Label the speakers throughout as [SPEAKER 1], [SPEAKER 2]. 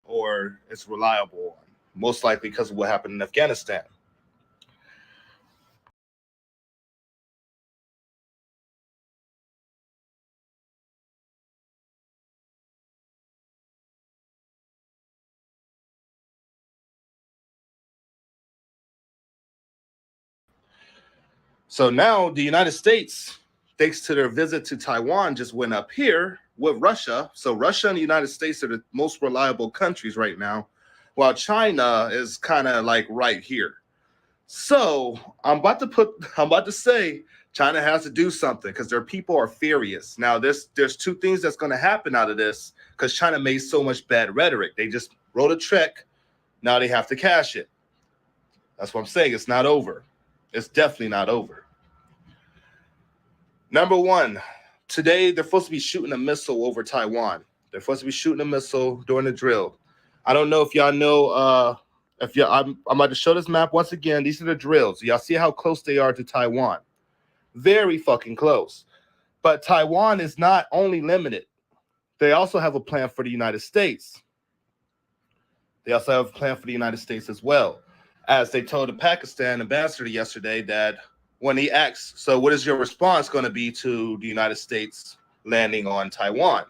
[SPEAKER 1] or it's reliable on, most likely because of what happened in Afghanistan. So now the United States, thanks to their visit to Taiwan, just went up here with Russia. So Russia and the United States are the most reliable countries right now, while China is kind of like right here. So I'm about to say China has to do something because their people are furious. Now there's two things that's going to happen out of this because China made so much bad rhetoric. They just wrote a check. Now they have to cash it. That's what I'm saying. It's not over. It's definitely not over. Number one, today they're supposed to be shooting a missile over Taiwan. They're supposed to be shooting a missile during the drill. I don't know if y'all know. I'm about to show this map once again. These are the drills. Y'all see how close they are to Taiwan. Very fucking close. But Taiwan is not only limited. They also have a plan for the United States. They also have a plan for the United States as well. As they told the Pakistan ambassador yesterday that when he asks, so what is your response going to be to the United States landing on Taiwan?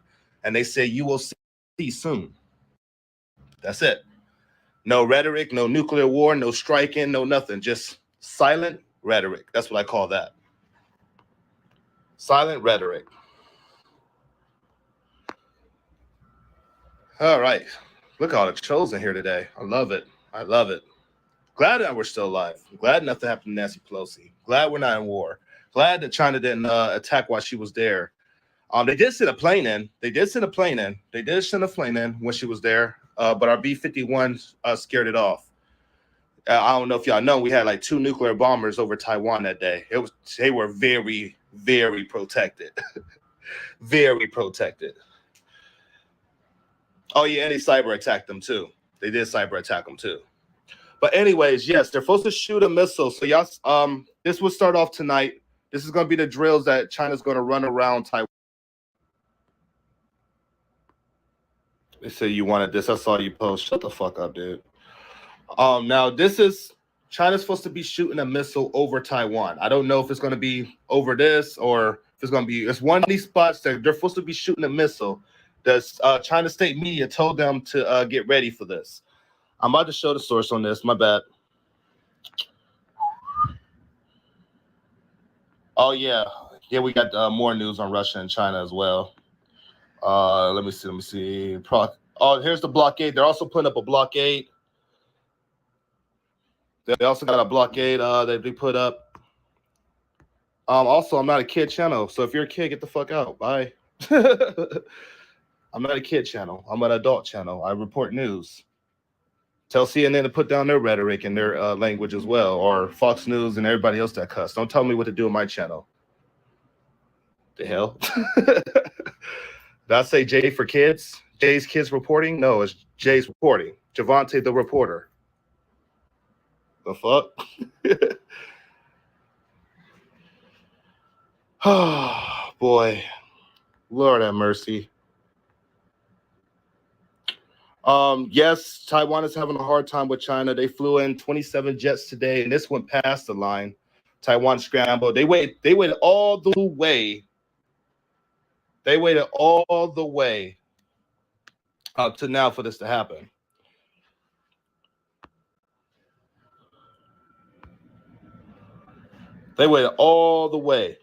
[SPEAKER 1] And they say, you will see soon. That's it. No rhetoric, no nuclear war, no striking, no nothing. Just silent rhetoric. That's what I call that. Silent rhetoric. All right. Look at all the trolls in here today. I love it. I love it. Glad that we're still alive. Glad nothing happened to Nancy Pelosi. Glad we're not in war. Glad that China didn't attack while she was there. They did send a plane in. They did send a plane in when she was there. But our B-51 scared it off. I don't know if y'all know, we had like 2 nuclear bombers over Taiwan that day. They were very, very protected. Very protected. Oh yeah, and they cyber attacked them too. They did cyber attack them too. But anyways, yes, they're supposed to shoot a missile. So y'all, this will start off tonight. This is going to be the drills that China's going to run around Taiwan. They say you wanted this. I saw you post. Shut the fuck up, dude. Now this is China's supposed to be shooting a missile over Taiwan. I don't know if it's going to be over this or if it's going to be. It's one of these spots that they're supposed to be shooting a missile. The China state media told them to get ready for this. I'm about to show the source on this. My bad. Oh, yeah. Yeah, we got more news on Russia and China as well. Let me see. Oh, here's the blockade. They're also putting up a blockade. They also got a blockade that they put up. Also, I'm not a kid channel. So if you're a kid, get the fuck out. Bye. I'm not a kid channel. I'm an adult channel. I report news. Tell CNN to put down their rhetoric and their language as well, or Fox News and everybody else that cuss. Don't tell me what to do on my channel. The hell? Did I say J for kids? Jay's kids reporting? No, it's Jay's reporting. Javante the reporter. The fuck? Oh, boy. Lord have mercy. Yes, Taiwan is having a hard time with China. They flew in 27 jets today, and this went past the line. Taiwan scrambled. They waited all the way. They waited all the way up to now for this to happen. They waited all the way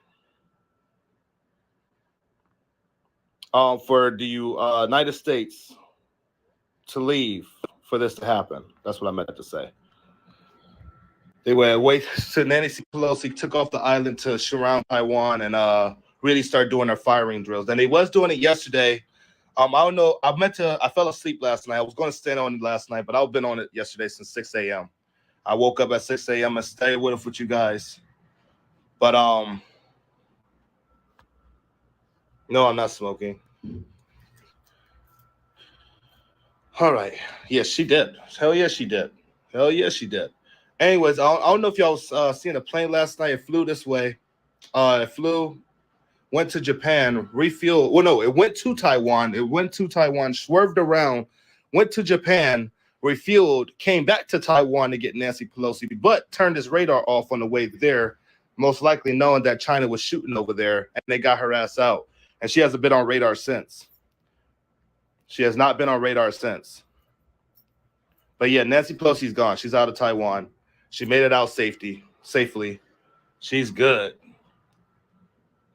[SPEAKER 1] for the United States to leave for this to happen. That's what I meant to say. They wait till Nancy Pelosi took off the island to surround Taiwan and really start doing their firing drills. And they was doing it yesterday. I don't know. I fell asleep last night. I was going to stay on it last night, but I've been on it yesterday since 6 a.m. I woke up at 6 a.m. and stayed with you guys. But no, I'm not smoking. All right. Yes, she did. Hell yeah, she did. Hell yeah, she did. Anyways, I don't know if y'all was seeing a plane last night. It flew this way. Went to Japan, refueled. Well, no, it went to Taiwan. Swerved around, went to Japan, refueled, came back to Taiwan to get Nancy Pelosi, but turned his radar off on the way there, most likely knowing that China was shooting over there, and they got her ass out. And she hasn't been on radar since. She has not been on radar since. But yeah, Nancy Pelosi's gone. She's out of Taiwan. She made it out safely. She's good.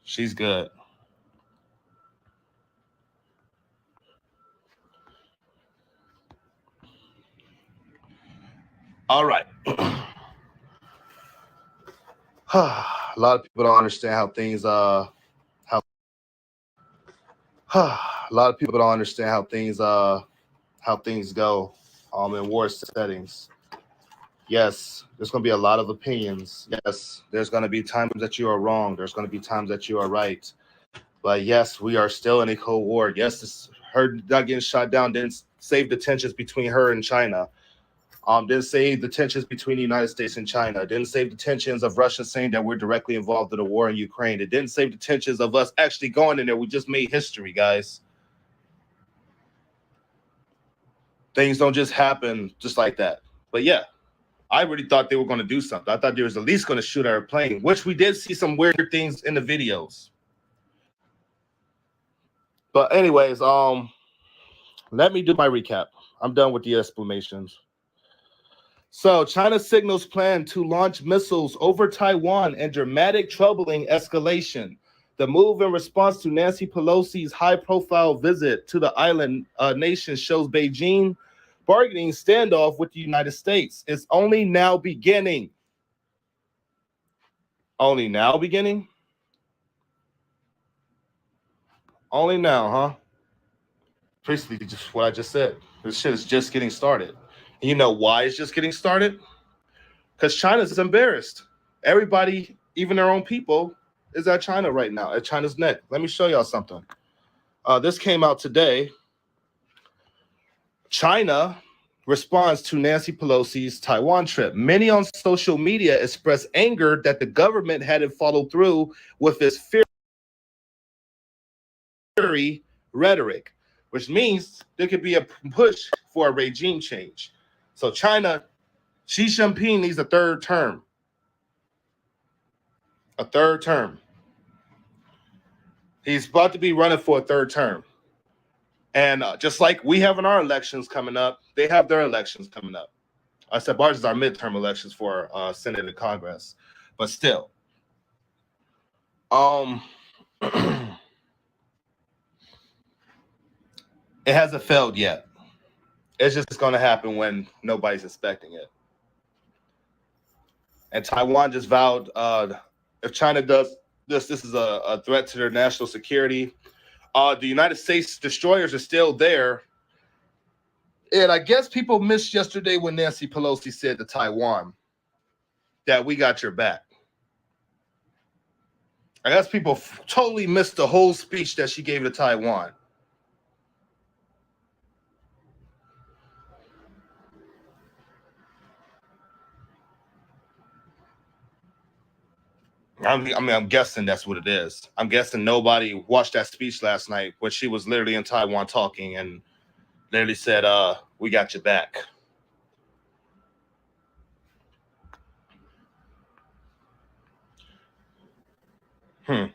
[SPEAKER 1] She's good. All right. A lot of people don't understand how things a lot of people don't understand how things go in war settings. Yes, there's going to be a lot of opinions. Yes, there's going to be times that you are wrong. There's going to be times that you are right. But yes, we are still in a Cold War. Yes, her not getting shot down didn't save the tensions between her and China. Didn't save the tensions between the United States and China. Didn't save the tensions of Russia saying that we're directly involved in the war in Ukraine. It didn't save the tensions of us actually going in there. We just made history, guys. Things don't just happen just like that. But yeah, I really thought they were going to do something. I thought they was at least going to shoot at our plane, which we did see some weird things in the videos. But anyways, let me do my recap. I'm done with the explanations. So China signals plan to launch missiles over Taiwan and dramatic troubling escalation. The move in response to Nancy Pelosi's high-profile visit to the island nation shows Beijing bargaining standoff with the United States is only now beginning. Only now beginning? Only now, huh? Basically, just what I just said. This shit is just getting started. And you know why it's just getting started? Because China's embarrassed. Everybody, even their own people, is at China right now, at China's neck. Let me show y'all something. This came out today. China responds to Nancy Pelosi's Taiwan trip. Many on social media expressed anger that the government hadn't followed through with its fiery rhetoric, which means there could be a push for a regime change. So China, Xi Jinping needs a third term. A third term. He's about to be running for a third term. And just like we have in our elections coming up, they have their elections coming up. I said ours is our midterm elections for Senate and Congress. But still, it hasn't failed yet. It's just going to happen when nobody's expecting it. And Taiwan just vowed if China does this is a threat to their national security. The United States destroyers are still there. And I guess people missed yesterday when Nancy Pelosi said to Taiwan that we got your back. I guess people totally missed the whole speech that she gave to Taiwan. I'm guessing that's what it is. I'm guessing nobody watched that speech last night when she was literally in Taiwan talking and literally said, we got your back. Didn't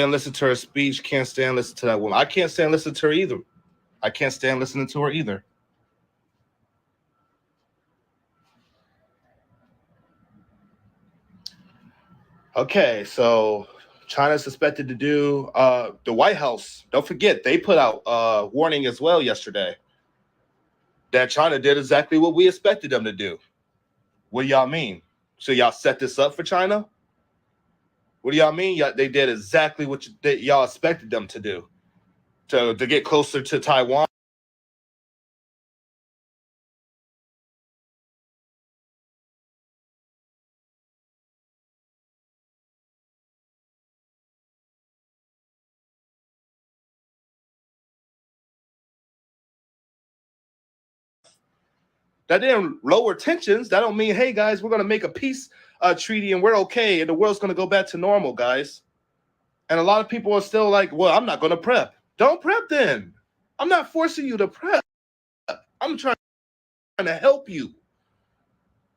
[SPEAKER 1] listen to her speech. Can't stand listening to that woman. I can't stand listening to her either. I can't stand listening to her either. Okay, so China's suspected to do the White House. Don't forget, they put out a warning as well yesterday that China did exactly what we expected them to do. What do y'all mean? So y'all set this up for China? What do y'all mean? They did exactly what y'all expected them to do to get closer to Taiwan. That didn't lower tensions. That don't mean, hey, guys, we're going to make a peace treaty and we're okay and the world's going to go back to normal, guys. And a lot of people are still like, well, I'm not going to prep. Don't prep then. I'm not forcing you to prep. I'm trying to help you.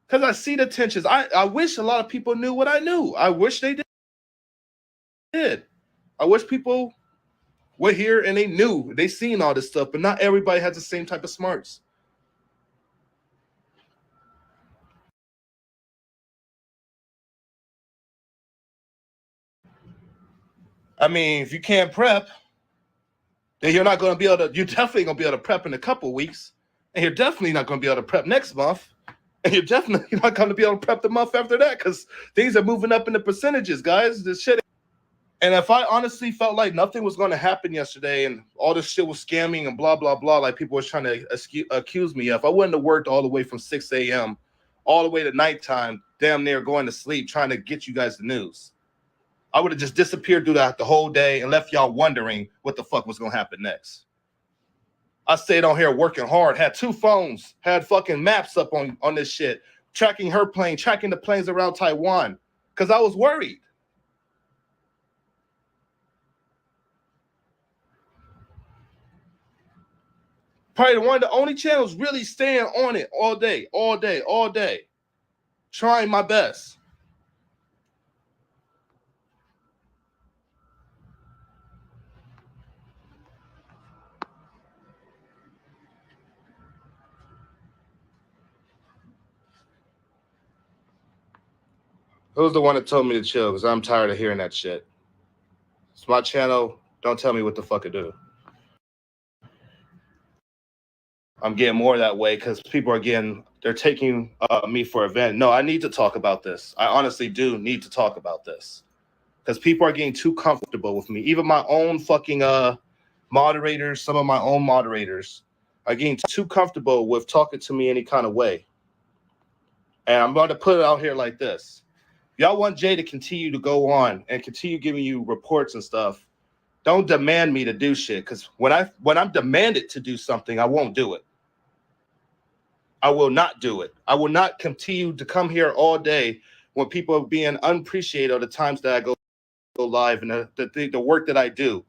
[SPEAKER 1] Because I see the tensions. I wish a lot of people knew what I knew. I wish they did. I wish people were here and they knew. They seen all this stuff, but not everybody has the same type of smarts. I mean, if you can't prep, then you're not going to be able to, you're definitely going to be able to prep in a couple of weeks. And you're definitely not going to be able to prep next month. And you're definitely not going to be able to prep the month after that because things are moving up in the percentages, guys. This shit. And if I honestly felt like nothing was going to happen yesterday and all this shit was scamming and blah, blah, blah, like people were trying to accuse me of, I wouldn't have worked all the way from 6 a.m. all the way to nighttime, damn near going to sleep, trying to get you guys the news. I would have just disappeared through that the whole day and left y'all wondering what the fuck was going to happen next. I stayed on here working hard, had 2 phones, had fucking maps up on this shit, tracking her plane, tracking the planes around Taiwan, because I was worried. Probably one of the only channels really staying on it all day, trying my best. Who's the one that told me to chill? Because I'm tired of hearing that shit. It's my channel. Don't tell me what the fuck to do. I'm getting more that way because people are they're taking me for a event. No, I need to talk about this. I honestly do need to talk about this because people are getting too comfortable with me. Even my own fucking moderators, some of my own moderators are getting too comfortable with talking to me any kind of way. And I'm going to put it out here like this. Y'all want Jay to continue to go on and continue giving you reports and stuff. Don't demand me to do shit because when I'm demanded to do something, I won't do it. I will not do it. I will not continue to come here all day when people are being unappreciated of the times that I go live and the work that I do.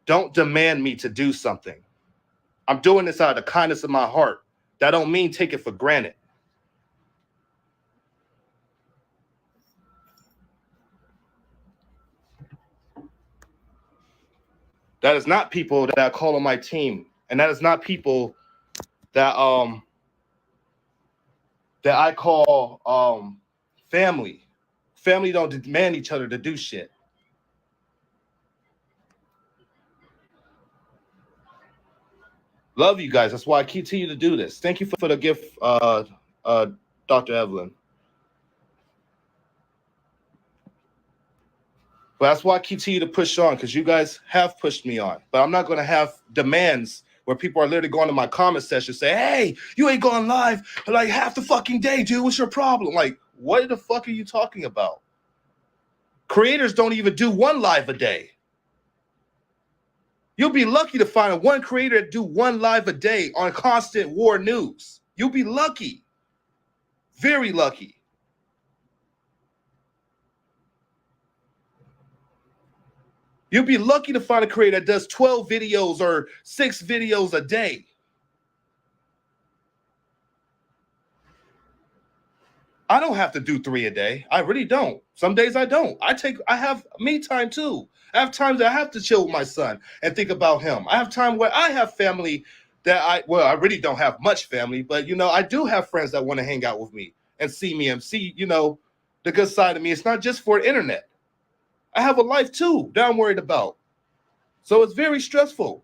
[SPEAKER 1] Don't demand me to do something. I'm doing this out of the kindness of my heart. That don't mean take it for granted. That is not people that I call on my team, and that is not people that that I call family. Family don't demand each other to do shit. Love you guys. That's why I continue to do this. Thank you for the gift, Dr. Evelyn. But that's why I continue to push on because you guys have pushed me on. But I'm not going to have demands where people are literally going to my comment section and say, hey, you ain't going live like half the fucking day, dude. What's your problem? Like, what the fuck are you talking about? Creators don't even do 1 live a day. You'll be lucky to find one creator that do 1 live a day on constant war news. You'll be lucky. Very lucky. You'll be lucky to find a creator that does 12 videos or 6 videos a day. I don't have to do 3 a day. I really don't. Some days I don't. I have me time too. I have times that I have to chill with my son and think about him. I have time where I have family that I really don't have much family, but I do have friends that want to hang out with me and see me and see, the good side of me. It's not just for the internet. I have a life too that I'm worried about. So it's very stressful.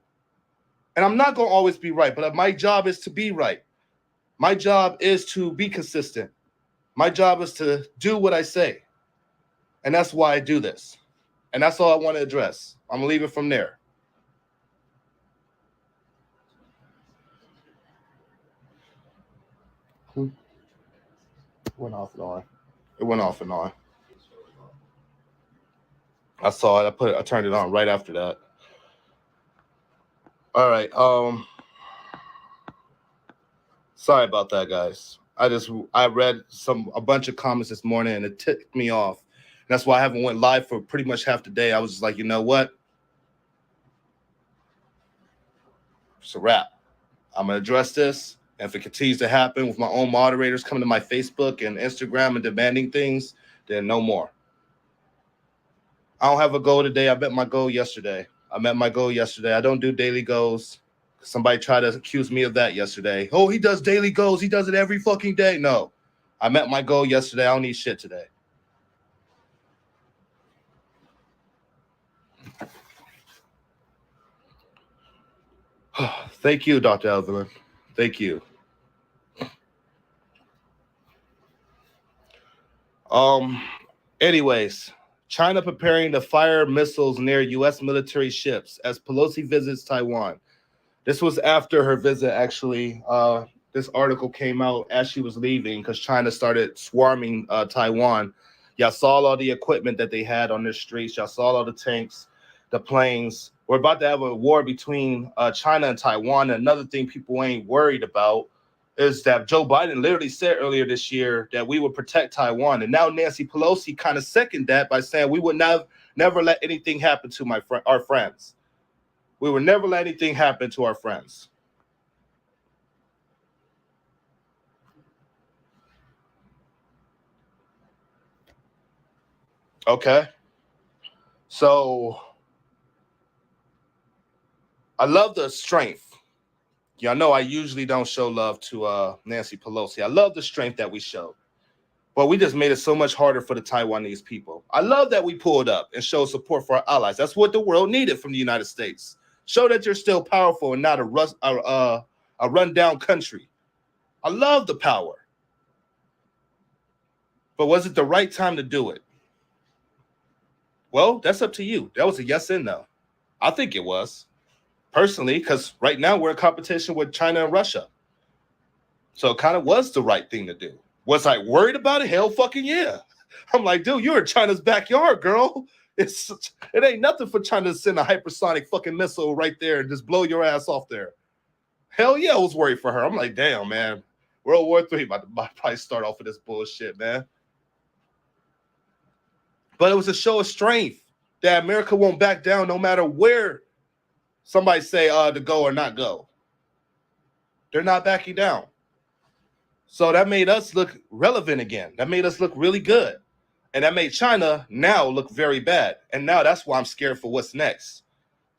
[SPEAKER 1] And I'm not going to always be right, but my job is to be right. My job is to be consistent. My job is to do what I say. And that's why I do this. And that's all I want to address. I'm going to leave it from there. Went off and on. It went off and on. I saw it. I turned it on right after that. All right. Sorry about that, guys. I read a bunch of comments this morning and it ticked me off. And that's why I haven't went live for pretty much half the day. I was just like, you know what? It's a wrap. I'm going to address this. And if it continues to happen with my own moderators coming to my Facebook and Instagram and demanding things, then no more. I don't have a goal today. I met my goal yesterday. I don't do daily goals. Somebody tried to accuse me of that yesterday. Oh, he does daily goals. He does it every fucking day. No. I met my goal yesterday. I don't need shit today. Thank you, Dr. Evelyn. Thank you. Anyways, China preparing to fire missiles near U.S. military ships as Pelosi visits Taiwan. This was after her visit, actually. This article came out as she was leaving because China started swarming Taiwan. Y'all saw all the equipment that they had on their streets. Y'all saw all the tanks, the planes. We're about to have a war between China and Taiwan. And another thing people ain't worried about is that Joe Biden literally said earlier this year that we would protect Taiwan. And now Nancy Pelosi kind of seconded that by saying we would never let anything happen to our friends. We would never let anything happen to our friends. Okay. So I love the strength. Y'all know I usually don't show love to Nancy Pelosi. I love the strength that we showed. But we just made it so much harder for the Taiwanese people. I love that we pulled up and showed support for our allies. That's what the world needed from the United States. Show that you're still powerful and not a rundown country. I love the power. But was it the right time to do it? Well, that's up to you. That was a yes and no. I think it was. Personally, because right now we're in competition with China and Russia. So it kind of was the right thing to do. Was I worried about it? Hell fucking yeah. I'm like, dude, you're in China's backyard, girl. It ain't nothing for China to send a hypersonic fucking missile right there and just blow your ass off there. Hell yeah, I was worried for her. I'm like, damn, man. World War III about to probably start off with this bullshit, man. But it was a show of strength that America won't back down no matter where somebody say to go or not go. They're not backing down. So that made us look relevant again. That made us look really good. And that made China now look very bad. And now that's why I'm scared for what's next.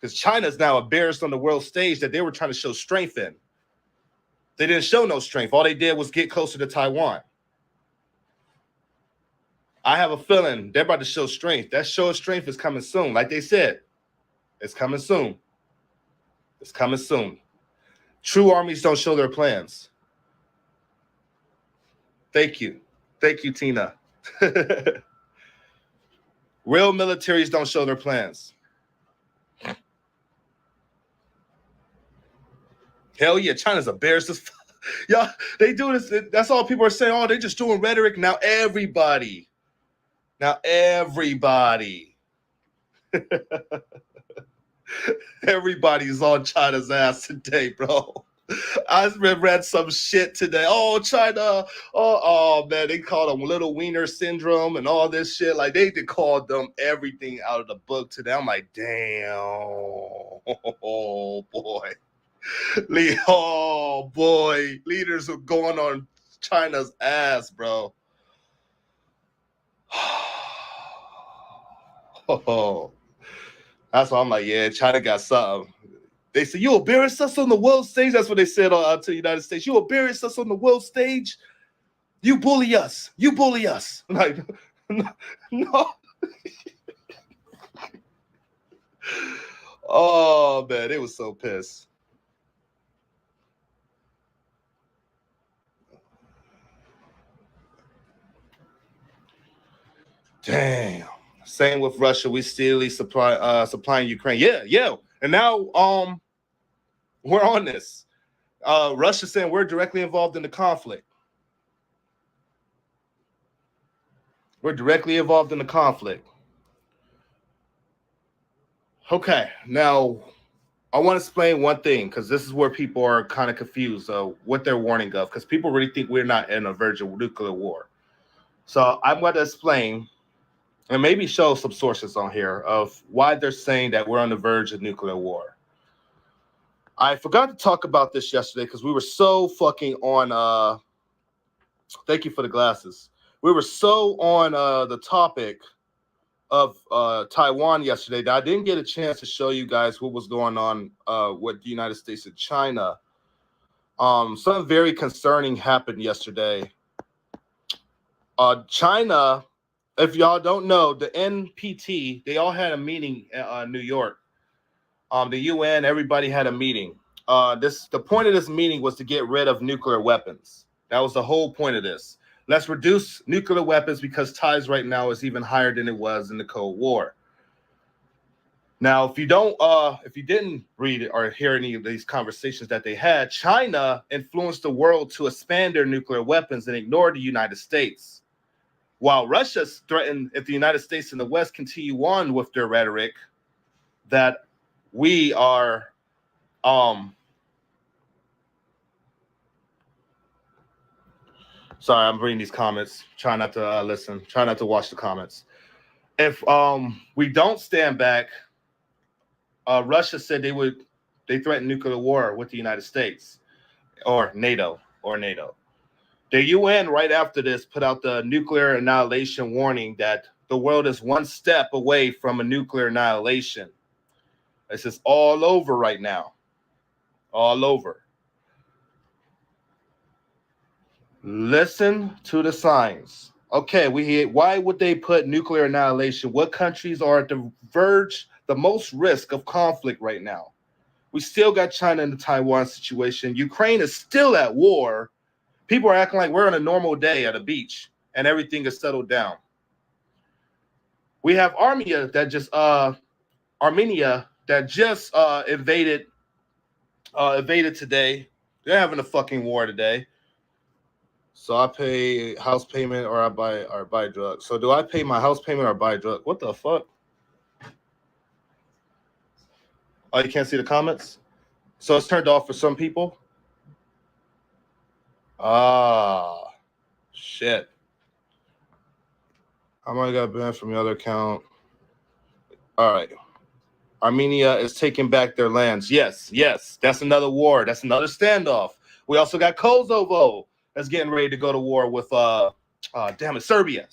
[SPEAKER 1] Because China's now embarrassed on the world stage that they were trying to show strength in. They didn't show no strength. All they did was get closer to Taiwan. I have a feeling they're about to show strength. That show of strength is coming soon. Like they said, it's coming soon. It's coming soon. True armies don't show their plans. Thank you. Thank you, Tina. Real militaries don't show their plans. Hell yeah, China's embarrassed as fuck. Yeah, they do this. That's all people are saying. Oh, they're just doing rhetoric. Now everybody. Everybody's on China's ass today, bro. I read some shit today. Oh, China. Oh, man, they called them Little Wiener Syndrome and all this shit. Like, they called them everything out of the book today. I'm like, damn. Oh, boy. Oh, boy. Leaders are going on China's ass, bro. Oh. That's why I'm like, yeah, China got something. They said, you embarrass us on the world stage. That's what they said to the United States. You embarrass us on the world stage. You bully us. I'm like, no. Oh, man, they was so pissed. Damn. Same with Russia. We still supplying Ukraine. Yeah. And now we're on this. Russia saying we're directly involved in the conflict. Okay, now I want to explain one thing because this is where people are kind of confused of what they're warning of because people really think we're not in a verge of nuclear war. So I'm going to explain and maybe show some sources on here of why they're saying that we're on the verge of nuclear war. I forgot to talk about this yesterday because we were so fucking on. Thank you for the glasses. We were so on the topic of Taiwan yesterday that I didn't get a chance to show you guys what was going on with the United States and China. Something very concerning happened yesterday. China, if y'all don't know, the NPT, they all had a meeting in New York. The UN, everybody had a meeting. The point of this meeting was to get rid of nuclear weapons. That was the whole point of this. Let's reduce nuclear weapons because ties right now is even higher than it was in the Cold War. Now, if you didn't read it or hear any of these conversations that they had, China influenced the world to expand their nuclear weapons and ignore the United States. While Russia threatened if the United States and the West continue on with their rhetoric that we are sorry, I'm reading these comments. Try not to listen. Try not to watch the comments. If we don't stand back, Russia said they threatened nuclear war with the United States or NATO. The UN right after this put out the nuclear annihilation warning that the world is one step away from a nuclear annihilation. This is all over right now. All over. Listen to the signs. Okay, why would they put nuclear annihilation? What countries are at the verge, the most risk of conflict right now? We still got China in the Taiwan situation. Ukraine is still at war. People are acting like we're on a normal day at a beach and everything is settled down. We have Armenia that just invaded today. They're having a fucking war today. So I pay house payment or I buy drugs. So do I pay my house payment or buy drugs? What the fuck? Oh, you can't see the comments? So it's turned off for some people? Ah, shit. I might got banned from the other account. All right. Armenia is taking back their lands. Yes. That's another war. That's another standoff. We also got Kosovo that's getting ready to go to war with Serbia.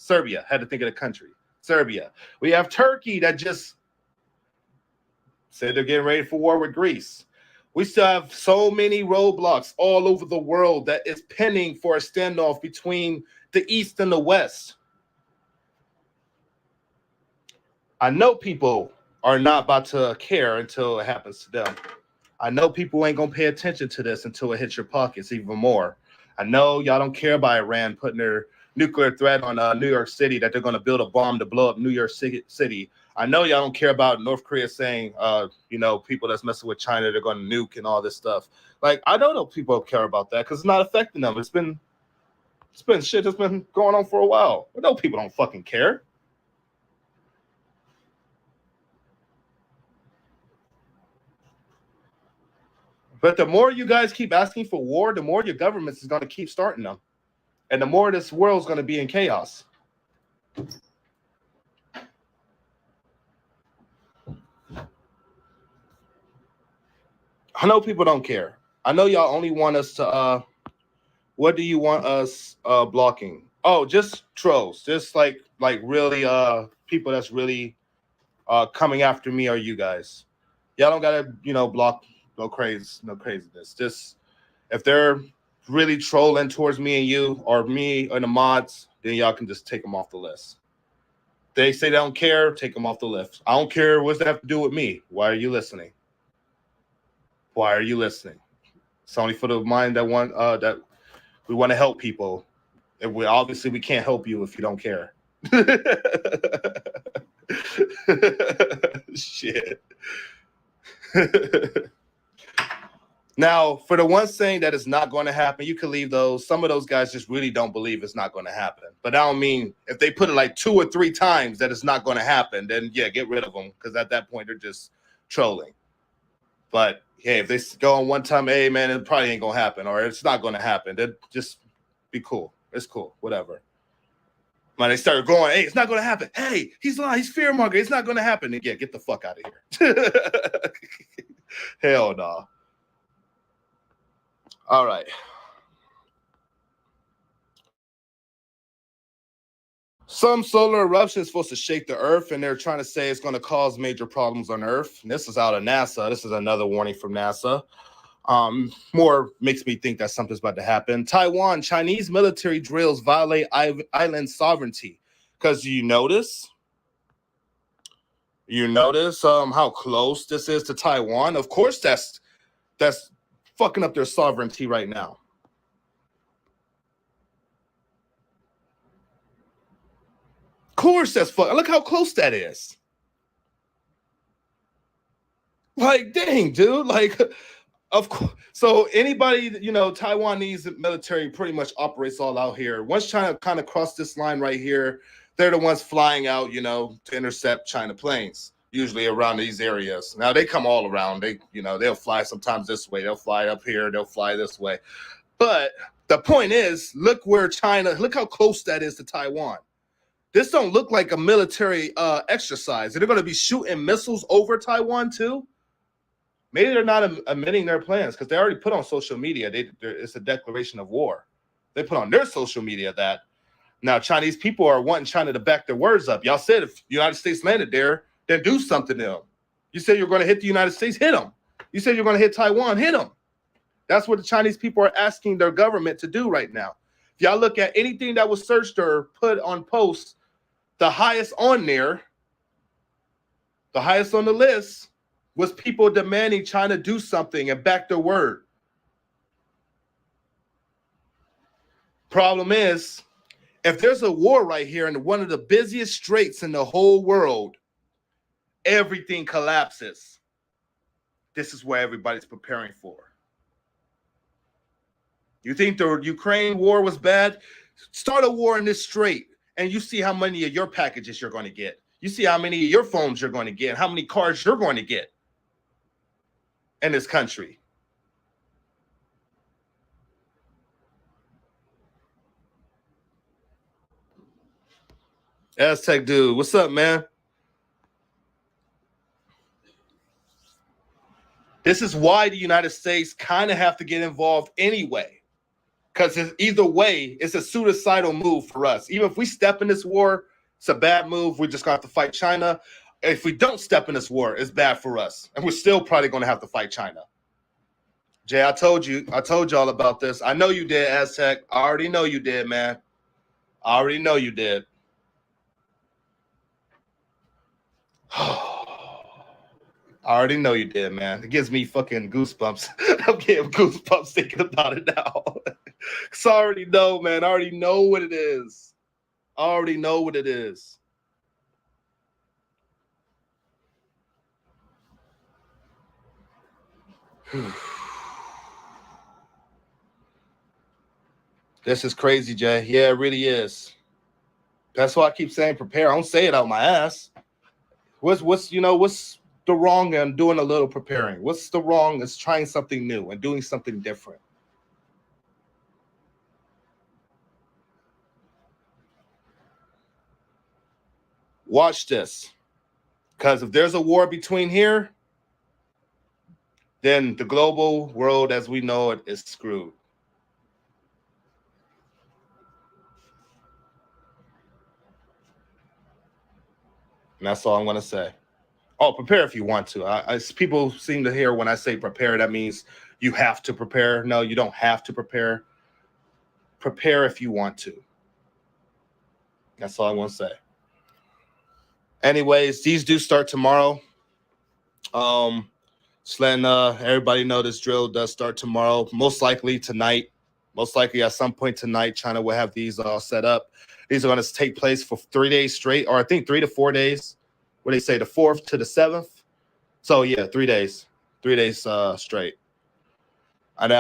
[SPEAKER 1] Had to think of the country. Serbia. We have Turkey that just said they're getting ready for war with Greece. We still have so many roadblocks all over the world that is pending for a standoff between the East and the West. I know people are not about to care until it happens to them. I know people ain't going to pay attention to this until it hits your pockets even more. I know y'all don't care about Iran putting their nuclear threat on New York City, that they're going to build a bomb to blow up New York City. I know y'all don't care about North Korea saying, people that's messing with China, they're going to nuke and all this stuff. Like, I don't know people care about that because it's not affecting them. It's been shit that's been going on for a while. I know people don't fucking care. But the more you guys keep asking for war, the more your governments is going to keep starting them. And the more this world's going to be in chaos. I know people don't care. I know y'all only want us to, what do you want us blocking? Oh, just trolls. Just like really people that's really coming after me or you guys. Y'all don't got to, block no craziness. Just if they're really trolling towards me and you or me or the mods, then y'all can just take them off the list. They say they don't care, take them off the list. I don't care. What's that have to do with me? Why are you listening? It's only for the mind that want that we want to help people. And we can't help you if you don't care. Shit. Now, for the ones saying that it's not going to happen, you can leave those. Some of those guys just really don't believe it's not going to happen. But I don't mean if they put it like 2 or 3 times that it's not going to happen, then yeah, get rid of them because at that point they're just trolling. But hey, if they go on one time, hey man, it probably ain't going to happen or it's not going to happen, then just be cool. It's cool, whatever. When they start going, hey, it's not going to happen. Hey, he's lying. He's fear-mongering. It's not going to happen. And yeah, get the fuck out of here. Hell no. All right. Some solar eruption is supposed to shake the Earth, and they're trying to say it's going to cause major problems on Earth. And this is out of NASA. This is another warning from NASA. More makes me think that something's about to happen. Taiwan, Chinese military drills violate island sovereignty. Because you notice how close this is to Taiwan. Of course, that's fucking up their sovereignty right now. Of course, that's fucking. Look how close that is. Like, dang, dude. Like, of course. So anybody, Taiwanese military pretty much operates all out here. Once China kind of crossed this line right here, they're the ones flying out, to intercept China planes, usually around these areas. Now they come all around. They'll fly sometimes this way. They'll fly up here. They'll fly this way. But the point is, look how close that is to Taiwan. This don't look like a military exercise. They're going to be shooting missiles over Taiwan too. Maybe they're not admitting their plans because they already put on social media. It's a declaration of war. They put on their social media that now Chinese people are wanting China to back their words up. Y'all said if the United States landed there, then do something to them. You said you're going to hit the United States, hit them. You said you're going to hit Taiwan, hit them. That's what the Chinese people are asking their government to do right now. If y'all look at anything that was searched or put on posts, the highest on there, the highest on the list, was people demanding China do something and back their word. Problem is, if there's a war right here in one of the busiest straits in the whole world, everything collapses. This is where everybody's preparing for. You think the Ukraine war was bad? Start a war in this strait, and you see how many of your packages you're going to get. You see how many of your phones you're going to get, how many cars you're going to get in this country. Aztec dude, what's up, man? This is why the United States kind of have to get involved anyway, because either way, it's a suicidal move for us. Even if we step in this war, it's a bad move. We're just going to have to fight China. If we don't step in this war, it's bad for us, and we're still probably going to have to fight China. Jay, I told y'all about this. I know you did, Aztec. I already know you did, man. I already know you did. I already know you did, man. It gives me fucking goosebumps. I'm getting goosebumps thinking about it now. Because I already know, man. I already know what it is. I already know what it is. This is crazy, Jay. Yeah, it really is. That's why I keep saying prepare. I don't say it out my ass. What's the wrong in doing a little preparing? What's the wrong is trying something new and doing something different? Watch this. Because if there's a war between here, then the global world as we know it is screwed. And that's all I'm going to say. Oh, prepare if you want to. People seem to hear when I say prepare, that means you have to prepare. No, you don't have to prepare. Prepare if you want to. That's all I want to say. Anyways, these do start tomorrow. Just letting everybody know this drill does start tomorrow. Most likely tonight. Most likely at some point tonight, China will have these all set up. These are going to take place for 3 days straight, or I think 3 to 4 days. What do they say, the 4th to the 7th? So yeah, 3 days. 3 days straight. And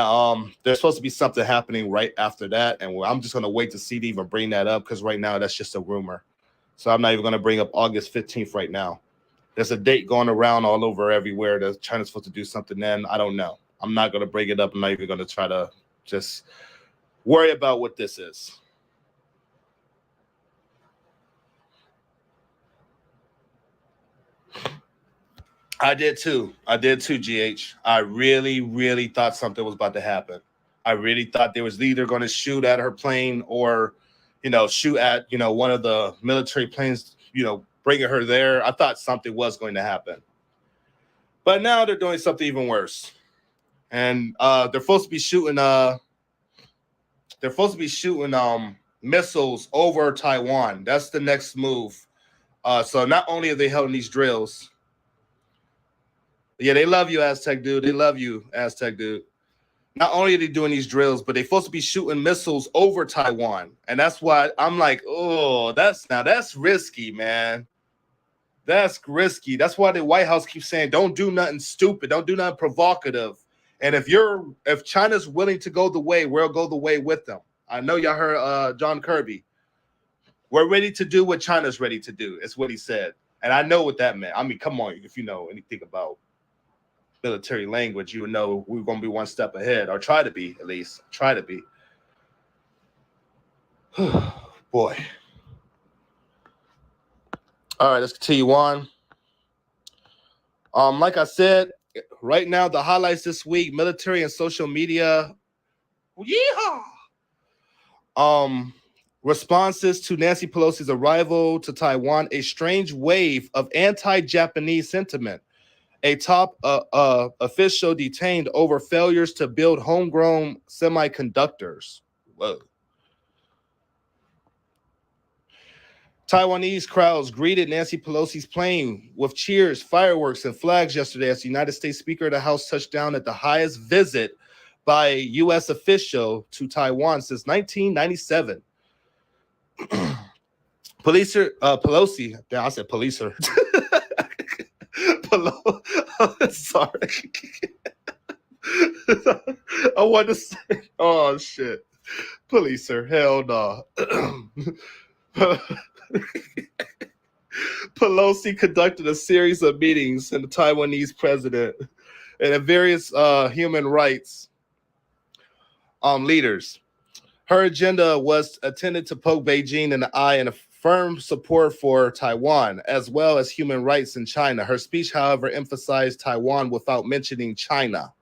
[SPEAKER 1] there's supposed to be something happening right after that, and I'm just going to wait to see to even bring that up because right now that's just a rumor. So I'm not even going to bring up August 15th right now. There's a date going around all over everywhere that China's supposed to do something then. I don't know. I'm not going to bring it up. I'm not even going to try to just worry about what this is. I did too, GH. I really, really thought something was about to happen. I really thought they was either going to shoot at her plane or, shoot at, one of the military planes, bringing her there. I thought something was going to happen. But now they're doing something even worse. And they're supposed to be shooting missiles over Taiwan. That's the next move. So not only are they holding these drills, yeah, they love you, Aztec dude. They love you, Aztec dude. Not only are they doing these drills, but they're supposed to be shooting missiles over Taiwan. And that's why I'm like, oh, that's risky, man. That's risky. That's why the White House keeps saying, don't do nothing stupid. Don't do nothing provocative. And if China's willing to go the way, we'll go the way with them. I know y'all heard John Kirby. We're ready to do what China's ready to do. Is what he said. And I know what that meant. I mean, come on, if you know anything about military language, you would know we're going to be one step ahead, or try to be, at least. Try to be. Boy. All right, let's continue on. Like I said, right now, the highlights this week, military and social media. Yeehaw! Responses to Nancy Pelosi's arrival to Taiwan, a strange wave of anti-Japanese sentiment. A top official detained over failures to build homegrown semiconductors. Whoa. Taiwanese crowds greeted Nancy Pelosi's plane with cheers, fireworks, and flags yesterday as the United States Speaker of the House touched down at the highest visit by a U.S. official to Taiwan since 1997. Pelosi, I said policer. Sorry. I want to say, oh shit, policer, hell no. Pelosi conducted a series of meetings with the Taiwanese president and various human rights leaders. Her agenda was intended to poke Beijing in the eye and affirm support for Taiwan, as well as human rights in China. Her speech, however, emphasized Taiwan without mentioning China.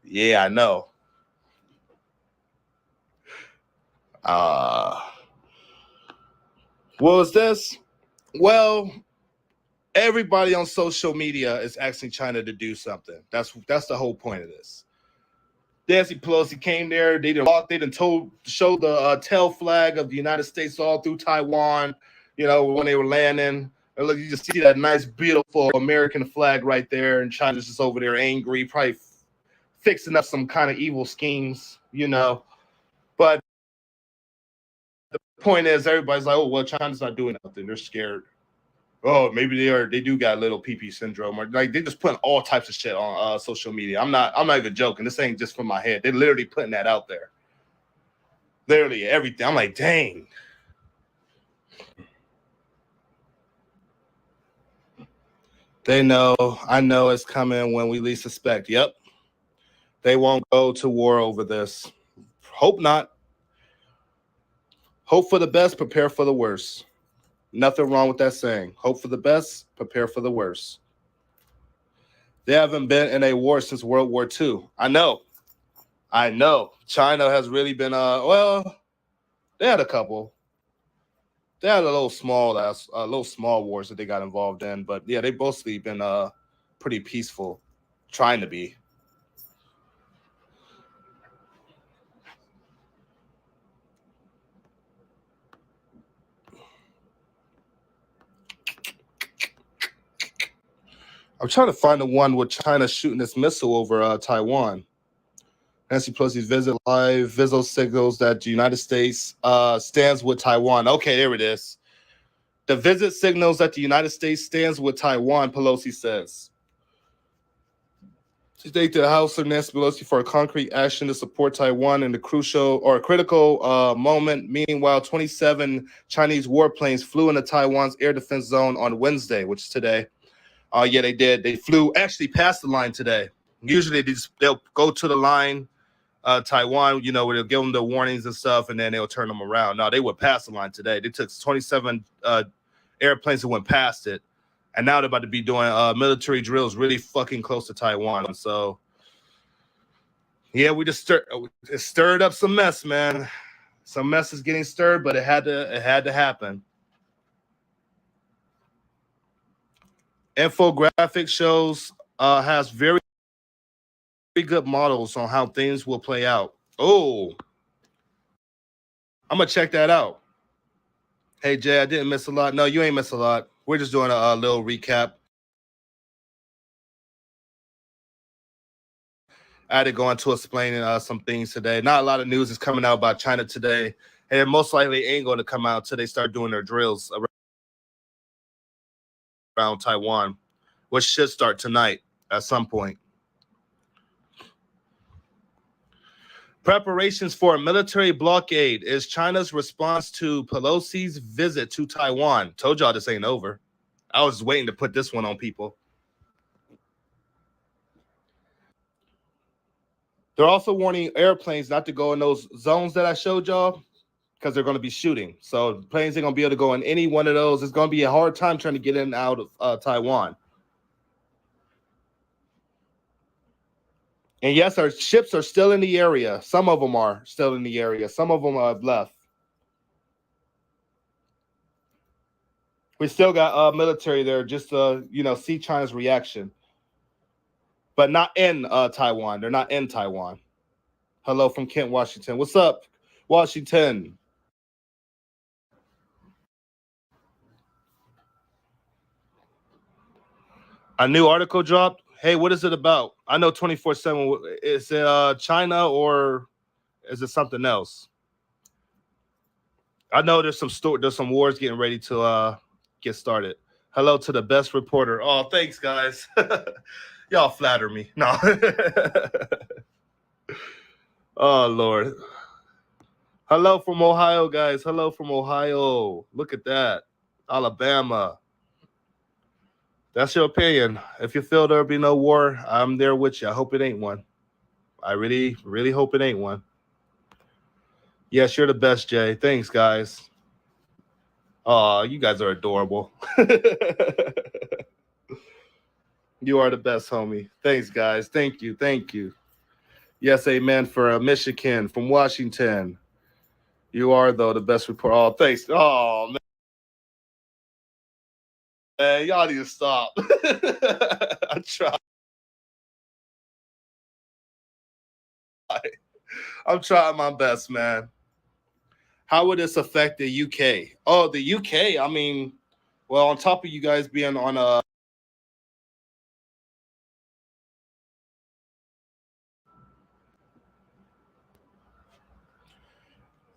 [SPEAKER 1] Yeah, I know. What was this? Well, everybody on social media is asking China to do something. That's the whole point of this. Nancy Pelosi came there. They didn't show the tail flag of the United States all through Taiwan. When they were landing, and look, you just see that nice, beautiful American flag right there, and China's just over there angry, probably fixing up some kind of evil schemes, But the point is, everybody's like, "Oh, well, China's not doing nothing. They're scared. Oh, maybe they do got little PP syndrome, or like they just putting all types of shit on social media." I'm not even joking. This ain't just from my head. They're literally putting that out there. Literally everything. I'm like, dang. They know. I know it's coming when we least suspect. Yep. They won't go to war over this. Hope not. Hope for the best, prepare for the worst. Nothing wrong with that saying. Hope for the best, prepare for the worst. They haven't been in a war since World War II. I know. China has really been, they had a couple. They had a little small wars that they got involved in. But, yeah, they've mostly been pretty peaceful, trying to be. I'm trying to find the one with China shooting this missile over Taiwan. Nancy Pelosi's visit live visual signals that the United States stands with Taiwan. Okay, there it is. The visit signals that the United States stands with Taiwan, Pelosi says. She thanked the House of Nancy Pelosi for a concrete action to support Taiwan in the critical moment. Meanwhile, 27 Chinese warplanes flew into Taiwan's air defense zone on Wednesday, which is today. Yeah, they did. They flew actually past the line today. Usually they'll go to the line, Taiwan, where they'll give them the warnings and stuff, and then they'll turn them around. No, they went past the line today. They took 27 airplanes and went past it, and now they're about to be doing military drills really fucking close to Taiwan. So Yeah, we just stirred up some mess, man. Some mess is getting stirred, but it had to happen. Infographic shows has very good models on how things will play out. Oh, I'm gonna check that out. Hey Jay, I didn't miss a lot. No, you ain't miss a lot. We're just doing a little recap. I had to go into explaining some things today. Not a lot of news is coming out about China today, and it most likely ain't going to come out until they start doing their drills around Taiwan, which should start tonight at some point. Preparations for a military blockade is China's response to Pelosi's visit to Taiwan. Told y'all this ain't over. I was waiting to put this one on people. They're also warning airplanes not to go in those zones that I showed y'all because they're going to be shooting. So planes ain't going to be able to go in any one of those. It's going to be a hard time trying to get in and out of Taiwan. And yes, our ships are still in the area. Some of them are still in the area. Some of them have left. We still got military there just to, see China's reaction. But not in Taiwan. They're not in Taiwan. Hello from Kent, Washington. What's up, Washington? A new article dropped. Hey, what is it about? I know 24/7. Is it China or is it something else? I know there's some wars getting ready to get started. Hello to the best reporter. Oh, thanks, guys. Y'all flatter me. No. Oh Lord. Hello from Ohio, guys. Hello from Ohio. Look at that. Alabama. That's your opinion. If you feel there'll be no war, I'm there with you. I hope it ain't one. I really, really hope it ain't one. Yes, you're the best, Jay. Thanks, guys. Oh, you guys are adorable. You are the best, homie. Thanks, guys. Thank you. Thank you. Yes, amen for Michigan, from Washington. You are, though, the best reporter. Oh, thanks. Oh, man. Y'all need to stop. I try. I'm trying my best, man. How would this affect the UK? Oh, the UK. I mean, well, on top of you guys being on a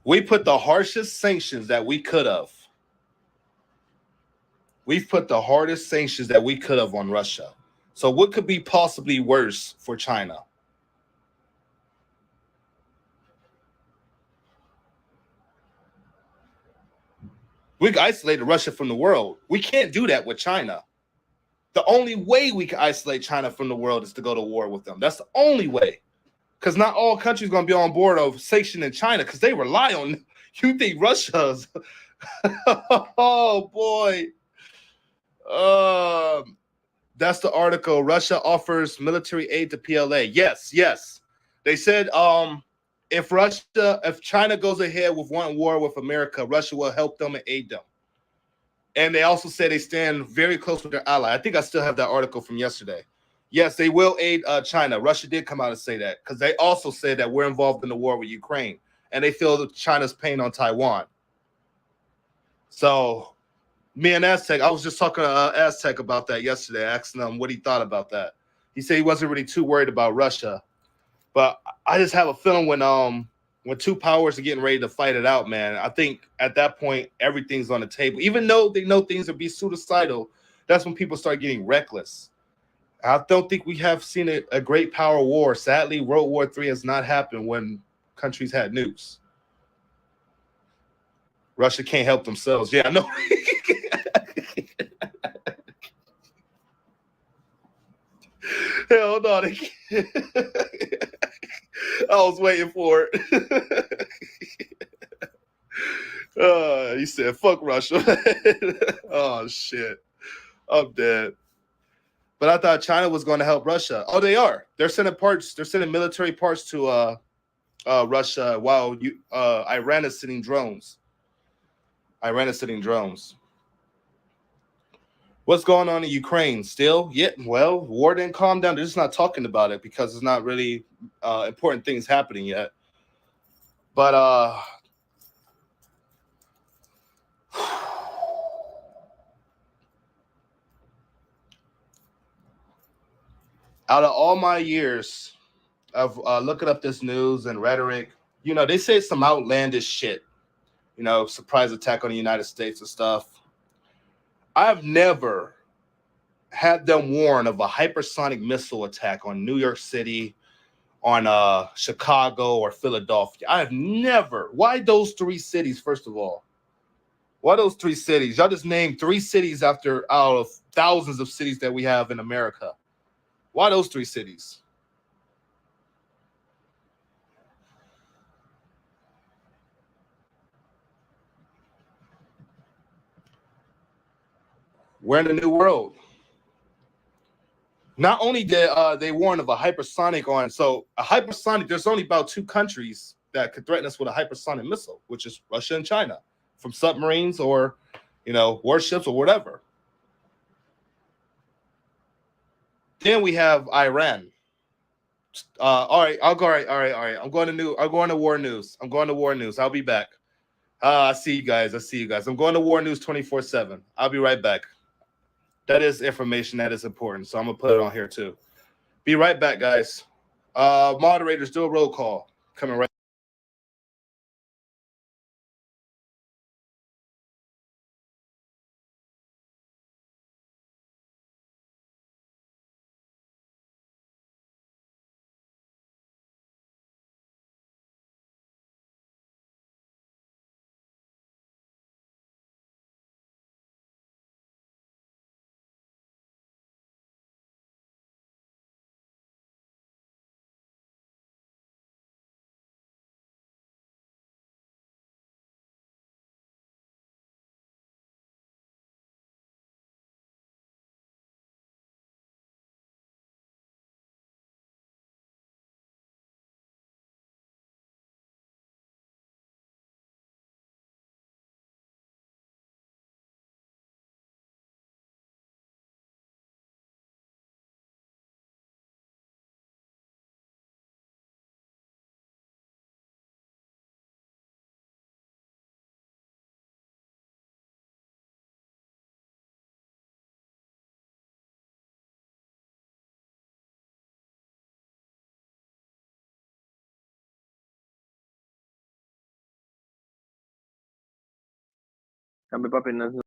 [SPEAKER 1] we put the harshest sanctions that we could have. We've put the hardest sanctions that we could have on Russia. So what could be possibly worse for China? We isolated Russia from the world. We can't do that with China. The only way we can isolate China from the world is to go to war with them. That's the only way. Because not all countries are going to be on board of sanctioning China because they rely on. You think Russia's? Oh boy. That's the article. Russia offers military aid to PLA. Yes, yes. They said if China goes ahead with one war with America, Russia will help them and aid them. And they also said they stand very close with their ally. I think I still have that article from yesterday. Yes, they will aid China. Russia did come out and say that because they also said that we're involved in the war with Ukraine and they feel that China's pain on Taiwan. So me and Aztec, I was just talking to Aztec about that yesterday, asking him what he thought about that. He said he wasn't really too worried about Russia, but I just have a feeling when two powers are getting ready to fight it out, man, I think at that point everything's on the table. Even though they know things will be suicidal, that's when people start getting reckless. I don't think we have seen a great power war. Sadly, World War III has not happened when countries had nukes. Russia can't help themselves. Yeah, I know. Hell no, they can't. I was waiting for it. He said, fuck Russia. Oh, shit. I'm dead. But I thought China was going to help Russia. Oh, they are. They're sending parts. They're sending military parts to Russia while Iran is sending drones. Iran is sending drones. What's going on in Ukraine? Still, yeah. Well, war didn't calm down. They're just not talking about it because it's not really important things happening yet. But out of all my years of looking up this news and rhetoric, they say some outlandish shit. Surprise attack on the United States and stuff. I've never had them warn of a hypersonic missile attack on New York City, on Chicago or Philadelphia. I have never. Why those three cities, first of all? Why those three cities? Y'all just named three cities out of thousands of cities that we have in America. Why those three cities? We're in a new world. Not only did they warn of a hypersonic a hypersonic, there's only about two countries that could threaten us with a hypersonic missile, which is Russia and China, from submarines or, warships or whatever. Then we have Iran. All right, I'll go. All right. I'm going to war news. I'll be back. I see you guys. I'm going to war news 24/7. I'll be right back. That is information that is important, so I'm gonna put it on here too. Be right back, guys. Moderators, do a roll call. Coming right.
[SPEAKER 2] Sampai papi nasa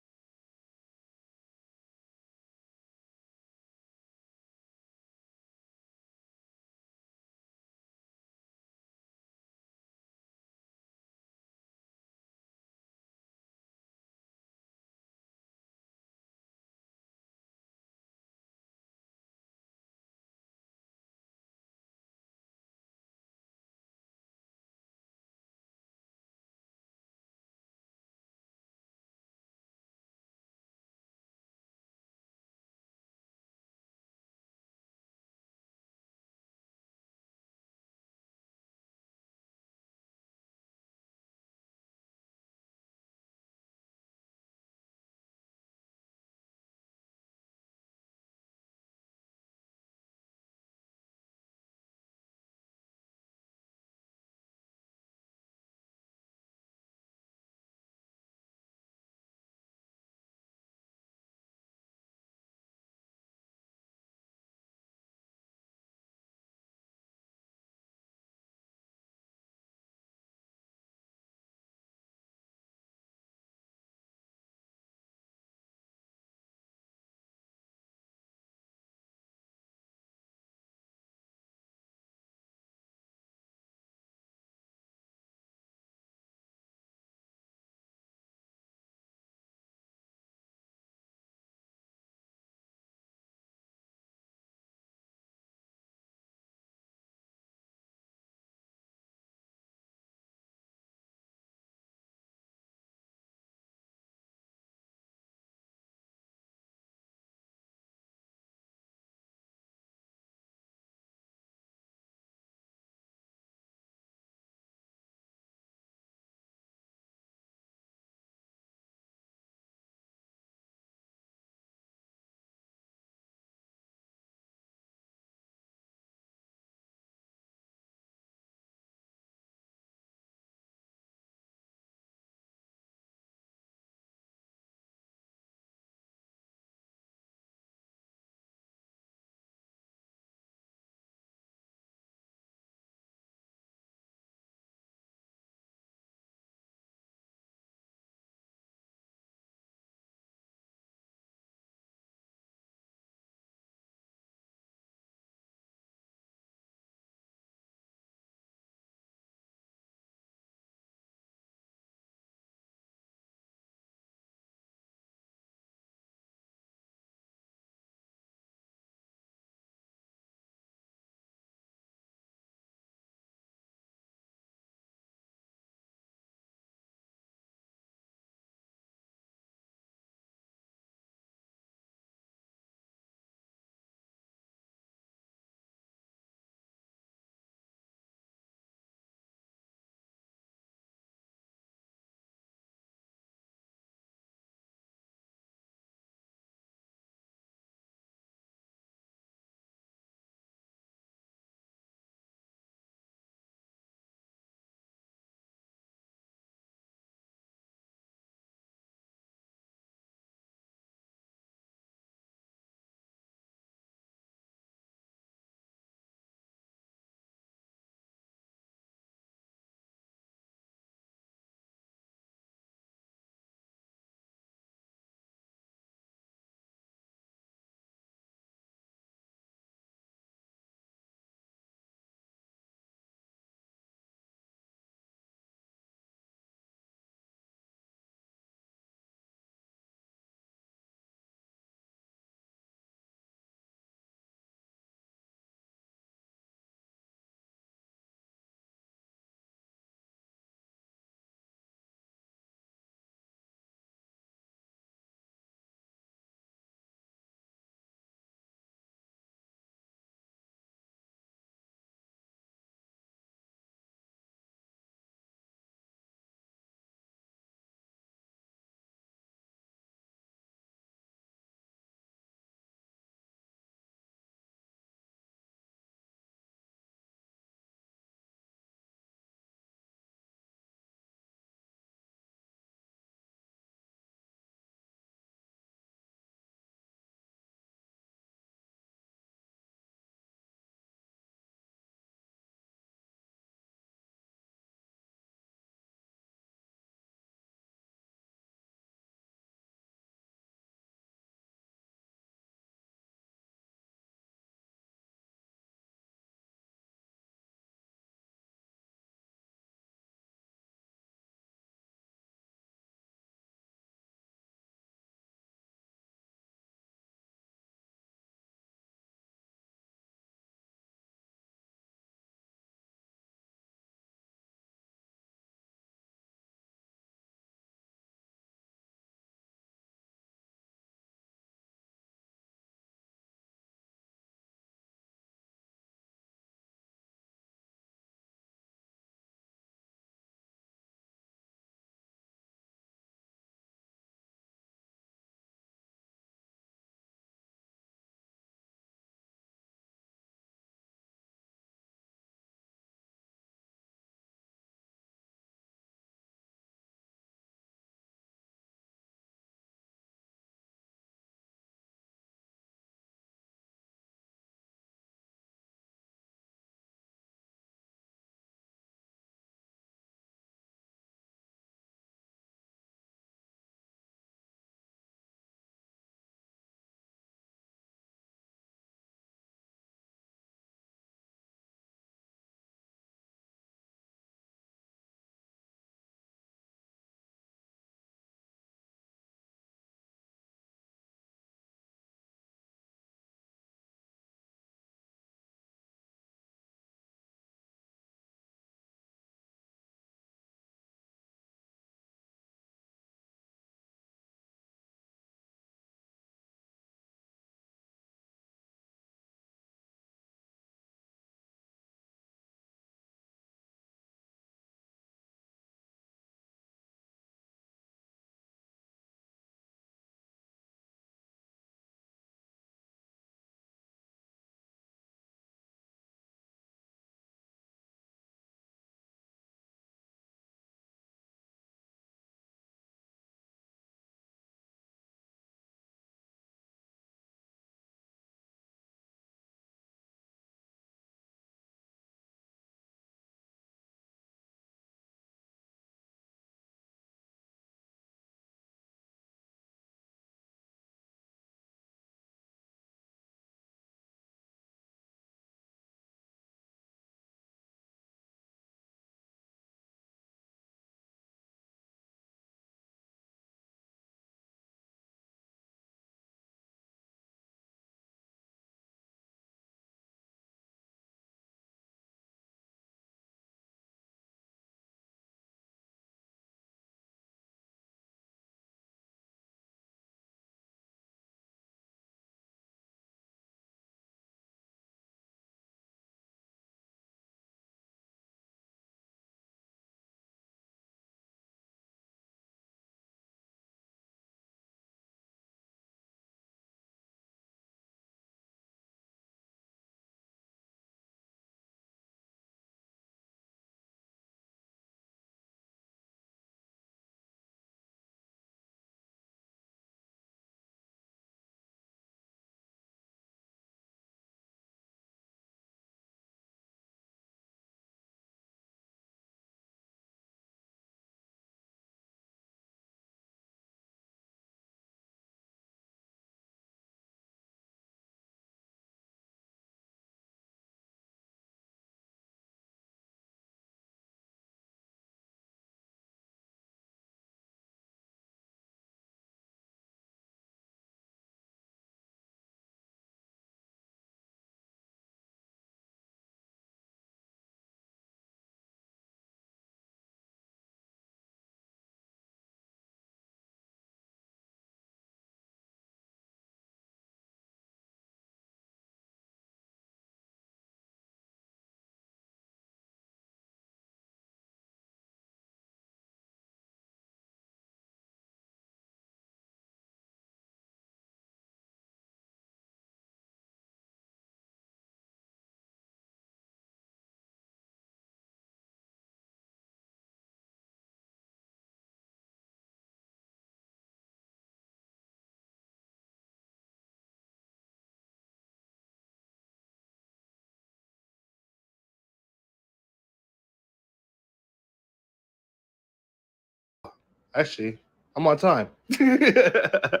[SPEAKER 1] Actually, I'm on time. I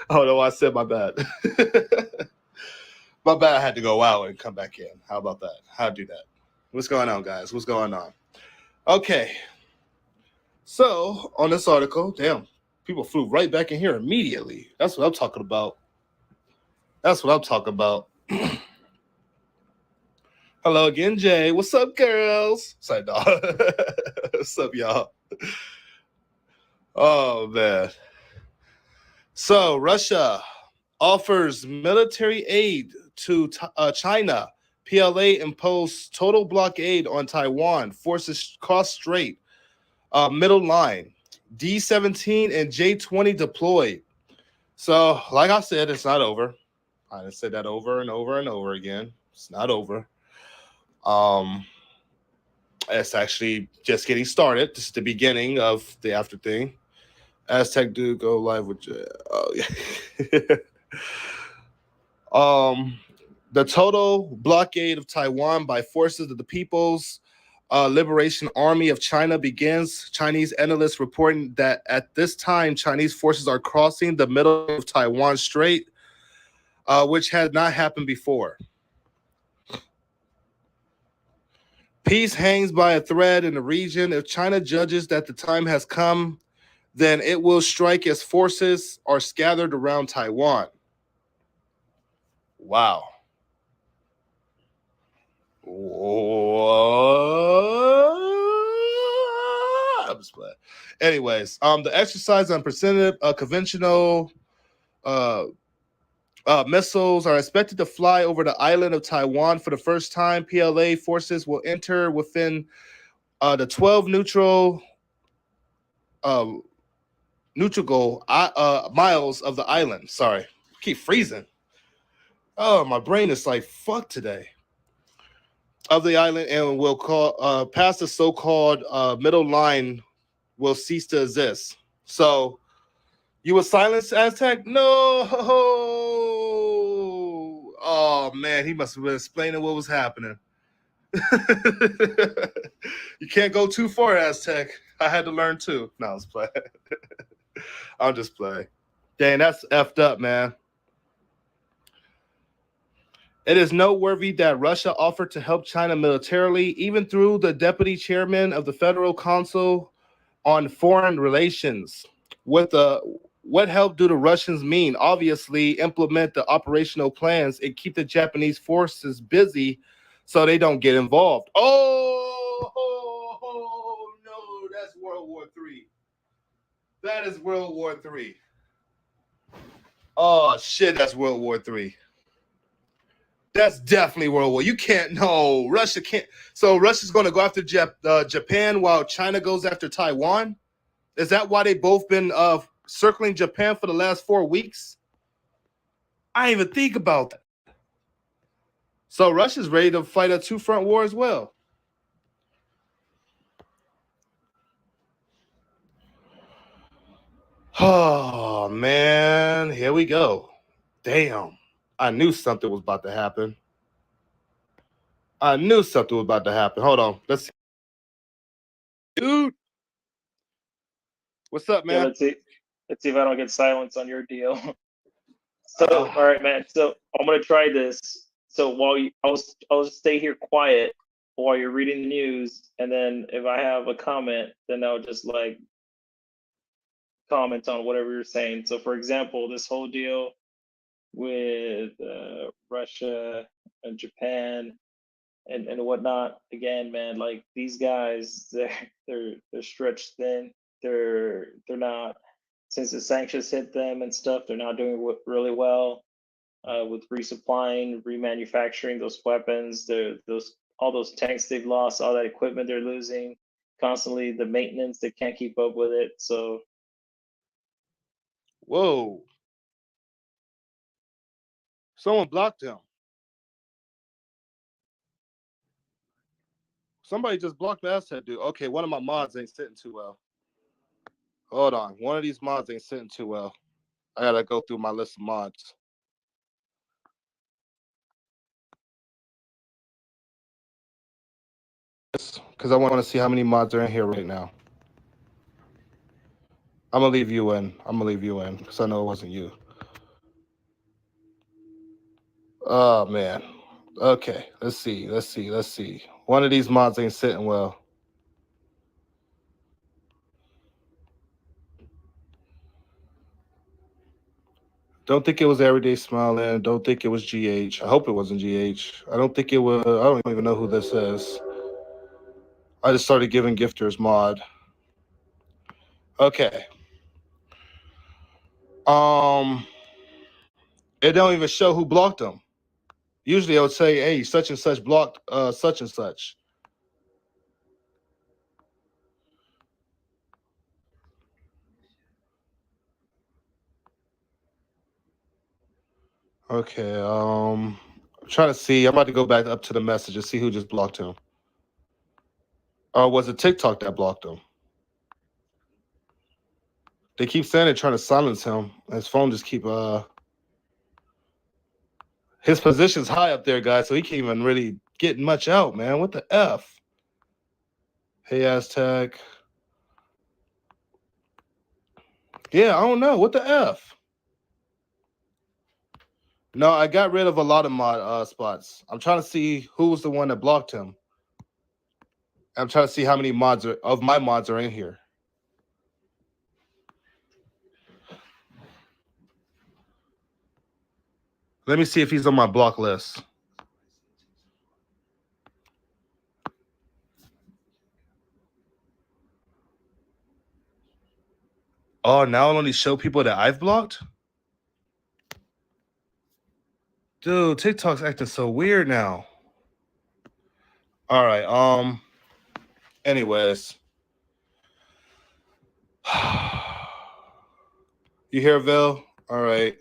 [SPEAKER 1] don't know why I said my bad. My bad. I had to go out and come back in. How about that? How do that? What's going on, guys? What's going on? Okay. So on this article, damn, people flew right back in here immediately. That's what I'm talking about. That's what I'm talking about. Hello again, Jay. What's up, girls? Sorry, dog. What's up, y'all? Oh man. So Russia offers military aid to China. PLA imposed total blockade on Taiwan. Forces cross strait. Middle line. D-17 and J-20 deployed. So, like I said, it's not over. I just said that over and over and over again. It's not over. It's actually just getting started. This is the beginning of the after thing. Aztec do go live with. Oh yeah. um, the total blockade of Taiwan by forces of the People's Liberation Army of China begins. Chinese analysts reporting that at this time, Chinese forces are crossing the middle of Taiwan Strait, which had not happened before. Peace hangs by a thread in the region. If China judges that the time has come, then it will strike as forces are scattered around Taiwan. Wow. I'm just playing. Anyways, the exercise unprecedented conventional uh, missiles are expected to fly over the island of Taiwan for the first time. PLA forces will enter within the 12 uh, neutral miles of the island. Sorry, keep freezing. Oh, my brain is like fuck today. Of the island and will call past the so-called middle line will cease to exist. So you were silenced, Aztec? No. Oh man, he must have been explaining what was happening. You can't go too far, Aztec. I had to learn too. No, I was playing. I'm just playing. Dang, that's effed up, man. It is noteworthy that Russia offered to help China militarily, even through the deputy chairman of the Federal Council on Foreign Relations. What help do the Russians mean? Obviously, implement the operational plans and keep the Japanese forces busy so they don't get involved. Oh no, that's World War III. That is World War III. Oh shit, that's World War III. That's definitely World War. You can't. No, Russia can't. So Russia's going to go after Japan while China goes after Taiwan. Is that why they both been circling Japan for the last 4 weeks? I didn't even think about that. So Russia's ready to fight a two-front war as well. Oh man, here we go. Damn, I knew something was about to happen. I knew something was about to happen. Hold on, let's see. Dude, what's up,
[SPEAKER 3] Yeah,
[SPEAKER 1] man?
[SPEAKER 3] let's see. Let's see if I don't get silence on your deal. So, all right, man. So I'm gonna try this. So while I'll stay here quiet while you're reading the news, and then if I have a comment, then I'll just like comment on whatever you're saying. So, for example, this whole deal with Russia and Japan and whatnot. Again, man, like these guys, they're stretched thin. They're not, since the sanctions hit them and stuff. They're not doing really well with resupplying, remanufacturing those weapons. Those all those tanks they've lost, all that equipment they're losing. Constantly the maintenance, they can't keep up with it. So
[SPEAKER 1] Whoa, someone blocked him. Somebody just blocked the Aztec dude. Okay, one of my mods ain't sitting too well. Hold on. One of these mods ain't sitting too well. I gotta go through my list of mods. Because I want to see how many mods are in here right now. I'm gonna leave you in. I'm gonna leave you in because I know it wasn't you. Oh man. Okay. Let's see. Let's see. Let's see. One of these mods ain't sitting well. Don't think it was Everyday Smiling. Don't think it was GH. I hope it wasn't GH. I don't think it was. I don't even know who this is. I just started giving gifters mod. Okay. It don't even show who blocked them. Usually I would say, hey, such and such blocked such and such. Okay, I'm trying to see. I'm about to go back up to the message and see who just blocked him. Or was it TikTok that blocked him? They keep saying they're trying to silence him. His phone just keep his position's high up there, guys, so he can't even really get much out, man. What the F? Hey Aztec. Yeah, I don't know. What the F? No, I got rid of a lot of mod spots. I'm trying to see who was the one that blocked him. I'm trying to see how many mods of my mods are in here. Let me see if he's on my block list. Oh, now I'll only show people that I've blocked? Dude, TikTok's acting so weird now. All right, anyways. You here, Vil? All right.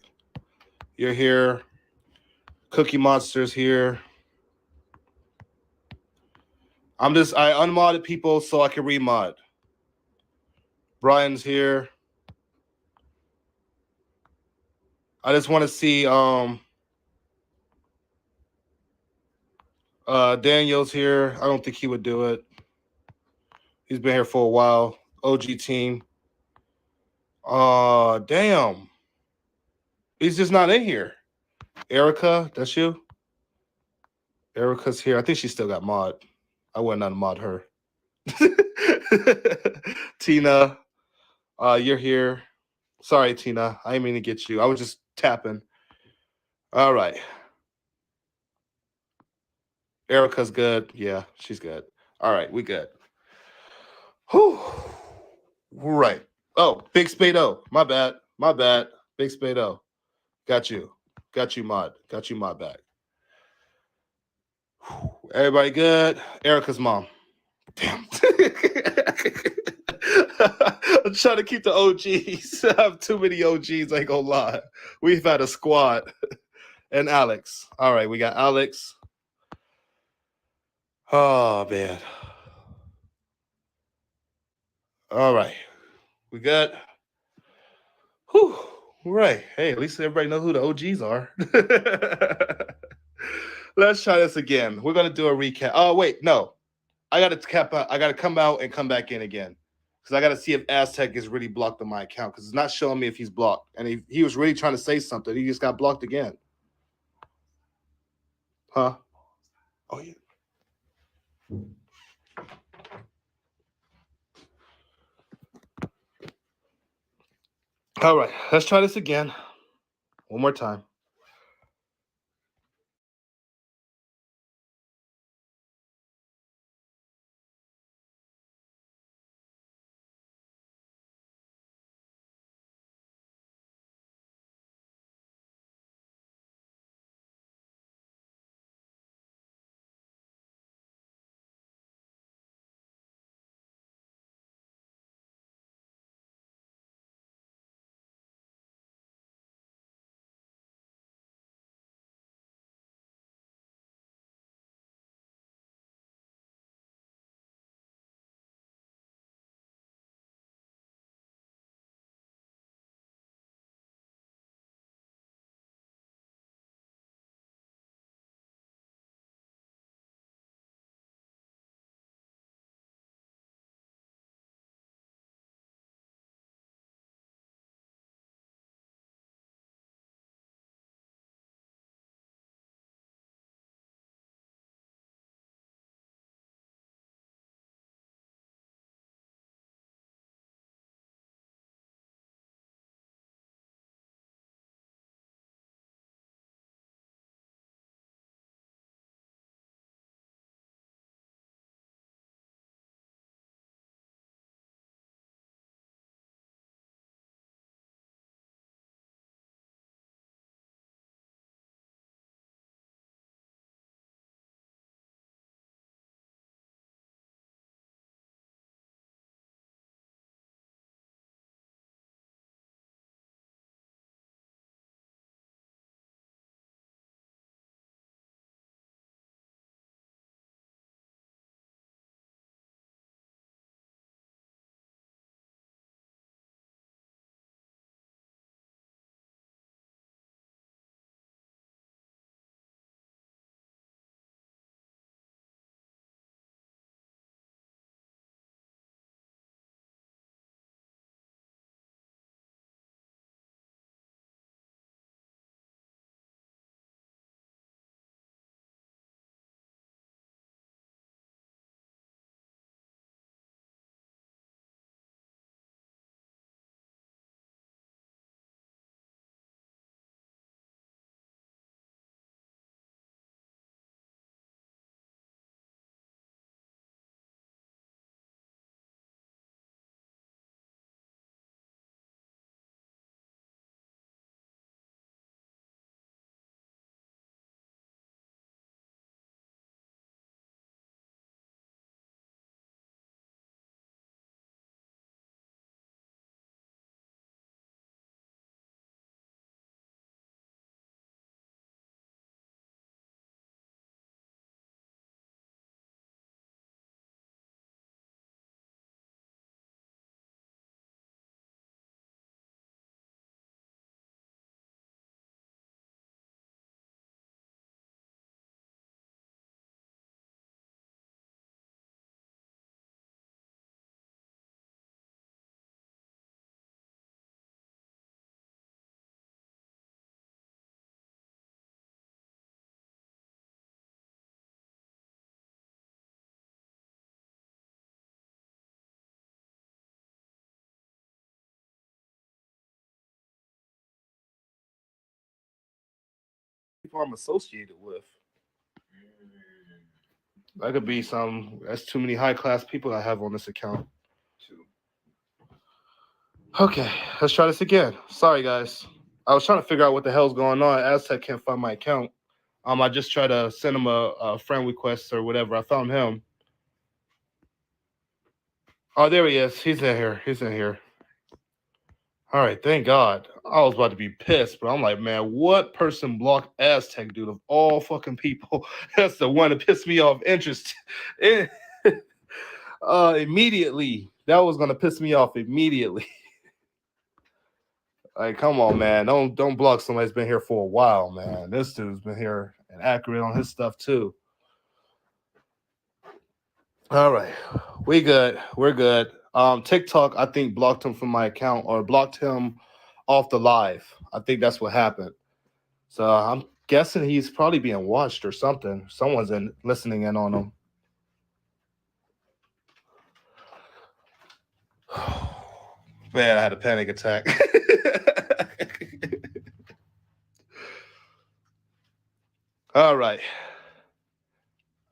[SPEAKER 1] You're here. Cookie Monster's here. I unmodded people so I can remod. Brian's here. I just want to see Daniel's here. I don't think he would do it. He's been here for a while. OG team. Damn. He's just not in here. Erica, that's you? Erica's here. I think she still got mod. I wouldn't unmod her. Tina, you're here. Sorry, Tina. I didn't mean to get you. I was just tapping. All right. Erica's good. Yeah, she's good. All right, we good. Whew. Right. Oh, Big Spado. My bad. My bad. Big Spado. Got you. Got you, mod. Got you, mod back. Whew. Everybody good? Erica's mom. Damn. I'm trying to keep the OGs. I have too many OGs, I ain't gonna lie. We've had a squad. And Alex. All right, we got Alex. Oh, man. All right. We got. Whew. Right. Hey, at least everybody knows who the OGs are. Let's try this again. We're gonna do a recap. Oh, wait, no. I gotta cap out. I gotta come out and come back in again. Because I gotta see if Aztec is really blocked on my account. Because it's not showing me if he's blocked. And he was really trying to say something. He just got blocked again. Huh? Oh, yeah. All right, let's try this again. One more time. people I'm associated with. That could be that's too many high class people I have on this account. Okay, let's try this again. Sorry, guys. I was trying to figure out what the hell's going on. Aztec can't find my account. I just tried to send him a friend request or whatever. I found him. Oh, there he is. He's in here. He's in here. All right, thank God. I was about to be pissed, but I'm like, man, what person blocked Aztec, dude, of all fucking people? That's the one that pissed me off. Interest. Immediately. That was gonna piss me off immediately. Like, come on, man. Don't block somebody that's been here for a while, man. This dude's been here and accurate on his stuff too. All right. We good. We're good. TikTok, I think, blocked him from my account or blocked him off the live. I think that's what happened. So I'm guessing he's probably being watched or something. Someone's listening in on him. Man, I had a panic attack. All right.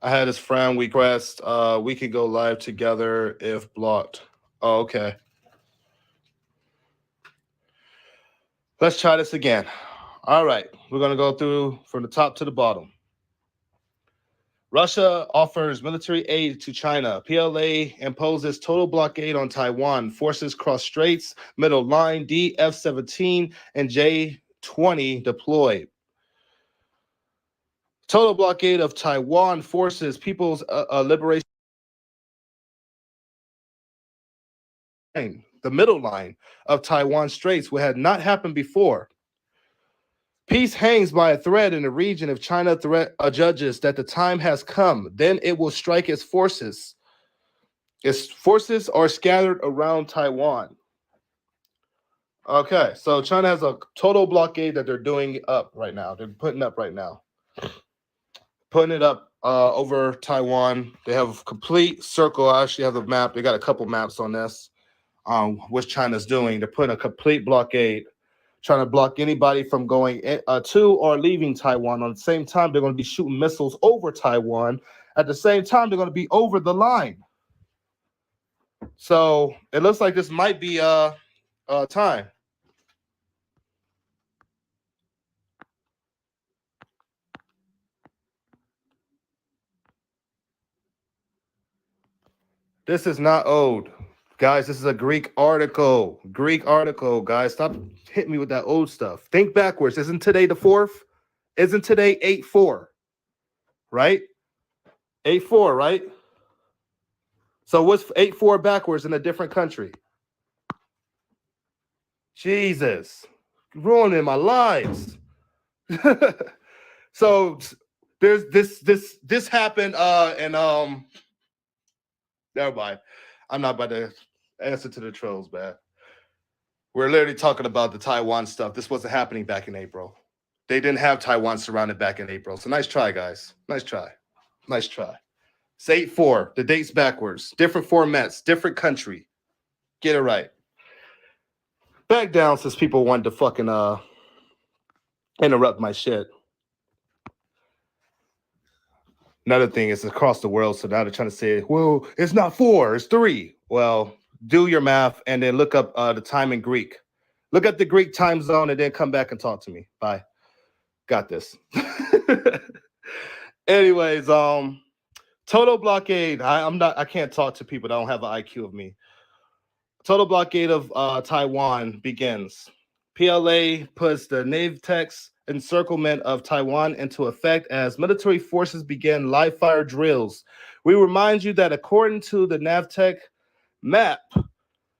[SPEAKER 1] I had his friend request. We could go live together if blocked. Oh, okay. Let's try this again. All right. We're going to go through from the top to the bottom. Russia offers military aid to China. PLA imposes total blockade on Taiwan. Forces cross straits. Middle line. DF-17 and J-20 deployed. Total blockade of Taiwan. Forces People's Liberation. The middle line of Taiwan Straits, what had not happened before. Peace hangs by a thread in the region if China judges that the time has come. Then it will strike its forces. Its forces are scattered around Taiwan. Okay, so China has a total blockade that they're doing up right now. They're putting up right now. Putting it up over Taiwan. They have a complete circle. I actually have the map. They got a couple maps on this. What China's doing. They're putting a complete blockade, trying to block anybody from going to or leaving Taiwan. On the same time, they're going to be shooting missiles over Taiwan. At the same time, they're going to be over the line. So it looks like this might be time. This is not old. Guys, this is a Greek article. Greek article, guys. Stop hitting me with that old stuff. Think backwards. Isn't today the 4th? Isn't today 8/4? Right? 8/4, right? So what's 8/4 backwards in a different country? Jesus. Ruining my lives. So there's this happened and never mind. I'm not about to answer to the trolls, man. We're literally talking about the Taiwan stuff. This wasn't happening back in April. They didn't have Taiwan surrounded back in April. So nice try, guys. Nice try. Nice try. It's 8/4. The date's backwards. Different formats, different country. Get it right. Back down since people wanted to fucking interrupt my shit. Another thing is across the world, so now they're trying to say, well, it's not 4, it's 3. Well, do your math and then look up the time in Greek. Look at the Greek time zone and then come back and talk to me. Bye. Got this. Anyways, total blockade. I can't talk to people that don't have an IQ of me. Total blockade of Taiwan begins. PLA puts the NAVTEC's encirclement of Taiwan into effect as military forces begin live fire drills. We remind you that according to the NAVTEC map,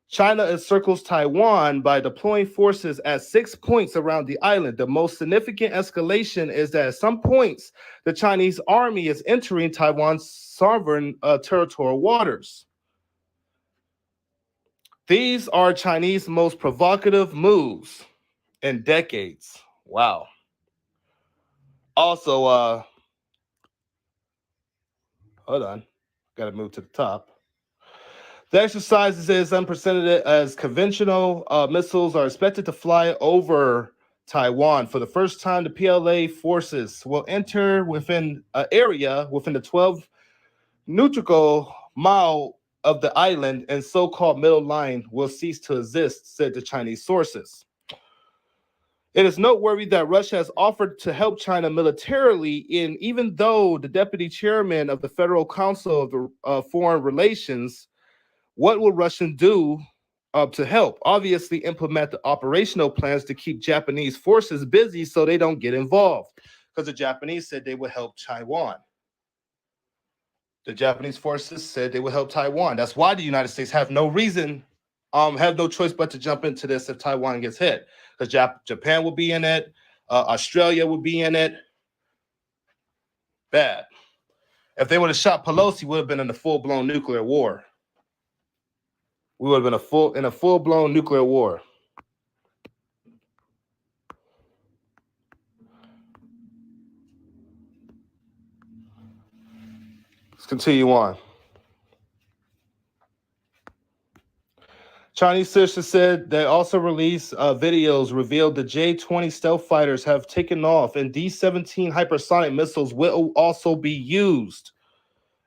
[SPEAKER 1] China encircles Taiwan by deploying forces at 6 points around the island. The most significant escalation is that at some points, the Chinese army is entering Taiwan's sovereign territorial waters. These are Chinese most provocative moves in decades. Wow. Also, hold on. Got to move to the top. The exercise is unprecedented as conventional missiles are expected to fly over Taiwan. For the first time, the PLA forces will enter within an area within the 12 nautical mile of the island, and so-called middle line will cease to exist, said the Chinese sources. It is noteworthy that Russia has offered to help China militarily, even though the deputy chairman of the Federal Council of the Foreign Relations, what will Russia do to help? Obviously, implement the operational plans to keep Japanese forces busy so they don't get involved, because the Japanese said they would help Taiwan. The Japanese forces said they would help Taiwan. That's why the United States have no choice but to jump into this if Taiwan gets hit, because Japan will be in it, Australia will be in it. Bad. If they would have shot Pelosi, we would have been in a full-blown nuclear war. We would have been in a full-blown nuclear war. Let's continue on. Chinese sources said they also released videos revealed the J-20 stealth fighters have taken off, and D-17 hypersonic missiles will also be used.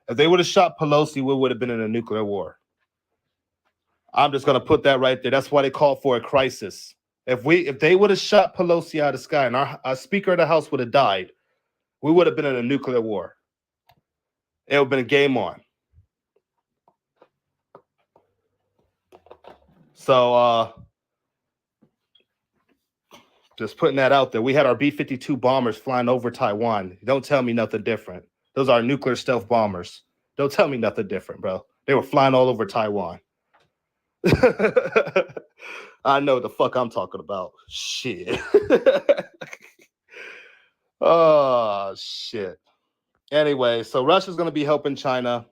[SPEAKER 1] If they would have shot Pelosi, we would have been in a nuclear war. I'm just going to put that right there. That's why they called for a crisis. If they would have shot Pelosi out of the sky and our Speaker of the House would have died, we would have been in a nuclear war. It would have been a game on. So, just putting that out there. We had our B-52 bombers flying over Taiwan. Don't tell me nothing different. Those are nuclear stealth bombers. Don't tell me nothing different, bro. They were flying all over Taiwan. I know the fuck I'm talking about. Shit. Oh, shit. Anyway, so Russia's going to be helping China.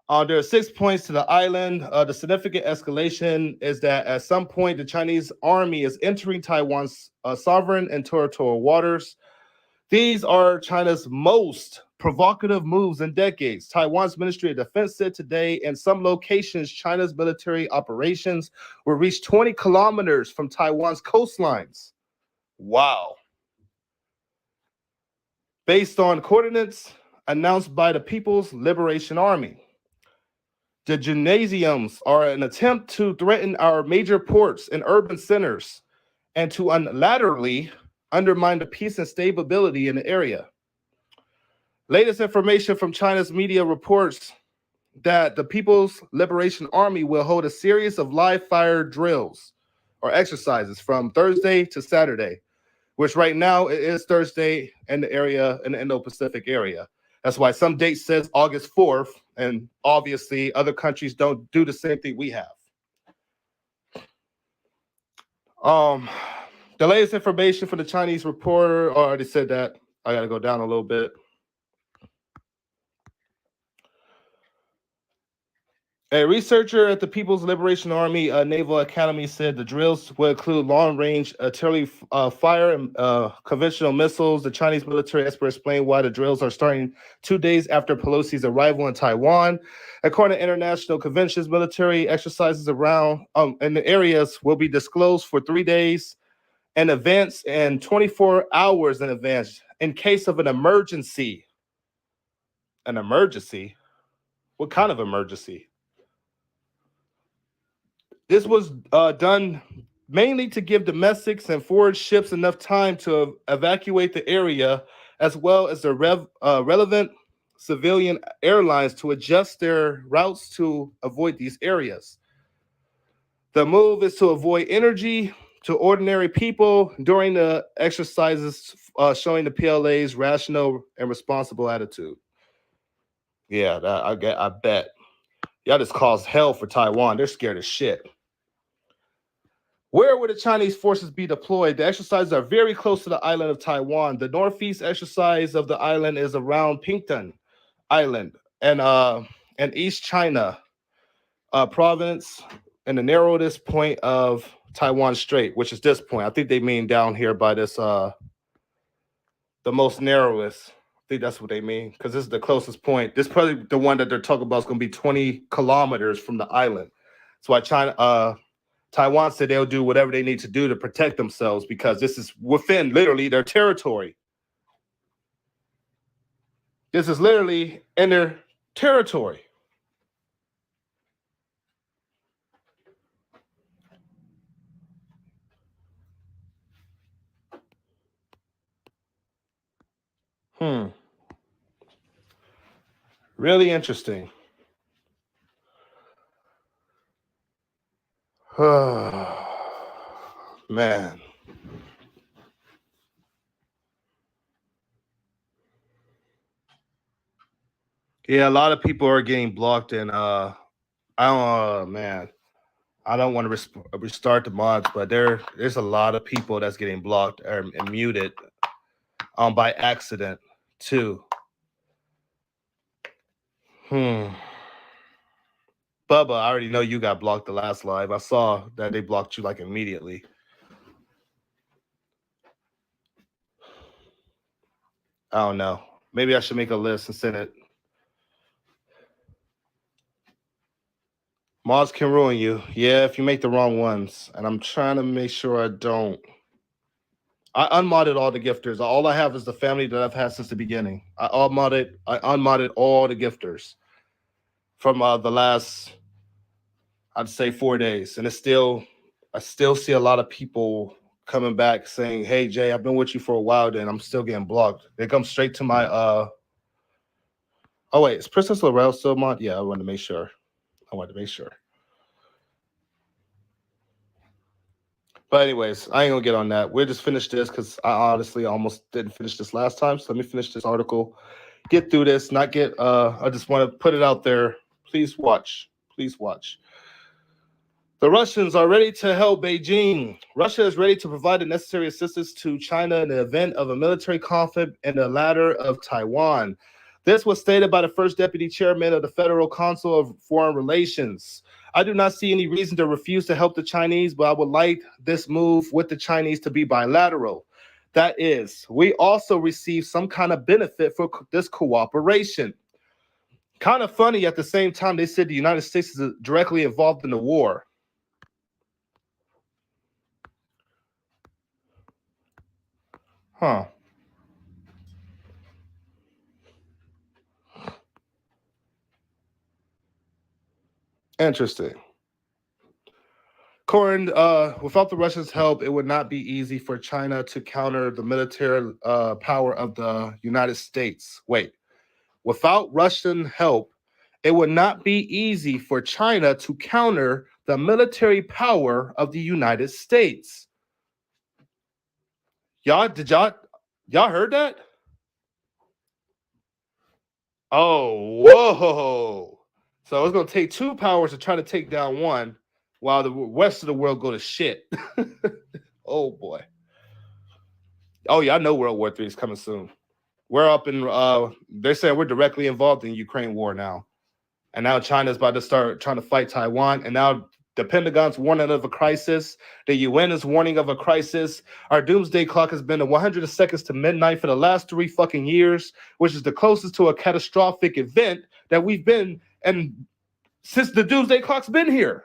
[SPEAKER 1] There are 6 points to the island. The significant escalation is that at some point, the Chinese army is entering Taiwan's sovereign and territorial waters. These are China's most provocative moves in decades. Taiwan's Ministry of Defense said today in some locations, China's military operations will reach 20 kilometers from Taiwan's coastlines. Wow. Based on coordinates announced by the People's Liberation Army. The gymnasiums are an attempt to threaten our major ports and urban centers and to unilaterally undermine the peace and stability in the area. Latest information from China's media reports that the People's Liberation Army will hold a series of live fire drills or exercises from Thursday to Saturday, which right now it is Thursday in the area, in the Indo-Pacific area. That's why some date says August 4th, and obviously other countries don't do the same thing we have. The latest information from the Chinese reporter already said that. I got to go down a little bit. A researcher at the People's Liberation Army Naval Academy said the drills will include long-range artillery fire and conventional missiles. The Chinese military expert explained why the drills are starting 2 days after Pelosi's arrival in Taiwan. According to international conventions, military exercises around in the areas will be disclosed for 3 days in advance and 24 hours in advance in case of an emergency. An emergency? What kind of emergency? This was done mainly to give domestics and forward ships enough time to evacuate the area, as well as the relevant civilian airlines to adjust their routes to avoid these areas. The move is to avoid energy to ordinary people during the exercises, showing the PLA's rational and responsible attitude. Yeah, I bet. Y'all just caused hell for Taiwan. They're scared as shit. Where would the Chinese forces be deployed? The exercises are very close to the island of Taiwan. The northeast exercise of the island is around Pingtan Island and East China province and the narrowest point of Taiwan Strait, which is this point. I think they mean down here by this, the most narrowest. I think that's what they mean, because this is the closest point. This is probably the one that they're talking about is going to be 20 kilometers from the island. That's why Taiwan said they'll do whatever they need to do to protect themselves because this is within literally their territory. This is literally in their territory. Really interesting. Man. Yeah, a lot of people are getting blocked, and I don't, man. I don't want to restart the mods, but there's a lot of people that's getting blocked and muted by accident too. Bubba, I already know you got blocked the last live. I saw that they blocked you like immediately. I don't know. Maybe I should make a list and send it. Mods can ruin you. Yeah, if you make the wrong ones. And I'm trying to make sure I don't. I unmodded all the gifters. All I have is the family that I've had since the beginning. I unmodded all the gifters from the last, I'd say, 4 days. And I still see a lot of people coming back saying, hey, Jay, I've been with you for a while, and I'm still getting blocked. They come straight to my oh wait, is Princess Laurel still mod? Yeah, I wanted to make sure. But anyways, I ain't gonna get on that. We'll just finish this because I honestly almost didn't finish this last time. So let me finish this article, get through this, not get I just want to put it out there. Please watch. Please watch. The Russians are ready to help Beijing. Russia is ready to provide the necessary assistance to China in the event of a military conflict in the ladder of Taiwan. This was stated by the first deputy chairman of the Federal Council of Foreign Relations. I do not see any reason to refuse to help the Chinese, but I would like this move with the Chinese to be bilateral. That is, we also receive some kind of benefit for this cooperation. Kind of funny, at the same time, they said the United States is directly involved in the war. Huh. Interesting. Corin, without the Russians' help, it would not be easy for China to counter the military power of the United States. Wait, without Russian help, it would not be easy for China to counter the military power of the United States. Y'all heard that? Oh, whoa. So it's going to take two powers to try to take down one while the rest of the world go to shit. Oh, boy. Oh, yeah, I know World War III is coming soon. We're up in, they're saying we're directly involved in the Ukraine war now. And now China's about to start trying to fight Taiwan. And now the Pentagon's warning of a crisis. The UN is warning of a crisis. Our doomsday clock has been 100 seconds to midnight for the last 3 fucking years, which is the closest to a catastrophic event that we've been and since the doomsday clock's been here.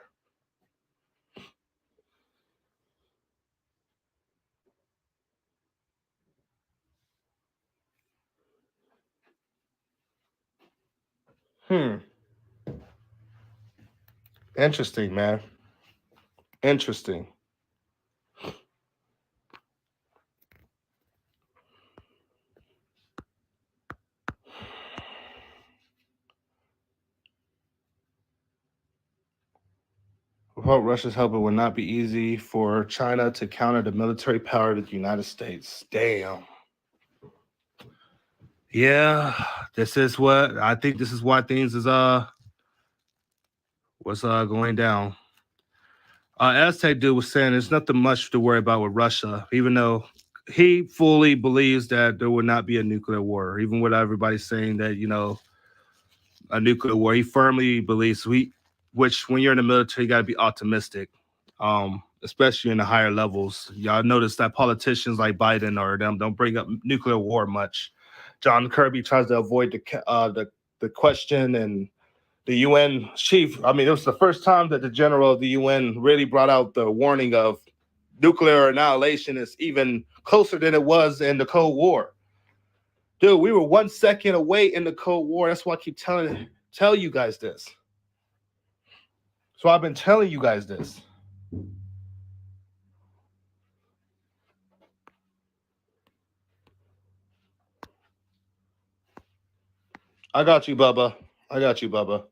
[SPEAKER 1] Interesting, man. Interesting. Without Russia's help, it would not be easy for China to counter the military power of the United States. Damn. Yeah, this is what I think. This is why things is what's going down. Aztec dude was saying there's nothing much to worry about with Russia, even though he fully believes that there would not be a nuclear war, even with everybody saying that, you know, a nuclear war. He firmly believes which when you're in the military, you got to be optimistic, especially in the higher levels. Y'all notice that politicians like Biden or them don't bring up nuclear war much. John Kirby tries to avoid the question, and the UN chief. I mean, it was the first time that the general of the UN really brought out the warning of nuclear annihilation is even closer than it was in the Cold War. Dude, we were 1 second away in the Cold War. That's why I keep tell you guys this. So I've been telling you guys this. I got you, Bubba. I got you, Bubba.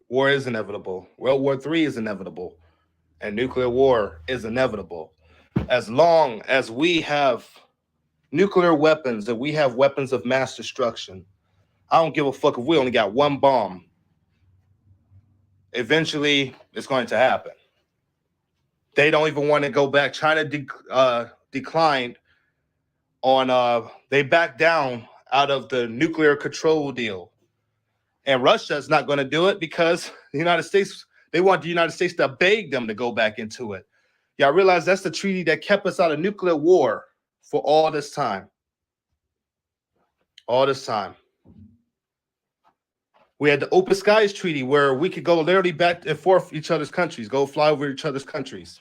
[SPEAKER 1] War is inevitable. World War III is inevitable. And nuclear war is inevitable. As long as we have nuclear weapons and we have weapons of mass destruction, I don't give a fuck if we only got one bomb. Eventually, it's going to happen. They don't even want to go back. China declined on, they backed down out of the nuclear control deal. And Russia is not going to do it because the United States, they want the United States to beg them to go back into it. Y'all realize that's the treaty that kept us out of nuclear war for all this time. All this time. We had the Open Skies Treaty where we could go literally back and forth each other's countries, go fly over each other's countries.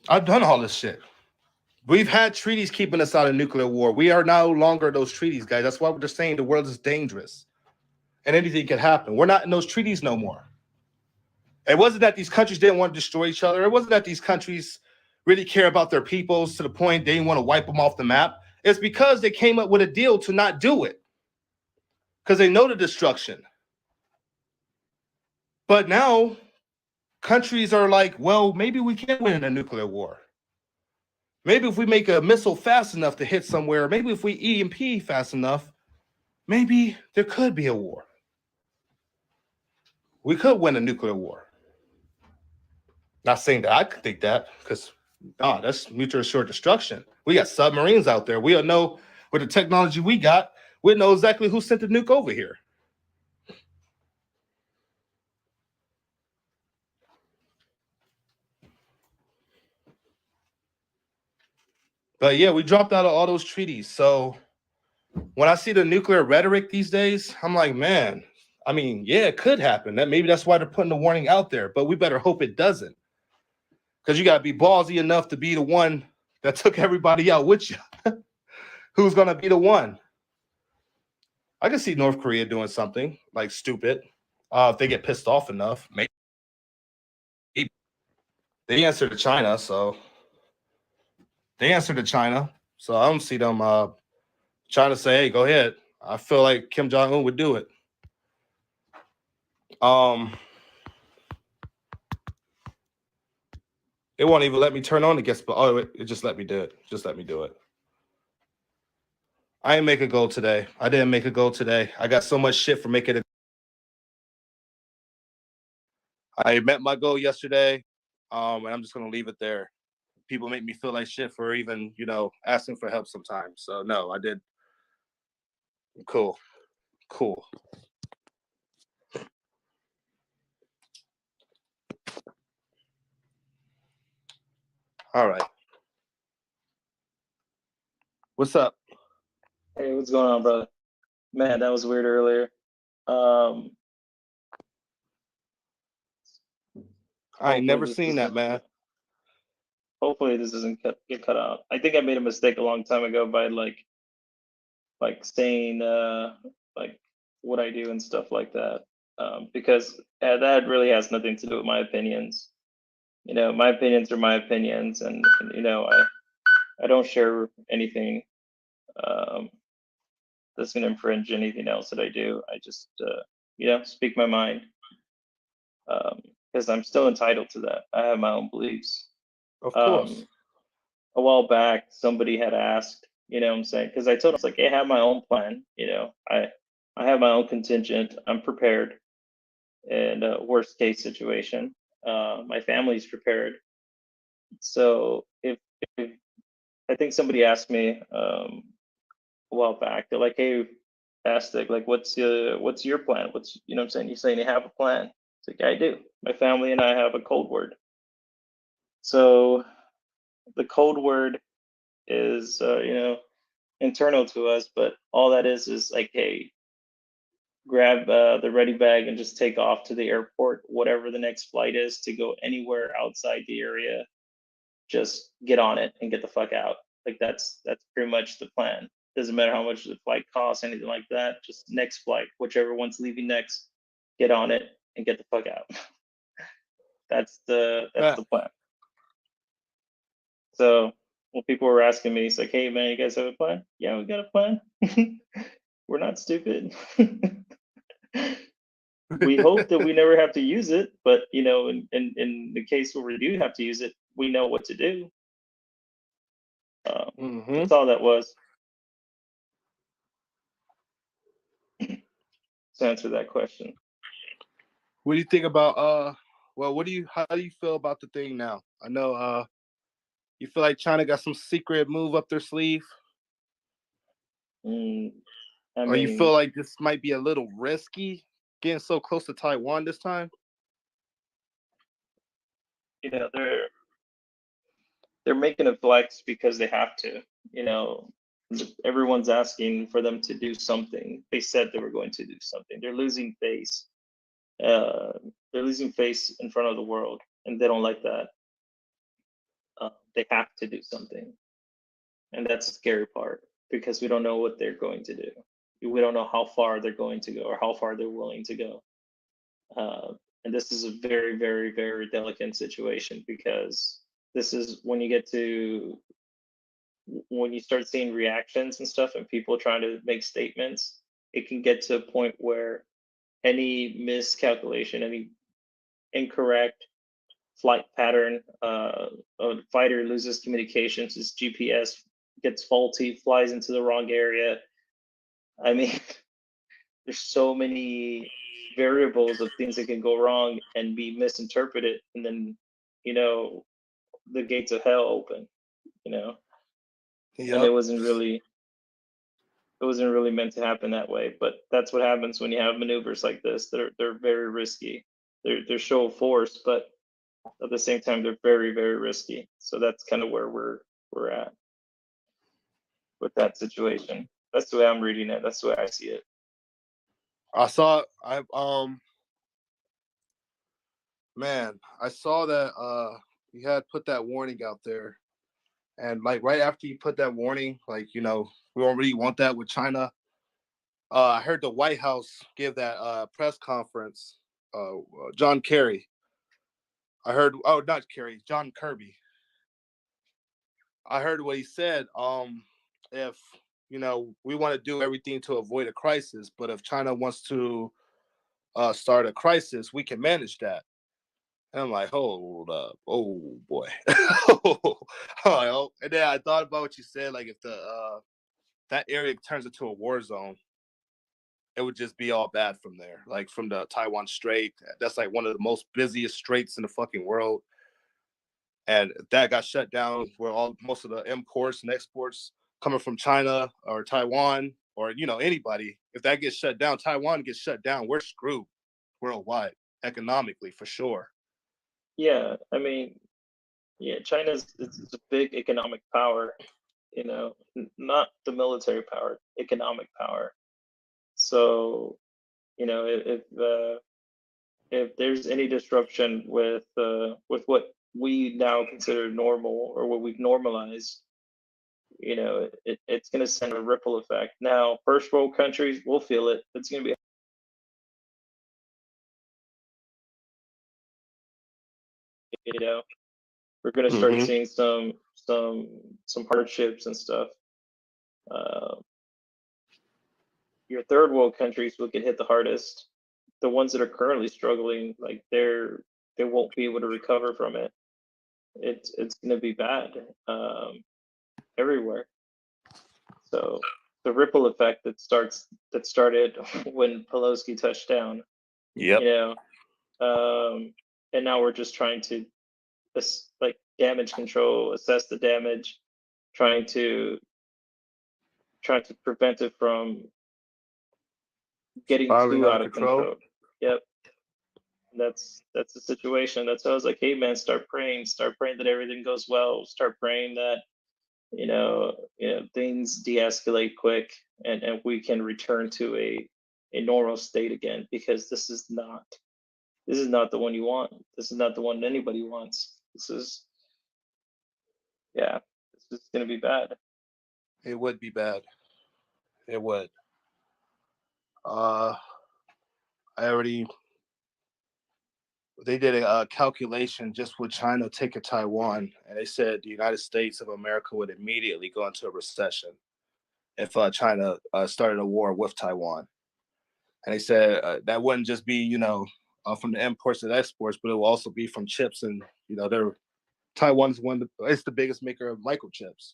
[SPEAKER 1] I've done all this shit. We've had treaties keeping us out of nuclear war. We are no longer those treaties, guys. That's why we're just saying the world is dangerous and anything can happen. We're not in those treaties no more. It wasn't that these countries didn't want to destroy each other. It wasn't that these countries really care about their peoples to the point they didn't want to wipe them off the map. It's because they came up with a deal to not do it because they know the destruction. But now countries are like, well, maybe we can win a nuclear war. Maybe if we make a missile fast enough to hit somewhere, maybe if we EMP fast enough, maybe there could be a war. We could win a nuclear war. Not saying that I could think that, because that's mutual assured destruction. We got submarines out there. We don't know with the technology we got, we know exactly who sent the nuke over here. But yeah, we dropped out of all those treaties. So when I see the nuclear rhetoric these days, I'm like, man, I mean, yeah, it could happen. Maybe that's why they're putting the warning out there, but we better hope it doesn't. Because you got to be ballsy enough to be the one that took everybody out with you. Who's going to be the one? I can see North Korea doing something like stupid. If they get pissed off enough, maybe. They answer to China, so I don't see them trying to say, hey, go ahead. I feel like Kim Jong-un would do it. It won't even let me turn on the guest, but it just let me do it. Just let me do it. I didn't make a goal today. I didn't make a goal today. I got so much shit for making it. I met my goal yesterday, and I'm just gonna leave it there. People make me feel like shit for even, asking for help sometimes. So no, I did. Cool. All right. What's up?
[SPEAKER 3] Hey, what's going on, brother? Man, that was weird earlier.
[SPEAKER 1] I ain't never seen that, man.
[SPEAKER 3] Hopefully this doesn't get cut out. I think I made a mistake a long time ago by like saying like what I do and stuff like that. Because that really has nothing to do with my opinions. My opinions are my opinions, and I don't share anything that's going to infringe anything else that I do. I just speak my mind, because I'm still entitled to that. I have my own beliefs.
[SPEAKER 1] Of course.
[SPEAKER 3] A while back, somebody had asked, what I'm saying, because I told them, I was like, hey, I have my own plan. I have my own contingent. I'm prepared in a worst case situation. My family's prepared. So if I think somebody asked me a while back, they're like, hey, Aztec, like what's your plan? What's, what I'm saying? You're saying you have a plan. It's like, I do. My family and I have a code word. So the code word is, internal to us, but all that is like, hey, grab the ready bag and just take off to the airport, whatever the next flight is to go anywhere outside the area. Just get on it and get the fuck out. Like that's pretty much the plan. Doesn't matter how much the flight costs, anything like that. Just next flight, whichever one's leaving next, get on it and get the fuck out. That's the plan. So when people were asking me, it's like, hey man, you guys have a plan? Yeah, we got a plan. We're not stupid. We hope that we never have to use it, but in the case where we do have to use it, we know what to do. That's all that was. To answer that question.
[SPEAKER 1] What do you think about well, how do you feel about the thing now? I know you feel like China got some secret move up their sleeve? Or you feel like this might be a little risky getting so close to Taiwan this time?
[SPEAKER 3] They're making a flex because they have to. Everyone's asking for them to do something. They said they were going to do something. They're losing face. They're losing face in front of the world, and they don't like that. They have to do something, and that's the scary part because we don't know what they're going to do. We don't know how far they're going to go or how far they're willing to go. And this is a very, very, very delicate situation because this is when you start seeing reactions and stuff and people trying to make statements, it can get to a point where any miscalculation, any incorrect flight pattern, a fighter loses communications, his GPS gets faulty, flies into the wrong area. I mean, there's so many variables of things that can go wrong and be misinterpreted, and then the gates of hell open. And it wasn't really meant to happen that way. But that's what happens when you have maneuvers like this. They're very risky. They're show of force, but at the same time they're very, very risky. So that's kind of where we're at with that situation. That's the way I'm reading it. That's the way I see it.
[SPEAKER 1] I saw that you had put that warning out there, and like right after you put that warning, like we don't really want that with China. I heard the White House give that press conference. John Kerry. John Kirby. I heard what he said. If we want to do everything to avoid a crisis, but if China wants to start a crisis, we can manage that. And I'm like, hold up, oh boy. And then I thought about what you said, like if that area turns into a war zone, it would just be all bad from there. Like from the Taiwan Strait, that's like one of the most busiest straits in the fucking world. And if that got shut down, where most of the imports and exports coming from China or Taiwan or anybody, if that gets shut down, Taiwan gets shut down, we're screwed worldwide economically for sure.
[SPEAKER 3] Yeah, I mean, China's it's a big economic power, not the military power, economic power. So, if there's any disruption with what we now consider normal or what we've normalized, it's going to send a ripple effect. Now, first world countries will feel it. It's going to be we're going to start seeing some hardships and stuff. Your third world countries will get hit the hardest. The ones that are currently struggling, like they won't be able to recover from it. It's going to be bad everywhere. So the ripple effect that started when Pelosi touched down.
[SPEAKER 1] Yep.
[SPEAKER 3] And now we're just trying to like damage control, assess the damage, trying to prevent it from getting too out of control. Yep. that's the situation. That's why I was like, hey man, start praying that everything goes well, start praying that things de-escalate quick, and we can return to a normal state again, because this is not the one you want. This is not the one anybody wants. This is, yeah, this is going to be bad.
[SPEAKER 1] It would be bad. It would. I already. They did a calculation just with China taking Taiwan, and they said the United States of America would immediately go into a recession if China started a war with Taiwan. And they said that wouldn't just be, from the imports and exports, but it will also be from chips. And, Taiwan is it's the biggest maker of microchips.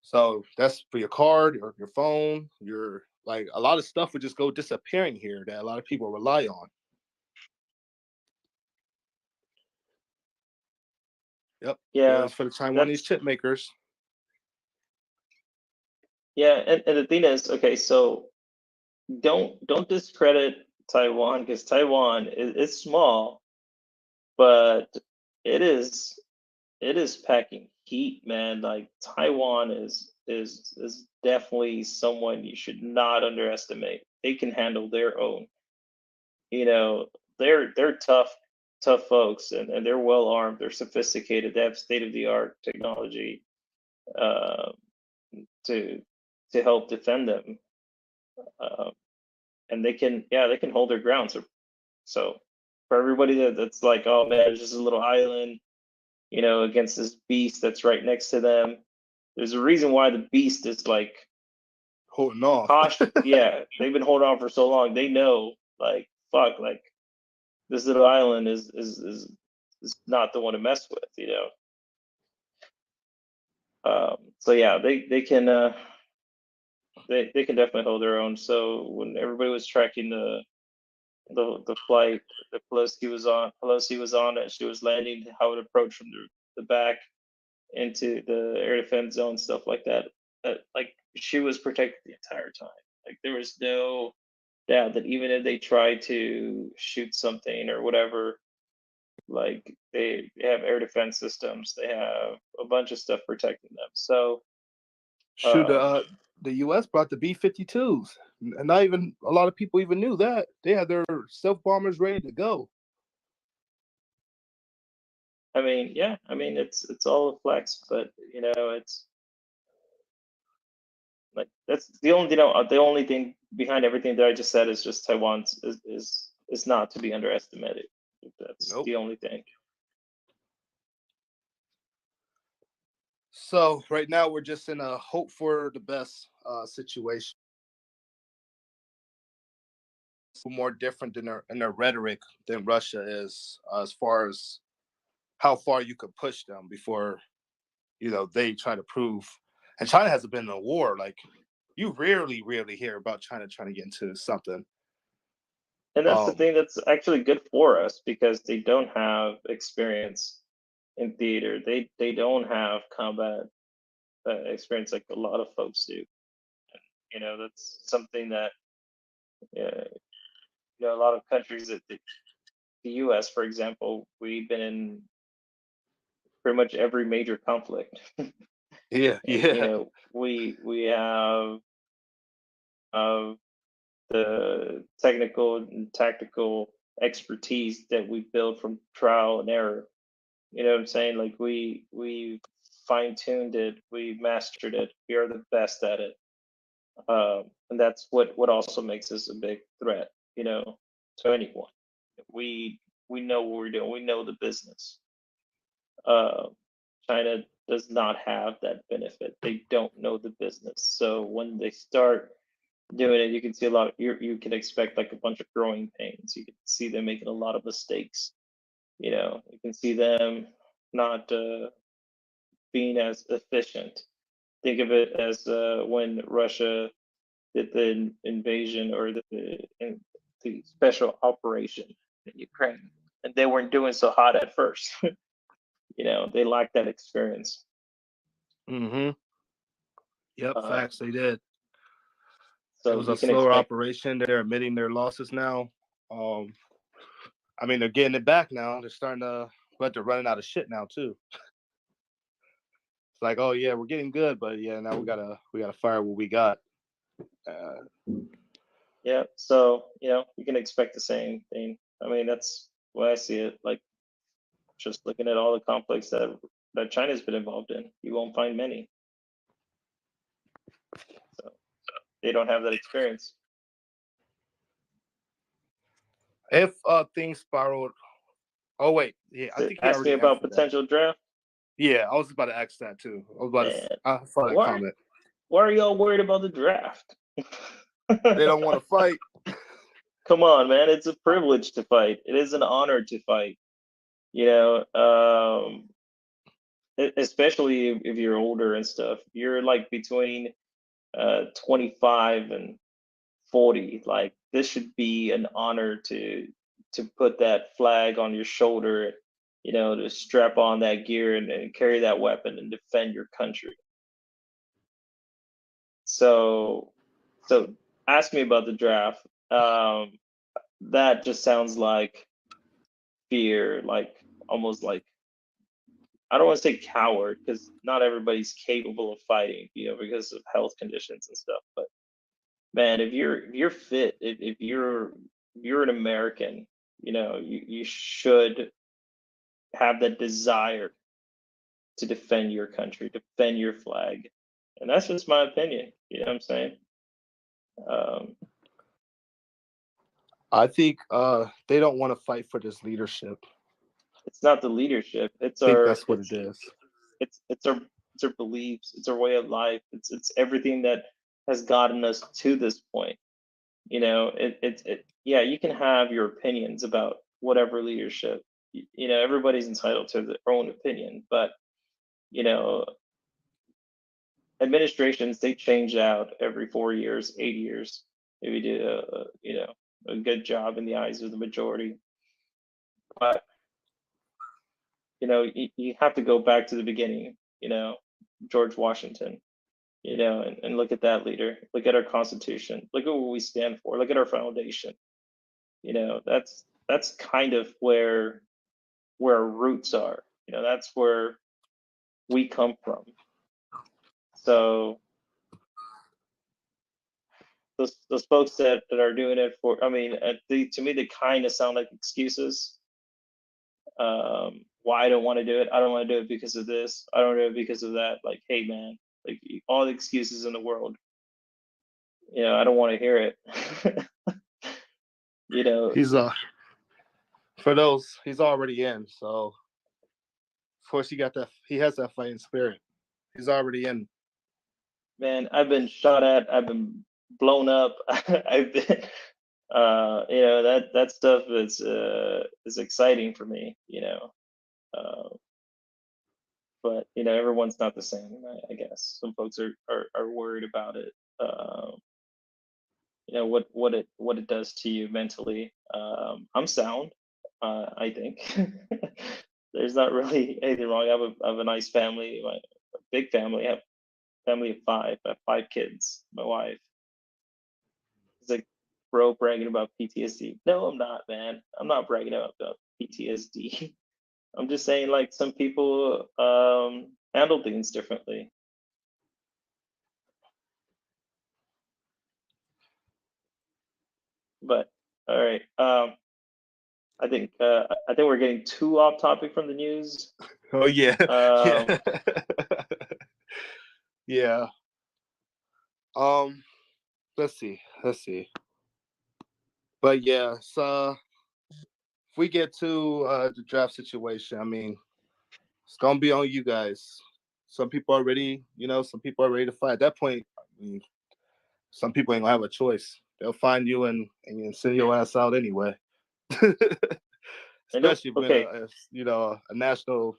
[SPEAKER 1] So that's for your card or your phone, like a lot of stuff would just go disappearing here that a lot of people rely on. Yep.
[SPEAKER 3] Yeah,
[SPEAKER 1] it's for the Taiwanese chip makers.
[SPEAKER 3] Yeah, and the thing is, okay, so don't discredit Taiwan, because Taiwan is small, but it is packing heat, man. Like Taiwan is definitely someone you should not underestimate. They can handle their own. They're tough folks, and they're well armed. They're sophisticated. They have state of the art technology uh, to help defend them, and they can hold their ground. So for everybody that's like, oh man, it's just a little island, against this beast that's right next to them. There's a reason why the beast is like
[SPEAKER 1] holding off.
[SPEAKER 3] Yeah, they've been holding on for so long. They know, like, fuck, like this little island is not the one to mess with. So yeah, they can they can definitely hold their own. So when everybody was tracking the flight that Pelosi was on it, she was landing, how it approached from the back into the air defense zone, stuff like that. Like she was protected the entire time. Like there was no doubt that even if they tried to shoot something or whatever, like they have air defense systems, they have a bunch of stuff protecting them. So
[SPEAKER 1] shoot, the U.S. brought the B-52s, and not even a lot of people even knew that they had their stealth bombers ready to go.
[SPEAKER 3] I mean, yeah, I mean it's all a flex, but it's like that's the only thing behind everything that I just said is just Taiwan is not to be underestimated. That's
[SPEAKER 1] Nope.
[SPEAKER 3] the only thing.
[SPEAKER 1] So right now we're just in a hope for the best situation. More different in their rhetoric than Russia is, as far as how far you could push them before they try to prove. And China hasn't been in a war. Like you rarely hear about China trying to get into something.
[SPEAKER 3] And that's the thing that's actually good for us, because they don't have experience in theater. They don't have combat experience like a lot of folks do. That's something that a lot of countries that the U.S., for example, we've been in pretty much every major conflict.
[SPEAKER 1] Yeah.
[SPEAKER 3] We have the technical and tactical expertise that we build from trial and error. You know what I'm saying? Like we fine-tuned it, we mastered it, we are the best at it. And that's what also makes us a big threat, to anyone. We know what we're doing, we know the business. China does not have that benefit. They don't know the business. So when they start doing it, you can see a lot. You can expect like a bunch of growing pains. You can see them making a lot of mistakes. You can see them not being as efficient. Think of it as when Russia did the invasion or the special operation in Ukraine, and they weren't doing so hot at first. They lacked that experience.
[SPEAKER 1] Mm-hmm. Yep, facts. They did.
[SPEAKER 3] So
[SPEAKER 1] it was a slower operation. They're admitting their losses now. I mean, they're getting it back now. They're starting to, but they're running out of shit now too. It's like, oh yeah, we're getting good, but yeah, now we gotta fire what we got.
[SPEAKER 3] Yeah, so you can expect the same thing. I mean, that's why I see it. Like, just looking at all the conflicts that China's been involved in, you won't find many. So they don't have that experience.
[SPEAKER 1] If things spiraled, oh wait, yeah, I
[SPEAKER 3] So
[SPEAKER 1] think he
[SPEAKER 3] ask me
[SPEAKER 1] already
[SPEAKER 3] about
[SPEAKER 1] answered that.
[SPEAKER 3] potential draft.
[SPEAKER 1] Yeah, I was about to ask that too. I was about
[SPEAKER 3] Man,
[SPEAKER 1] to. I saw that
[SPEAKER 3] why?
[SPEAKER 1] comment.
[SPEAKER 3] Why are y'all worried about the draft?
[SPEAKER 1] They don't want to fight.
[SPEAKER 3] Come on, man. It's a privilege to fight. It is an honor to fight. Especially if you're older and stuff. You're like between 25 and 40. Like, this should be an honor to put that flag on your shoulder, to strap on that gear and carry that weapon and defend your country. So ask me about the draft. That just sounds like fear, like almost like, I don't want to say coward, because not everybody's capable of fighting, because of health conditions and stuff. But man, if you're fit, if you're an American, you should have that desire to defend your country, defend your flag. And that's just my opinion. You know what I'm saying?
[SPEAKER 1] I think they don't want to fight for this leadership.
[SPEAKER 3] It's not the leadership.
[SPEAKER 1] I think that's what it is.
[SPEAKER 3] It's our beliefs. It's our way of life. It's everything that has gotten us to this point. Yeah, you can have your opinions about whatever leadership. Everybody's entitled to their own opinion, but administrations, they change out every 4 years, 8 years. Maybe do a good job in the eyes of the majority. But you have to go back to the beginning. George Washington. And look at that leader. Look at our Constitution. Look at what we stand for. Look at our foundation. That's kind of where our roots are. That's where we come from. So those folks that are doing it for, I mean, to me, they kind of sound like excuses. Why I don't want to do it? I don't want to do it because of this. I don't do it because of that. Like, hey, man, like, all the excuses in the world. I don't want to hear it.
[SPEAKER 1] He's for those, he's already in. So of course he has that fighting spirit. He's already in.
[SPEAKER 3] Man, I've been shot at. I've been blown up. I've been, that stuff is exciting for me. But everyone's not the same. I guess some folks are worried about it. What it does to you mentally. I'm sound. I think there's not really anything wrong. I have a nice family, a big family. I have a family of 5. I have 5 kids. My wife. It's like, bro, bragging about PTSD. No, I'm not, man. I'm not bragging about PTSD. I'm just saying, like, some people handle things differently. But all right. I think we're getting too off topic from the news.
[SPEAKER 1] Oh yeah. Yeah. Let's see. But yeah, so if we get to the draft situation, I mean, it's gonna be on you guys. Some people are ready, some people are ready to fight. At that point, I mean, some people ain't gonna have a choice. They'll find you and send your ass out anyway. Especially when a national,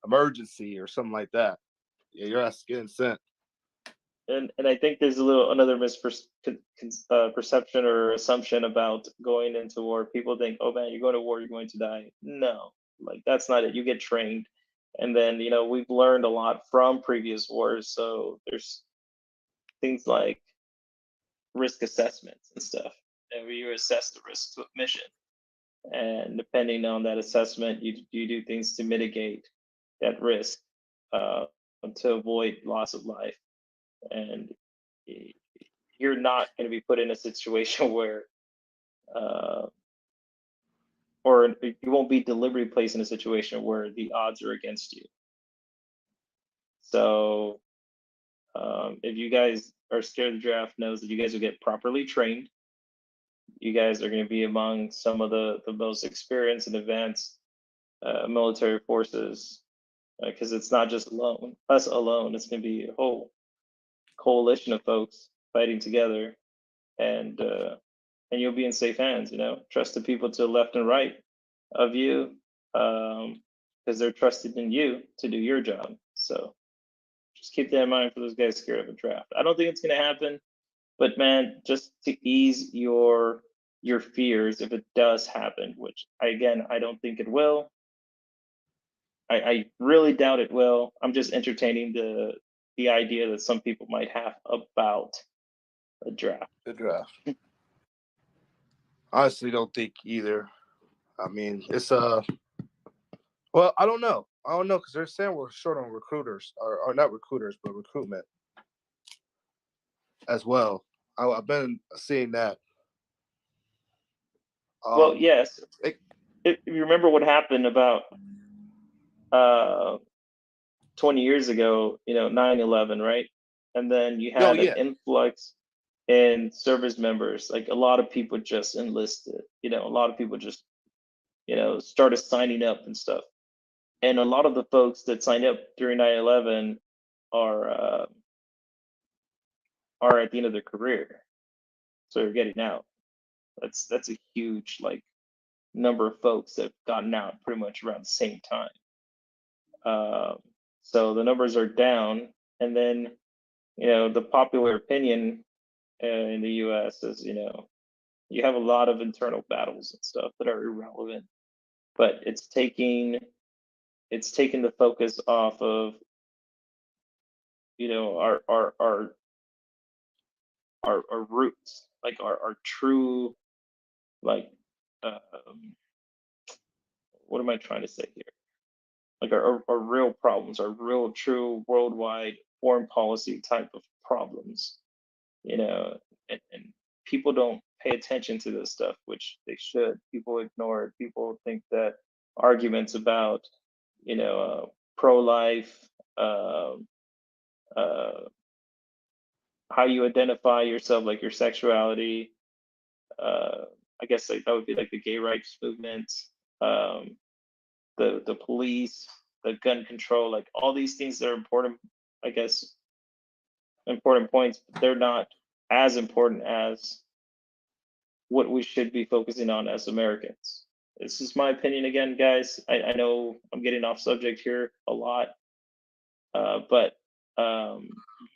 [SPEAKER 1] emergency or something like that. Yeah, your ass is getting sent.
[SPEAKER 3] And I think there's another misperception or assumption about going into war. People think, oh man, you're going to war, you're going to die. No, like, that's not it. You get trained, and then we've learned a lot from previous wars. So there's things like risk assessments and stuff. where you assess the risks of mission, and depending on that assessment, you do things to mitigate that risk, uh, to avoid loss of life. And you're not going to be put in a situation where, uh, or you won't be deliberately placed in a situation where the odds are against you. So if you guys are scared of the draft, knows that you guys will get properly trained. You guys are going to be among some of the most experienced and advanced military forces, because it's not just us alone. It's going to be a whole coalition of folks fighting together, and you'll be in safe hands. Trust the people to the left and right of you, because they're trusted in you to do your job. So just keep that in mind for those guys scared of a draft. I don't think it's going to happen, but man, just to ease your fears if it does happen, which I don't think it will. I really doubt it will. I'm just entertaining the idea that some people might have about a draft.
[SPEAKER 1] The draft. Honestly, don't think either. I mean, it's well, I don't know. Because they're saying we're short on recruiters, or not recruiters, but recruitment as well. I've been seeing that.
[SPEAKER 3] Well, yes.
[SPEAKER 1] It,
[SPEAKER 3] If you remember what happened about 20 years ago, 9/11, right? And then you had an influx in service members. Like a lot of people just enlisted. A lot of people just started signing up and stuff. And a lot of the folks that signed up during 9/11 are at the end of their career, so they're getting out. That's a huge number of folks that have gotten out pretty much around the same time. So the numbers are down, and then the popular opinion in the U.S. is you have a lot of internal battles and stuff that are irrelevant, but it's taking the focus off of our roots, like our true, like what am I trying to say here? Like our real problems, our real true worldwide foreign policy type of problems, and people don't pay attention to this stuff, which they should. People ignore it. People think that arguments about pro-life, how you identify yourself, like your sexuality, I guess that would be like the gay rights movement, um, the police, the gun control, like all these things that are important, I guess, important points, but they're not as important as what we should be focusing on as Americans. This is my opinion again, guys. I know I'm getting off subject here a lot, but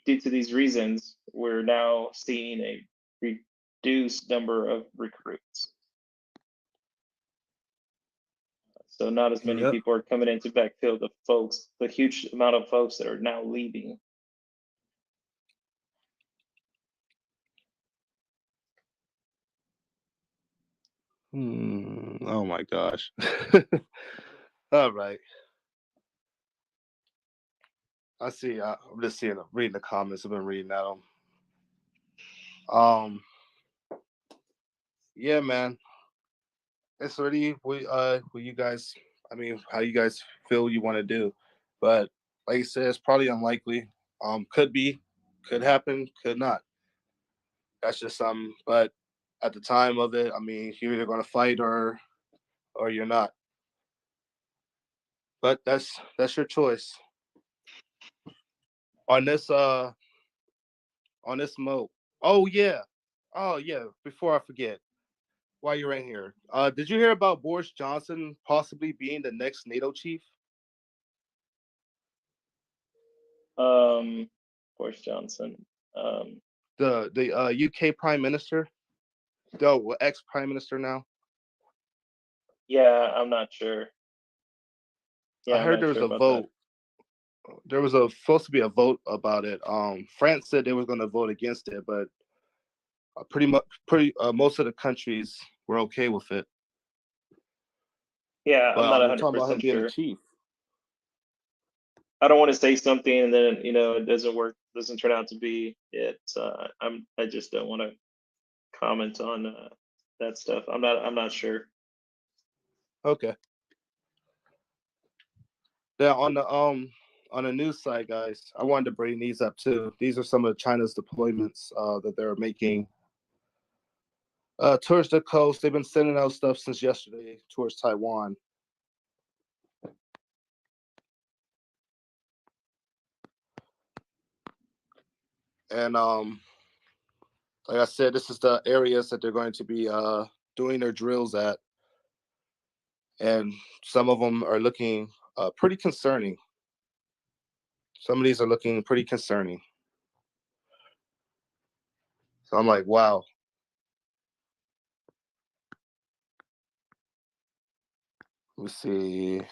[SPEAKER 3] due to these reasons, we're now seeing a reduced number of recruits. So not as many people are coming into backfill the huge amount of folks that are now leaving.
[SPEAKER 1] Oh my gosh. All right. I see. I'm just reading the comments. I've been reading them. Yeah, man. It's already what you guys. I mean, how you guys feel you want to do, but like you said, it's probably unlikely. Could be, could happen, could not. That's just something. But at the time of it, I mean, you're either going to fight or you're not. But that's your choice. On this mode. Oh yeah. Before I forget, while you're in here, did you hear about Boris Johnson possibly being the next NATO chief?
[SPEAKER 3] Boris Johnson.
[SPEAKER 1] The UK Prime Minister, the ex Prime Minister now.
[SPEAKER 3] Yeah, I'm not sure.
[SPEAKER 1] Yeah, I heard there was a vote. There was supposed to be a vote about it. France said they were going to vote against it, but most of the countries were okay with it.
[SPEAKER 3] Yeah, I'm not
[SPEAKER 1] But we're talking about him
[SPEAKER 3] 100%
[SPEAKER 1] being a
[SPEAKER 3] sure.
[SPEAKER 1] chief.
[SPEAKER 3] I don't want to say something and then it doesn't work, doesn't turn out to be it. I just don't want to comment on that stuff. I'm not sure.
[SPEAKER 1] Okay. Yeah, on the news side, guys, I wanted to bring these up too. These are some of China's deployments that they're making towards the coast. They've been sending out stuff since yesterday towards Taiwan. And like I said, this is the areas that they're going to be doing their drills at. And some of them are looking pretty concerning. Some of these are looking pretty concerning. So I'm like, wow. Let me see.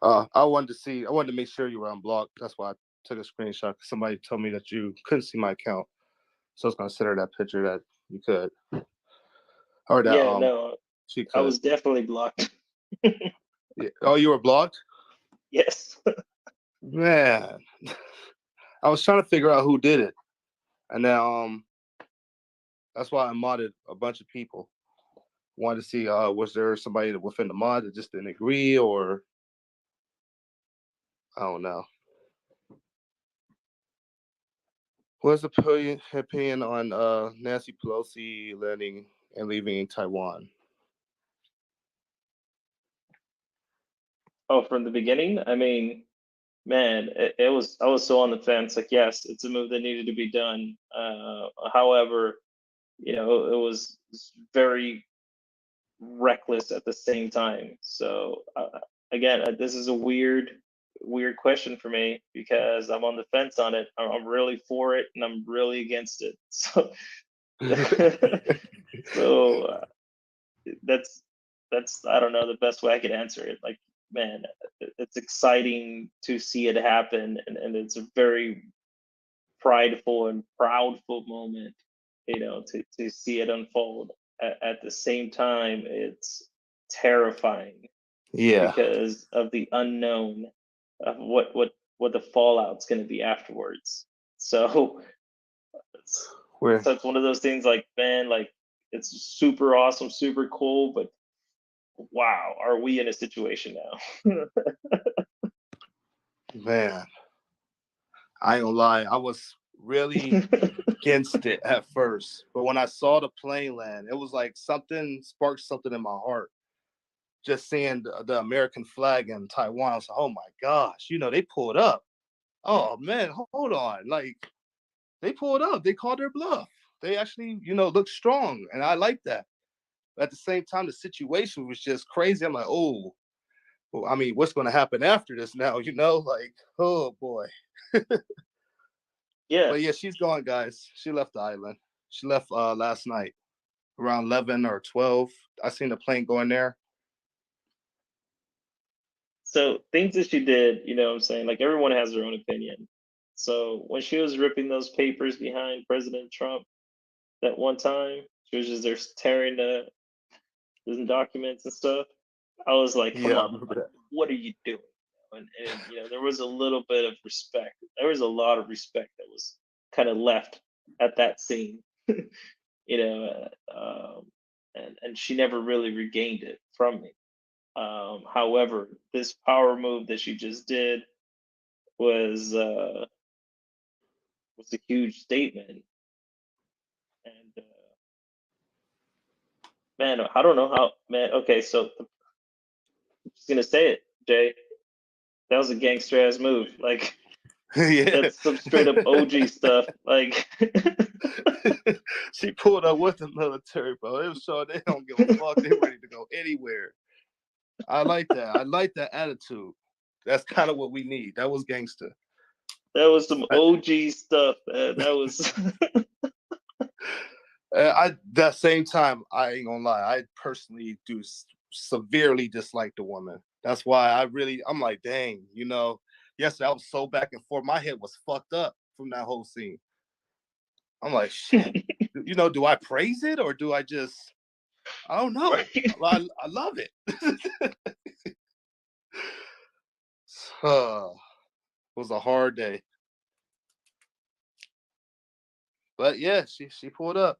[SPEAKER 1] I wanted to make sure you were unblocked. That's why I took a screenshot. Somebody told me that you couldn't see my account. So I was going to send her that picture that you could. Or that
[SPEAKER 3] Yeah, no,
[SPEAKER 1] she
[SPEAKER 3] I
[SPEAKER 1] could.
[SPEAKER 3] was definitely blocked.
[SPEAKER 1] Yeah. Oh, you were blocked?
[SPEAKER 3] Yes.
[SPEAKER 1] Man. I was trying to figure out who did it. And then that's why I modded a bunch of people. Wanted to see was there somebody within the mod that just didn't agree, or I don't know. What's the opinion on Nancy Pelosi landing and leaving Taiwan?
[SPEAKER 3] Oh, from the beginning? I mean, man, I was so on the fence. Like, yes, it's a move that needed to be done. However, it was very reckless at the same time. So again, this is a weird question for me because I'm on the fence on it. I'm really for it and I'm really against it. So so that's I don't know the best way I could answer it. Like, man, it's exciting to see it happen, and it's a very prideful and proudful moment, to see it unfold. At the same time, it's terrifying
[SPEAKER 1] Yeah.
[SPEAKER 3] because of the unknown of what the fallout's going to be afterwards. So
[SPEAKER 1] Where
[SPEAKER 3] it's one of those things like, man, like it's super awesome, super cool, but wow, are we in a situation now?
[SPEAKER 1] man, I ain't gonna lie, I was really against it at first, but when I saw the plane land, it was like something sparked something in my heart. Just seeing the American flag in Taiwan, I was like, oh my gosh, they pulled up. Oh man, hold on, like they pulled up, they called their bluff. They actually, looked strong, and I like that. But at the same time, the situation was just crazy. I'm like, oh, well, I mean, what's going to happen after this now? Like, oh boy.
[SPEAKER 3] Yeah.
[SPEAKER 1] But yeah, she's gone, guys. She left the island. She left last night around 11 or 12. I seen the plane going there.
[SPEAKER 3] So things that she did, what I'm saying, like everyone has their own opinion. So when she was ripping those papers behind President Trump that one time, she was just there tearing the documents and stuff. I was like, come
[SPEAKER 1] Yeah, I
[SPEAKER 3] on,
[SPEAKER 1] remember
[SPEAKER 3] like,
[SPEAKER 1] that.
[SPEAKER 3] what are you doing? And there was a little bit of respect. There was a lot of respect that was kind of left at that scene, and she never really regained it from me. However, this power move that she just did was a huge statement, and man, I don't know how. Man, okay, so I'm just gonna say it, Jay. That was a gangster ass move. Like,
[SPEAKER 1] Yeah.
[SPEAKER 3] that's some straight up OG stuff. Like,
[SPEAKER 1] She pulled up with the military, bro. It was so they don't give a fuck. They're ready to go anywhere. I like that. I like that attitude. That's kind of what we need. That was gangster.
[SPEAKER 3] that was some OG stuff. That was.
[SPEAKER 1] That same time, I ain't gonna lie. I personally do severely dislike the woman. That's why I'm like, dang, yesterday I was so back and forth. My head was fucked up from that whole scene. I'm like, shit. Do I praise it or do I just? I don't know. I love it. It was a hard day, but yeah, she pulled up.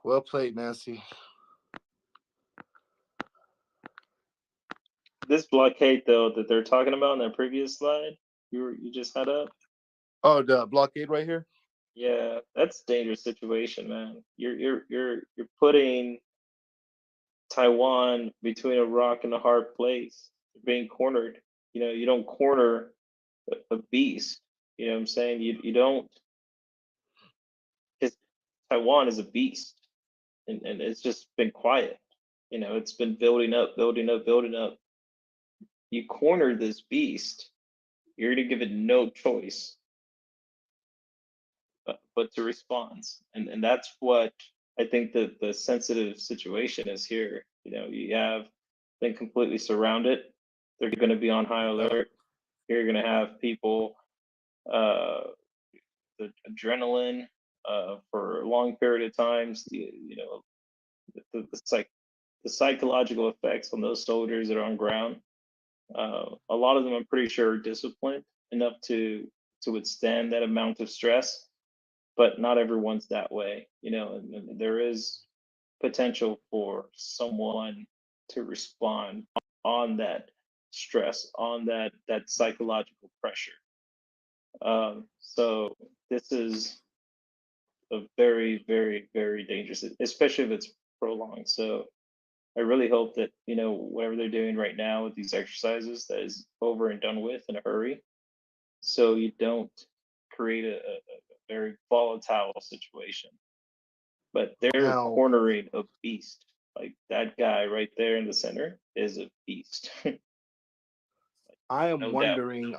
[SPEAKER 1] Well played, Nancy.
[SPEAKER 3] This blockade though that they're talking about in that previous slide you just had up.
[SPEAKER 1] Oh, the blockade right here.
[SPEAKER 3] Yeah, that's a dangerous situation, man. You're putting Taiwan between a rock and a hard place. You're being cornered. You don't corner a beast. You know what I'm saying? You don't, because Taiwan is a beast, and it's just been quiet. It's been building up, building up, building up. You corner this beast, you're gonna give it no choice but to respond, and that's what I think the sensitive situation is here. You have been completely surrounded. They're going to be on high alert. You're going to have people, the adrenaline for a long period of times. The psychological effects on those soldiers that are on ground. A lot of them, I'm pretty sure, are disciplined enough to withstand that amount of stress, but not everyone's that way. And there is potential for someone to respond on that stress, on that psychological pressure. So this is a very, very, very dangerous, especially if it's prolonged. So I really hope that whatever they're doing right now with these exercises, that is over and done with in a hurry, so you don't create a very volatile situation. But they're
[SPEAKER 1] Now
[SPEAKER 3] cornering a beast. Like that guy right there in the center is a beast.
[SPEAKER 1] I am
[SPEAKER 3] No doubt.
[SPEAKER 1] wondering,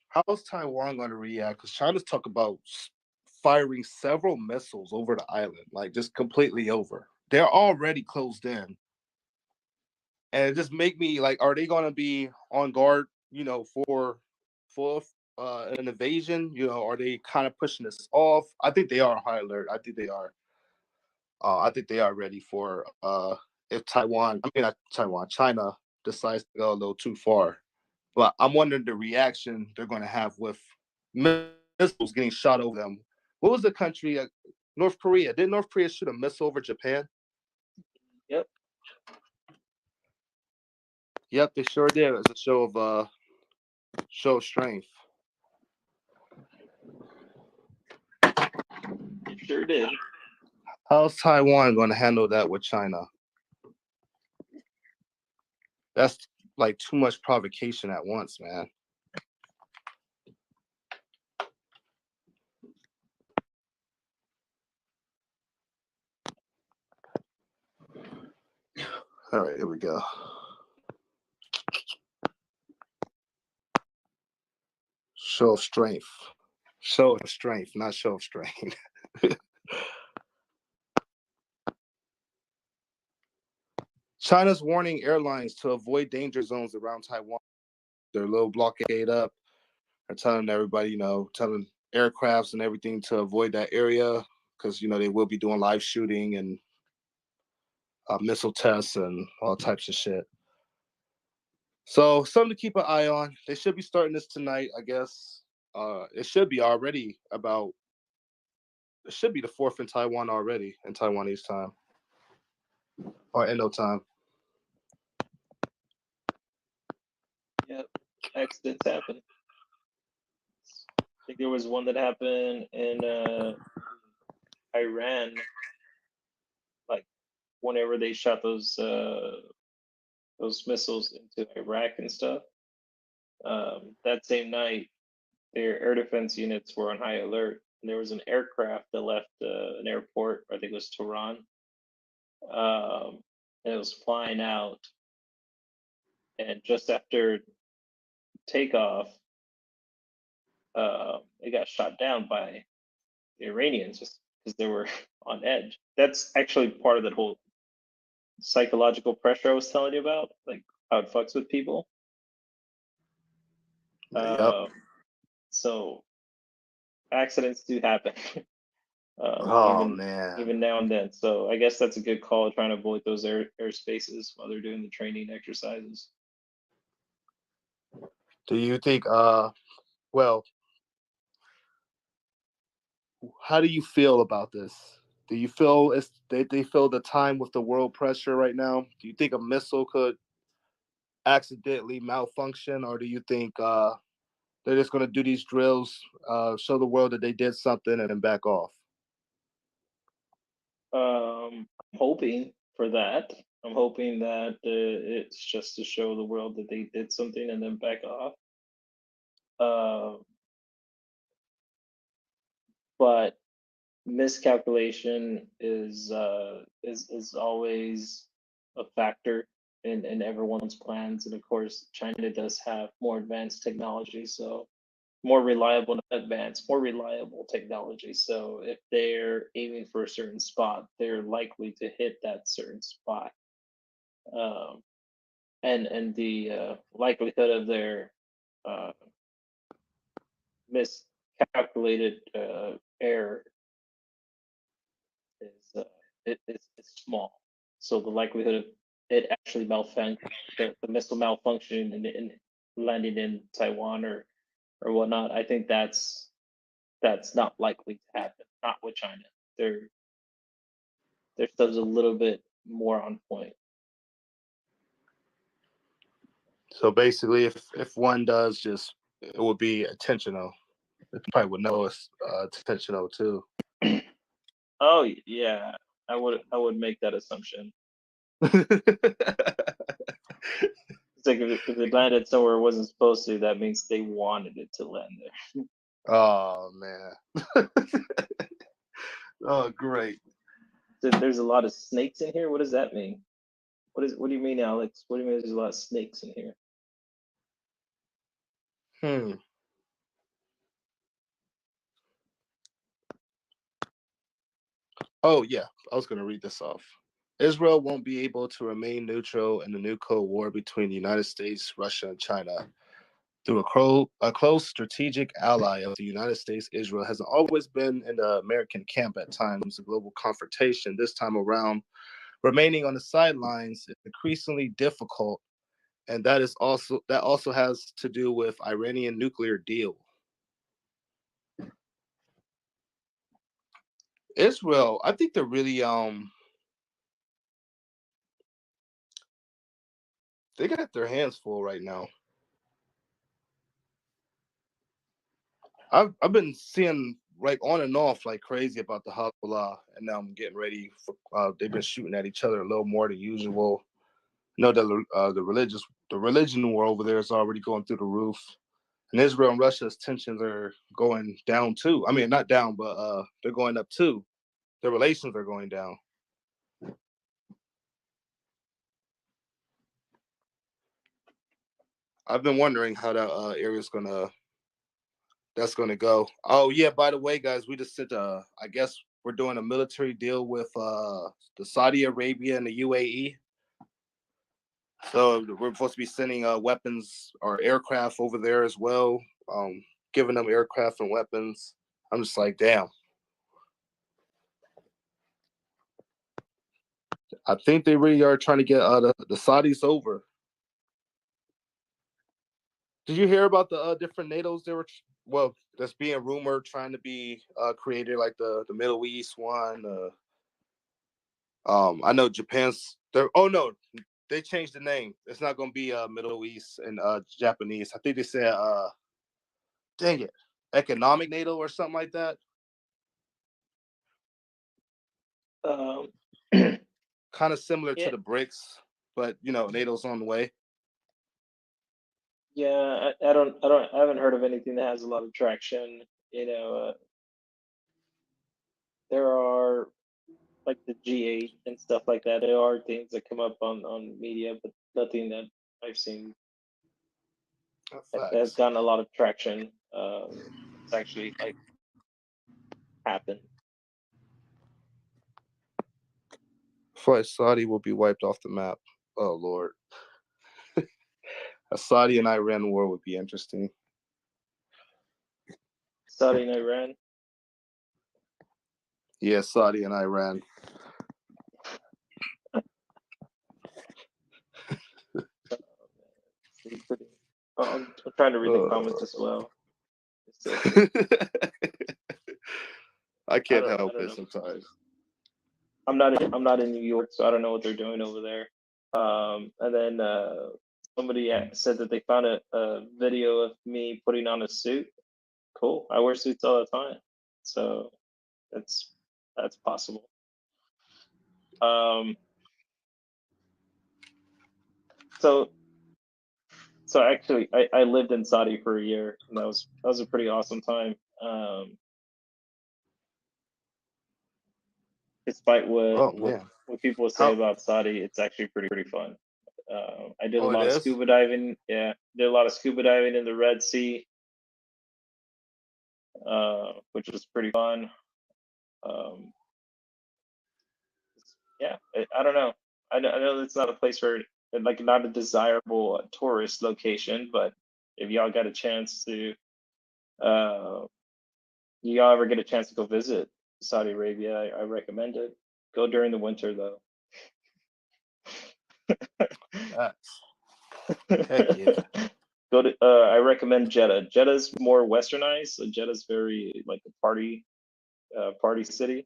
[SPEAKER 1] how's Taiwan going to react? Because China's talk about firing several missiles over the island, like just completely over. They're already closed in, and it just make me like, are they going to be on guard? For an invasion. Are they kind of pushing this off? I think they are on high alert. I think they are. I think they are ready for if not Taiwan, China decides to go a little too far. But I'm wondering the reaction they're going to have with missiles getting shot over them. What was the country? North Korea. Did North Korea shoot a missile over Japan?
[SPEAKER 3] Yep.
[SPEAKER 1] Yep, they sure did. As a show of strength.
[SPEAKER 3] It sure did.
[SPEAKER 1] How's Taiwan going to handle that with China? That's like too much provocation at once, man. All right, here we go. Show of strength. Show of strength, not show of strength. China's warning airlines to avoid danger zones around Taiwan. They're a little blockade up. They're telling everybody, telling aircrafts and everything to avoid that area because, they will be doing live shooting and missile tests and all types of shit. So something to keep an eye on. They should be starting this tonight, I guess. It should be already about. It should be the 4th in Taiwan already in Taiwanese time or Indo time.
[SPEAKER 3] Yep. Accidents happen. I think there was one that happened in Iran, like whenever they shot those missiles into Iraq and stuff. That same night, their air defense units were on high alert. And there was an aircraft that left an airport, I think it was Tehran, and it was flying out. And just after takeoff, it got shot down by the Iranians just because they were on edge. That's actually part of that whole psychological pressure I was telling you about, like how it fucks with people.
[SPEAKER 1] Yep.
[SPEAKER 3] So accidents do happen.
[SPEAKER 1] Oh man.
[SPEAKER 3] Even now and then. So I guess that's a good call, trying to avoid those airspaces while they're doing the training exercises.
[SPEAKER 1] Do you think well, how do you feel about this? Do you feel they feel the time with the world pressure right now? Do you think a missile could accidentally malfunction, or do you think they're just going to do these drills, show the world that they did something, and then back off?
[SPEAKER 3] I'm hoping for that. I'm hoping that it's just to show the world that they did something and then back off. But miscalculation is always a factor in everyone's plans, and of course, China does have more advanced technology, so more reliable, not advanced, more reliable technology. So if they're aiming for a certain spot, they're likely to hit that certain spot. Um, and the likelihood of their uh, miscalculated error is it's small. So the likelihood of it actually the missile malfunctioning and landing in Taiwan or whatnot, I think that's not likely to happen. Not with China. Their their stuff's a little bit more on point.
[SPEAKER 1] So basically, if one does, just it would be intentional. It probably would know it's intentional too.
[SPEAKER 3] Oh yeah, I would make that assumption. It's like if it landed somewhere it wasn't supposed to, that means they wanted it to land there.
[SPEAKER 1] Oh man. Oh great.
[SPEAKER 3] There's a lot of snakes in here. What does that mean? What do you mean, Alex? What do you mean there's a lot of snakes in here?
[SPEAKER 1] Oh yeah, I was going to read this off. Israel won't be able to remain neutral in the new Cold War between the United States, Russia, and China. Through a close strategic ally of the United States, Israel has always been in the American camp at times. A global confrontation this time around, remaining on the sidelines is increasingly difficult, and that also has to do with Iranian nuclear deal. Israel, I think they're really they got their hands full right now. I've been seeing like on and off like crazy about the Hezbollah, and now I'm getting ready for. They've been shooting at each other a little more than usual. Know that the religion war over there is already going through the roof, and Israel and Russia's tensions are going down too. I mean, not down, but they're going up too. Their relations are going down. I've been wondering how that area's gonna go. Oh yeah, by the way, guys, we just said I guess we're doing a military deal with the Saudi Arabia and the UAE. So we're supposed to be sending weapons or aircraft over there as well, giving them aircraft and weapons. I'm just like, damn. I think they really are trying to get the Saudis over. Did you hear about the different NATOs they were that's being rumored trying to be created, like the Middle East one? I know Japan's there. Oh no, they changed the name. It's not going to be Middle East and Japanese. I think they said dang it, economic NATO or something like that.
[SPEAKER 3] Um,
[SPEAKER 1] Kind of similar to
[SPEAKER 3] yeah,
[SPEAKER 1] the BRICS, but NATO's on the way.
[SPEAKER 3] yeah. I haven't heard of anything that has a lot of traction. There are like the G8 and stuff like that. There are things that come up on media, but nothing that I've seen that has
[SPEAKER 1] Facts.
[SPEAKER 3] gotten a lot of traction. It's actually like happened.
[SPEAKER 1] Flight Saudi will be wiped off the map. Oh Lord, a Saudi and Iran war would be interesting.
[SPEAKER 3] Saudi and Iran.
[SPEAKER 1] Yeah, Saudi and Iran.
[SPEAKER 3] I'm trying to read the comments as well.
[SPEAKER 1] I can't
[SPEAKER 3] I
[SPEAKER 1] help
[SPEAKER 3] don't
[SPEAKER 1] it
[SPEAKER 3] know.
[SPEAKER 1] sometimes.
[SPEAKER 3] I'm not in New York, so I don't know what they're doing over there. And then somebody said that they found a video of me putting on a suit. Cool. I wear suits all the time, so that's possible. So actually, I lived in Saudi for a year, and that was a pretty awesome time. Despite what people say about Saudi, it's actually pretty fun. I did a lot of scuba diving. Yeah, did a lot of scuba diving in the Red Sea, which was pretty fun. Yeah, I don't know. I know it's not a place where, like, not a desirable tourist location, but if y'all got a chance to, y'all ever get a chance to go visit Saudi Arabia, I recommend it. Go during the winter though.
[SPEAKER 1] Heck yeah.
[SPEAKER 3] Go to. I recommend Jeddah. Jeddah's more westernized, so Jeddah's very like a party city.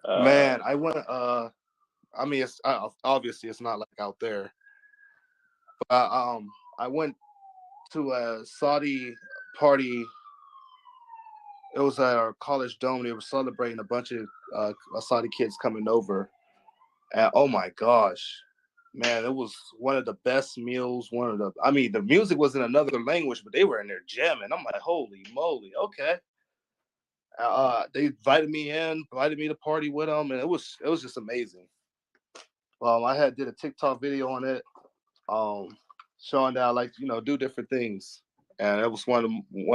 [SPEAKER 1] Man, I went. I mean, it's obviously it's not like out there. But I went to a Saudi party. It was at our college dome. They were celebrating a bunch of Saudi kids coming over, and oh my gosh, man, it was one of the best meals. I mean, the music was in another language, but they were in there jamming. I'm like, holy moly, okay. They invited me to party with them, and it was just amazing. I did a TikTok video on it, showing that I like to, do different things, and it was one of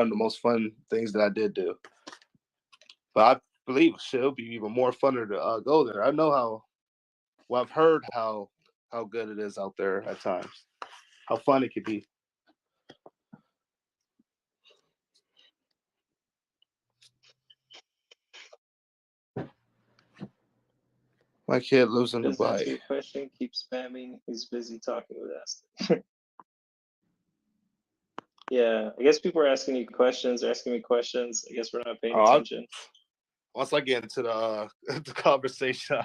[SPEAKER 1] the most fun things that I did do. But I believe it'll be even more funner to go there. I know I've heard how good it is out there at times, how fun it could be. My kid lives in
[SPEAKER 3] Doesn't answer
[SPEAKER 1] Dubai.
[SPEAKER 3] your question. Keep spamming. He's busy talking with us. Yeah, I guess people are asking you questions. They're asking me questions. I guess we're not paying attention.
[SPEAKER 1] Once I get into the conversation,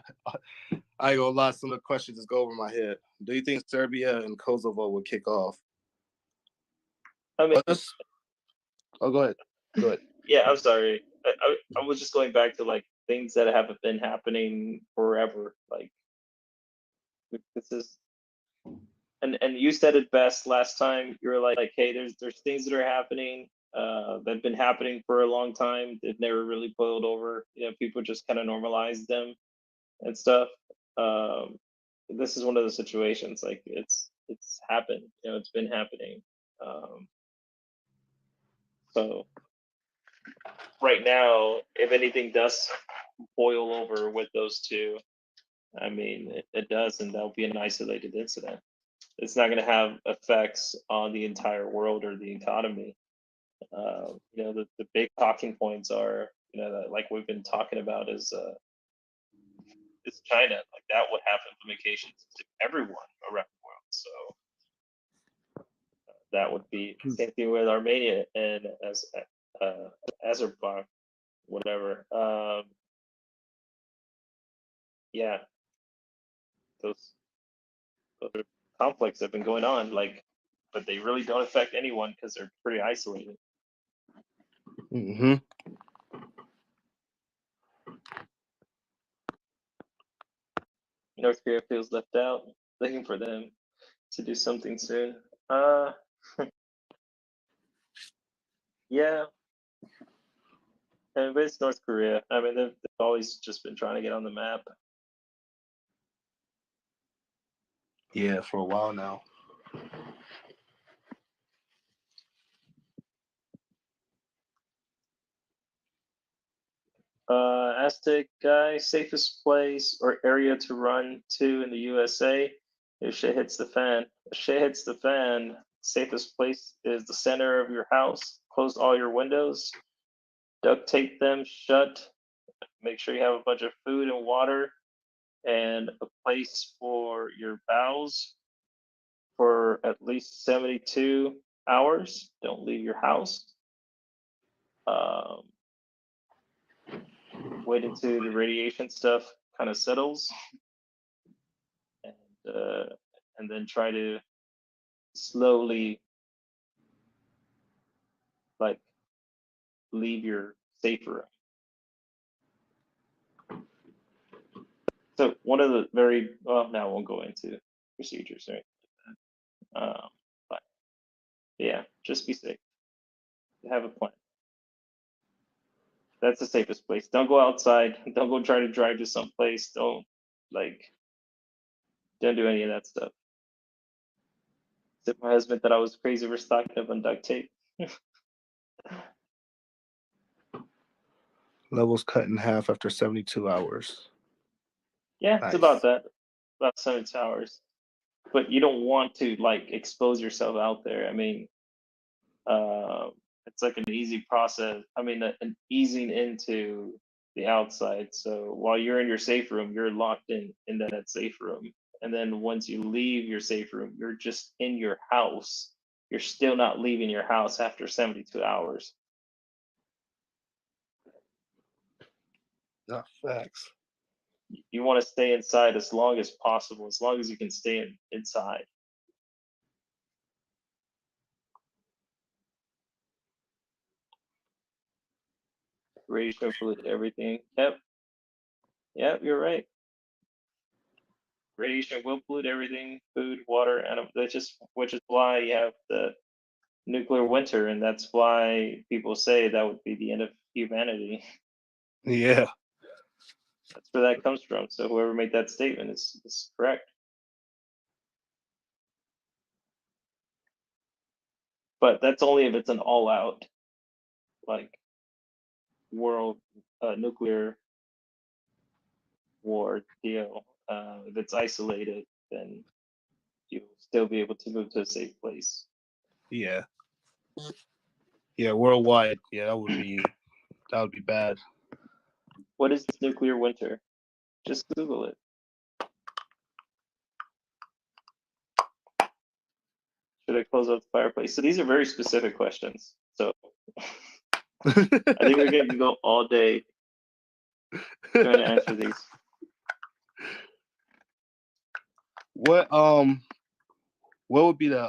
[SPEAKER 1] I ain't gonna lie, some of the questions just go over my head. Do you think Serbia and Kosovo would kick off?
[SPEAKER 3] I mean,
[SPEAKER 1] go ahead.
[SPEAKER 3] Yeah, I'm sorry. I was just going back to like things that have been happening forever. Like this is, and you said it best last time. You were like, hey, there's things that are happening that've been happening for a long time. They've never really boiled over. People just kind of normalized them and stuff. This is one of those situations. Like it's happened. It's been happening. So right now, if anything does boil over with those two, I mean, it does, and that'll be an isolated incident. It's not going to have effects on the entire world or the economy. The big talking points are, that, like we've been talking about, is China. Like that would have implications to everyone around the world. So that would be same thing with Armenia and Azerbaijan, whatever. Yeah, those are conflicts that have been going on, but they really don't affect anyone because they're pretty isolated.
[SPEAKER 1] Mm-hmm.
[SPEAKER 3] North Korea feels left out. Looking for them to do something soon. Yeah. But it's North Korea. I mean, they've always just been trying to get on the map.
[SPEAKER 1] Yeah, for a while now.
[SPEAKER 3] Aztec guy, safest place or area to run to in the USA if shit hits the fan. If shit hits the fan, safest place is the center of your house. Close all your windows. duct tape them shut. Make sure you have a bunch of food and water and a place for your bowels for at least 72 hours. Don't leave your house. Wait until the radiation stuff kind of settles, and then try to slowly like leave your safe room. So one of the very well, now I won't go into procedures or anything like that. But yeah, just be safe. Have a plan. That's the safest place. Don't go outside. Don't go try to drive to some place. Don't do any of that stuff. Except my husband thought I was crazy for stocking up on duct tape.
[SPEAKER 1] Levels cut in half after 72 hours.
[SPEAKER 3] Yeah,
[SPEAKER 1] Nice.
[SPEAKER 3] it's about that. About 72 hours. But you don't want to like expose yourself out there. I mean, it's like an easy process. I mean, an easing into the outside. So while you're in your safe room, you're locked in that safe room. And then once you leave your safe room, you're just in your house. You're still not leaving your house after 72 hours.
[SPEAKER 1] No, facts.
[SPEAKER 3] You want to stay inside as long as possible, as long as you can stay inside. Radiation pollute everything. Yep, you're right. Radiation will pollute everything, food, water, and that's just which is why you have the nuclear winter, and that's why people say that would be the end of humanity.
[SPEAKER 1] Yeah.
[SPEAKER 3] That's where that comes from. So whoever made that statement is correct. But that's only if it's an all-out, like, world nuclear war deal. If it's isolated, then you'll still be able to move to a safe place.
[SPEAKER 1] Yeah. Yeah, worldwide. Yeah, that would be bad.
[SPEAKER 3] What is nuclear winter? Just Google it. Should I close up the fireplace? So these are very specific questions. So I think we're going to go all day trying to answer these.
[SPEAKER 1] What would be the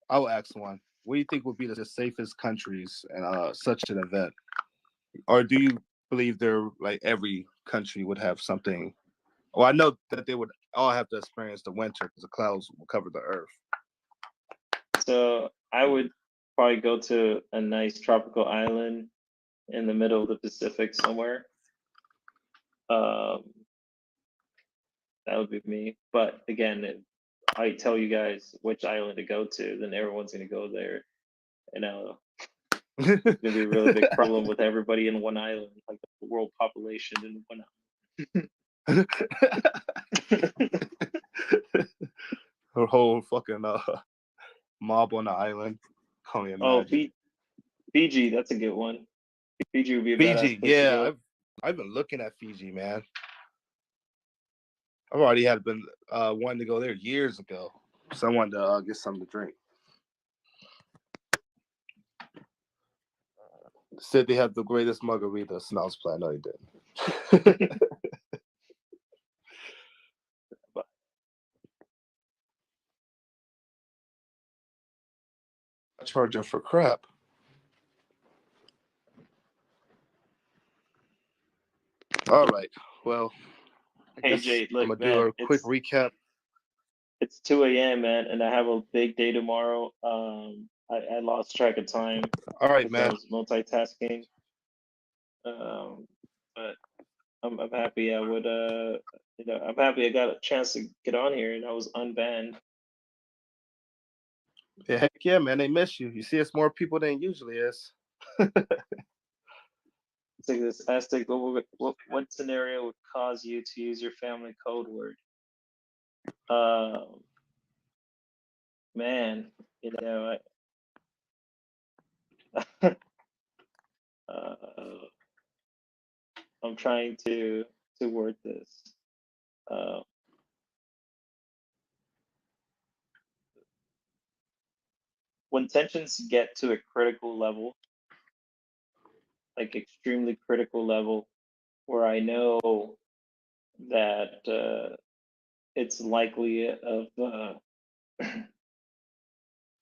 [SPEAKER 1] I will ask one. What do you think would be the safest countries in such an event? Or do you believe there like every country would have something? Well, I know that they would all have to experience the winter because the clouds will cover the earth.
[SPEAKER 3] So I would probably go to a nice tropical island in the middle of the Pacific somewhere. That would be me. But again, if I tell you guys which island to go to, then everyone's going to go there. And it's going to be a really big problem with everybody in one island, like the world population in one island.
[SPEAKER 1] Her whole fucking mob on the island. Can't even imagine.
[SPEAKER 3] Fiji, that's a good one. Fiji would be a
[SPEAKER 1] Fiji,
[SPEAKER 3] badass place to go.
[SPEAKER 1] I've been looking at Fiji, man. I've already been wanting to go there years ago. So I wanted to get something to drink. Said they have the greatest margaritas, and I was playing. No, they didn't. I charge them for crap. All right. Well,
[SPEAKER 3] hey Jay, look,
[SPEAKER 1] I'm gonna
[SPEAKER 3] man,
[SPEAKER 1] do a quick recap.
[SPEAKER 3] It's 2 a.m., man, and I have a big day tomorrow. I lost track of time.
[SPEAKER 1] All right, man.
[SPEAKER 3] I was multitasking. But I'm happy. I'm happy I got a chance to get on here and I was unbanned.
[SPEAKER 1] Yeah, heck yeah, man. They miss you. You see, it's more people than it usually is.
[SPEAKER 3] Take this Aztec. What scenario would cause you to use your family code word? Man, you know, I'm trying to word this. When tensions get to a critical level, like extremely critical level, where I know that it's likely of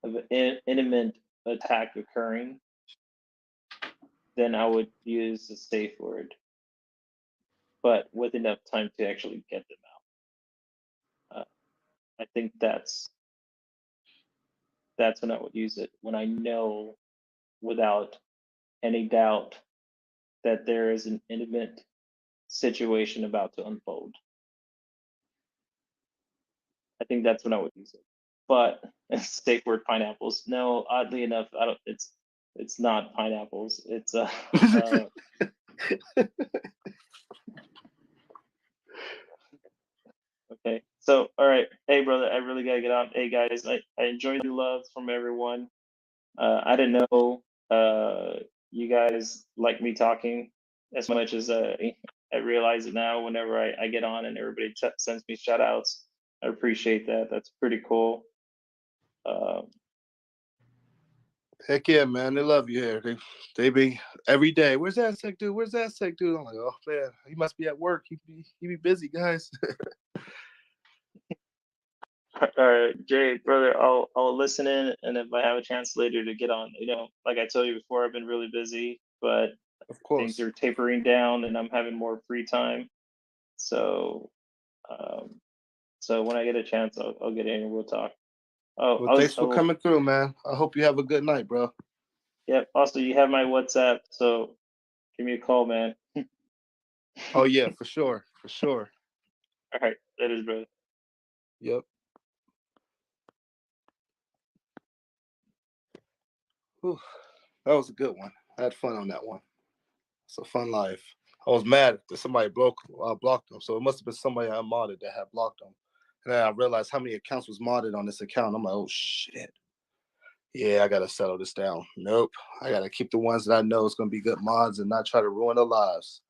[SPEAKER 3] of an imminent attack occurring, then I would use a safe word, but with enough time to actually get them out. I think that's when I would use it, when I know without any doubt that there is an imminent situation about to unfold. I think that's when I would use it. But safe word pineapples. No, oddly enough, I don't. It's not pineapples. It's okay. So all right. Hey brother, I really gotta get out. Hey guys, I enjoyed the love from everyone. I didn't know you guys like me talking as much as I realize it now whenever I get on and everybody sends me shout outs. I appreciate that. That's pretty cool.
[SPEAKER 1] Heck yeah, man. They love you here. They be every day. Where's that sec dude? Where's that sec dude? I'm like, oh man, he must be at work. He be busy, guys.
[SPEAKER 3] All right, Jay, brother, I'll listen in, and if I have a chance later to get on, like I told you before, I've been really busy, but
[SPEAKER 1] Of
[SPEAKER 3] things
[SPEAKER 1] course.
[SPEAKER 3] are tapering down, and I'm having more free time. So, so when I get a chance, I'll get in and we'll talk. Oh,
[SPEAKER 1] Well, thanks for coming through, man. I hope you have a good night, bro.
[SPEAKER 3] Yep. Also, you have my WhatsApp, so give me a call, man.
[SPEAKER 1] Oh yeah, for sure, for sure.
[SPEAKER 3] All right, that is, brother.
[SPEAKER 1] Yep. Whew. That was a good one. I had fun on that one. It's a fun life. I was mad that somebody blocked them, so it must have been somebody I modded that had blocked them. And then I realized how many accounts was modded on this account. I'm like, oh shit. Yeah, I gotta settle this down. Nope. I gotta keep the ones that I know is gonna be good mods and not try to ruin their lives.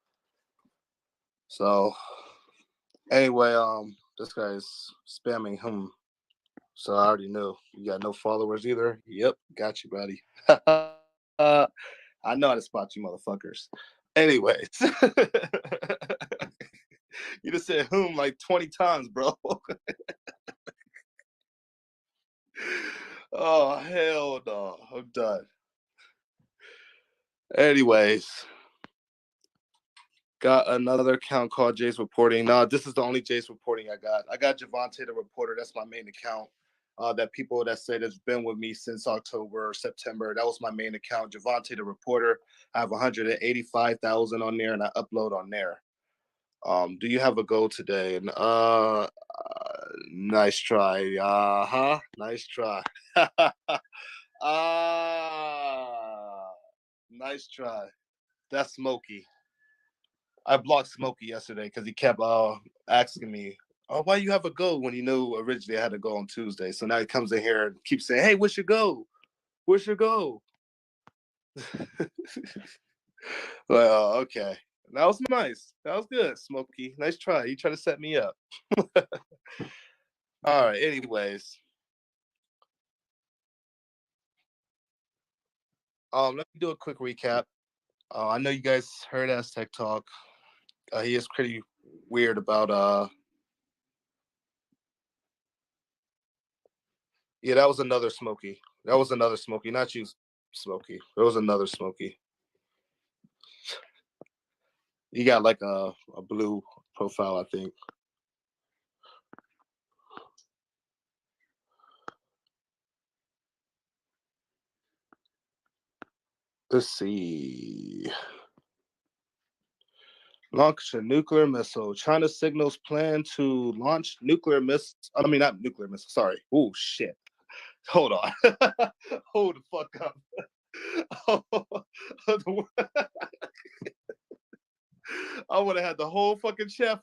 [SPEAKER 1] So anyway, this guy's spamming him. So I already knew. You got no followers either? Yep, got you, buddy. I know how to spot you motherfuckers. Anyways. You just said whom like 20 times, bro. Oh, hell no. I'm done. Anyways. Got another account called Jay's Reporting. No, this is the only Jay's Reporting I got. I got Javante the Reporter. That's my main account. That people that say that's been with me since October or September. That was my main account, Javante the Reporter. I have 185,000 on there, and I upload on there. Do you have a goal today? And nice try. Nice try. Nice try. That's Smokey. I blocked Smokey yesterday because he kept asking me, "Oh, why you have a go?" when he knew originally I had to go on Tuesday. So now he comes in here and keeps saying, "Hey, what's your go? What's your go?" Well, okay. That was nice. That was good, Smokey. Nice try. You try to set me up. All right. Anyways, let me do a quick recap. I know you guys heard Aztec talk. He is pretty weird about Yeah, that was another Smokey. That was another Smokey, not you, Smokey. There was another Smokey. He got like a blue profile, I think. Let's see. Launch a nuclear missile. China signals plan to launch nuclear missiles. I mean, not nuclear missile. Sorry. Oh, shit. Hold on. Hold the fuck up. I would have had the whole fucking chat.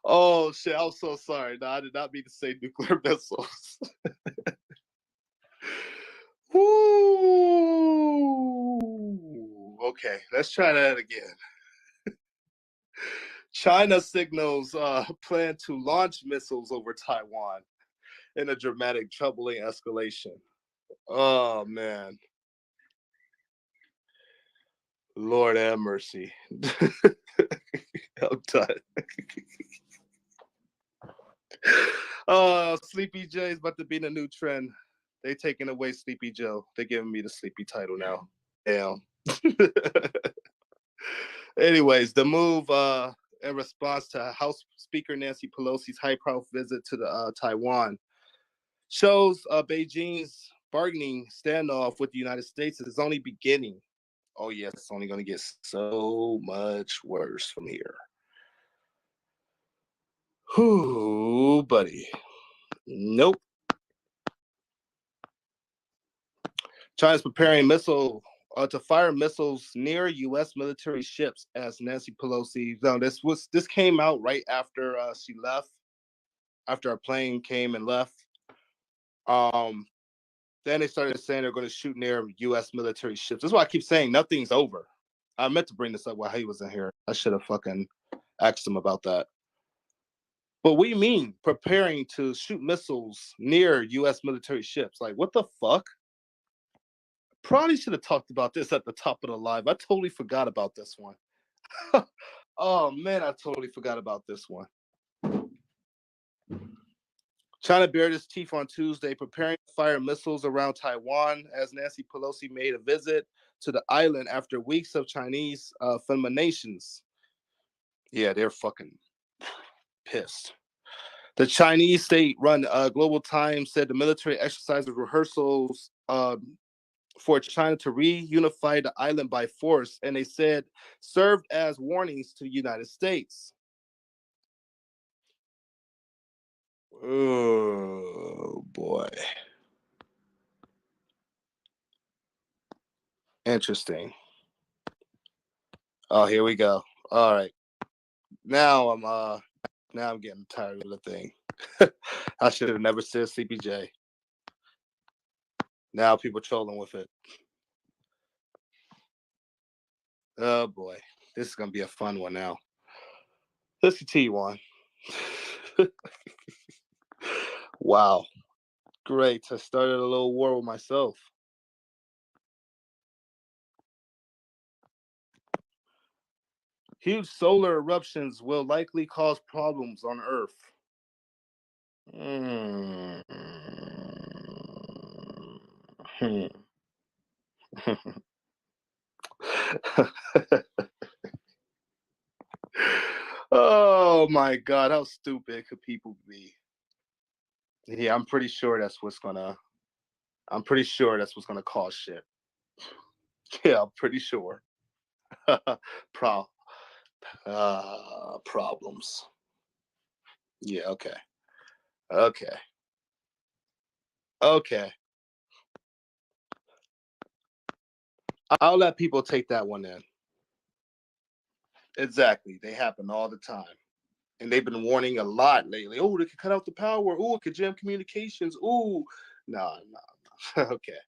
[SPEAKER 1] Oh, shit. I'm so sorry. No, I did not mean to say nuclear missiles. Woo! Okay. Let's try that again. China signals plan to launch missiles over Taiwan in a dramatic, troubling escalation. Oh, man. Lord have mercy. I'm done. Sleepy J is about to be the new trend. They taking away Sleepy Joe. They're giving me the Sleepy title now. Damn. Anyways, the move in response to House Speaker Nancy Pelosi's high-profile visit to the Taiwan shows Beijing's bargaining standoff with the United States is only beginning. Oh yes, it's only going to get so much worse from here. Whoo, buddy. Nope. China's preparing to fire missiles near U.S. military ships as Nancy Pelosi. No, this came out right after she left. After our plane came and left. Then they started saying they're going to shoot near U.S. military ships. That's why I keep saying nothing's over. I meant to bring this up while he was in here. I should have fucking asked him about that. But what do you mean preparing to shoot missiles near U.S. military ships? Like, what the fuck? Probably should have talked about this at the top of the live. I totally forgot about this one. Oh, man, I totally forgot about this one. China bared its teeth on Tuesday, preparing to fire missiles around Taiwan as Nancy Pelosi made a visit to the island after weeks of Chinese fulminations. Yeah, they're fucking pissed. The Chinese state-run Global Times said the military exercises rehearsals for China to reunify the island by force, and they said served as warnings to the United States. Oh, boy. Interesting. Oh, here we go. All right. Now I'm getting tired of the thing. I should have never said CPJ. Now people trolling with it. Oh boy. This is gonna be a fun one now. Let's continue on. Wow. Great. I started a little war with myself. Huge solar eruptions will likely cause problems on Earth. Oh my God, how stupid could people be? Yeah, I'm pretty sure that's what's gonna cause shit. Yeah, I'm pretty sure. Problems. Yeah, okay. Okay. I'll let people take that one in. Exactly. They happen all the time. And they've been warning a lot lately. Oh, they could cut out the power. Oh, it could jam communications. Oh, no. Okay.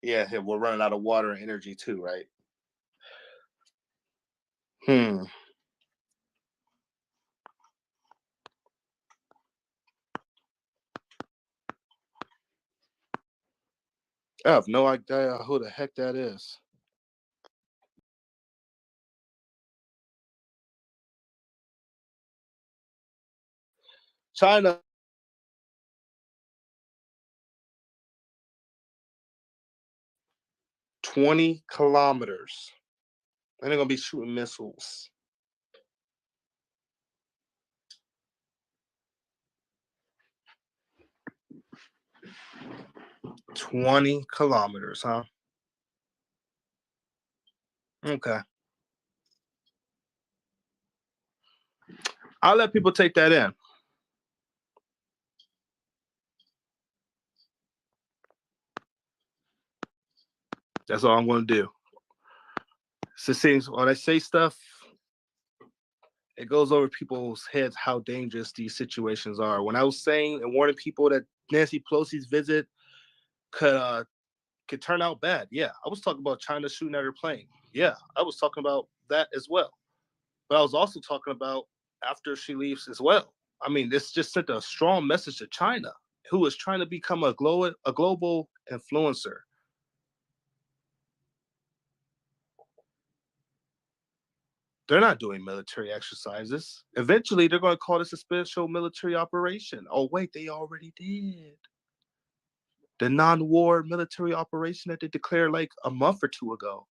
[SPEAKER 1] Yeah, we're running out of water and energy too, right? I have no idea who the heck that is. China. "20 kilometers. And they're gonna be shooting missiles. "20 kilometers, huh? Okay. I'll let people take that in. That's all I'm going to do. So, see, when I say stuff, it goes over people's heads how dangerous these situations are. When I was saying and warning people that Nancy Pelosi's visit could could turn out bad. Yeah, I was talking about China shooting at her plane. Yeah, I was talking about that as well. But I was also talking about after she leaves as well. I mean, this just sent a strong message to China, who is trying to become a global influencer. They're not doing military exercises. Eventually, they're going to call this a special military operation. Oh, wait, they already did. The non-war military operation that they declared like a month or two ago.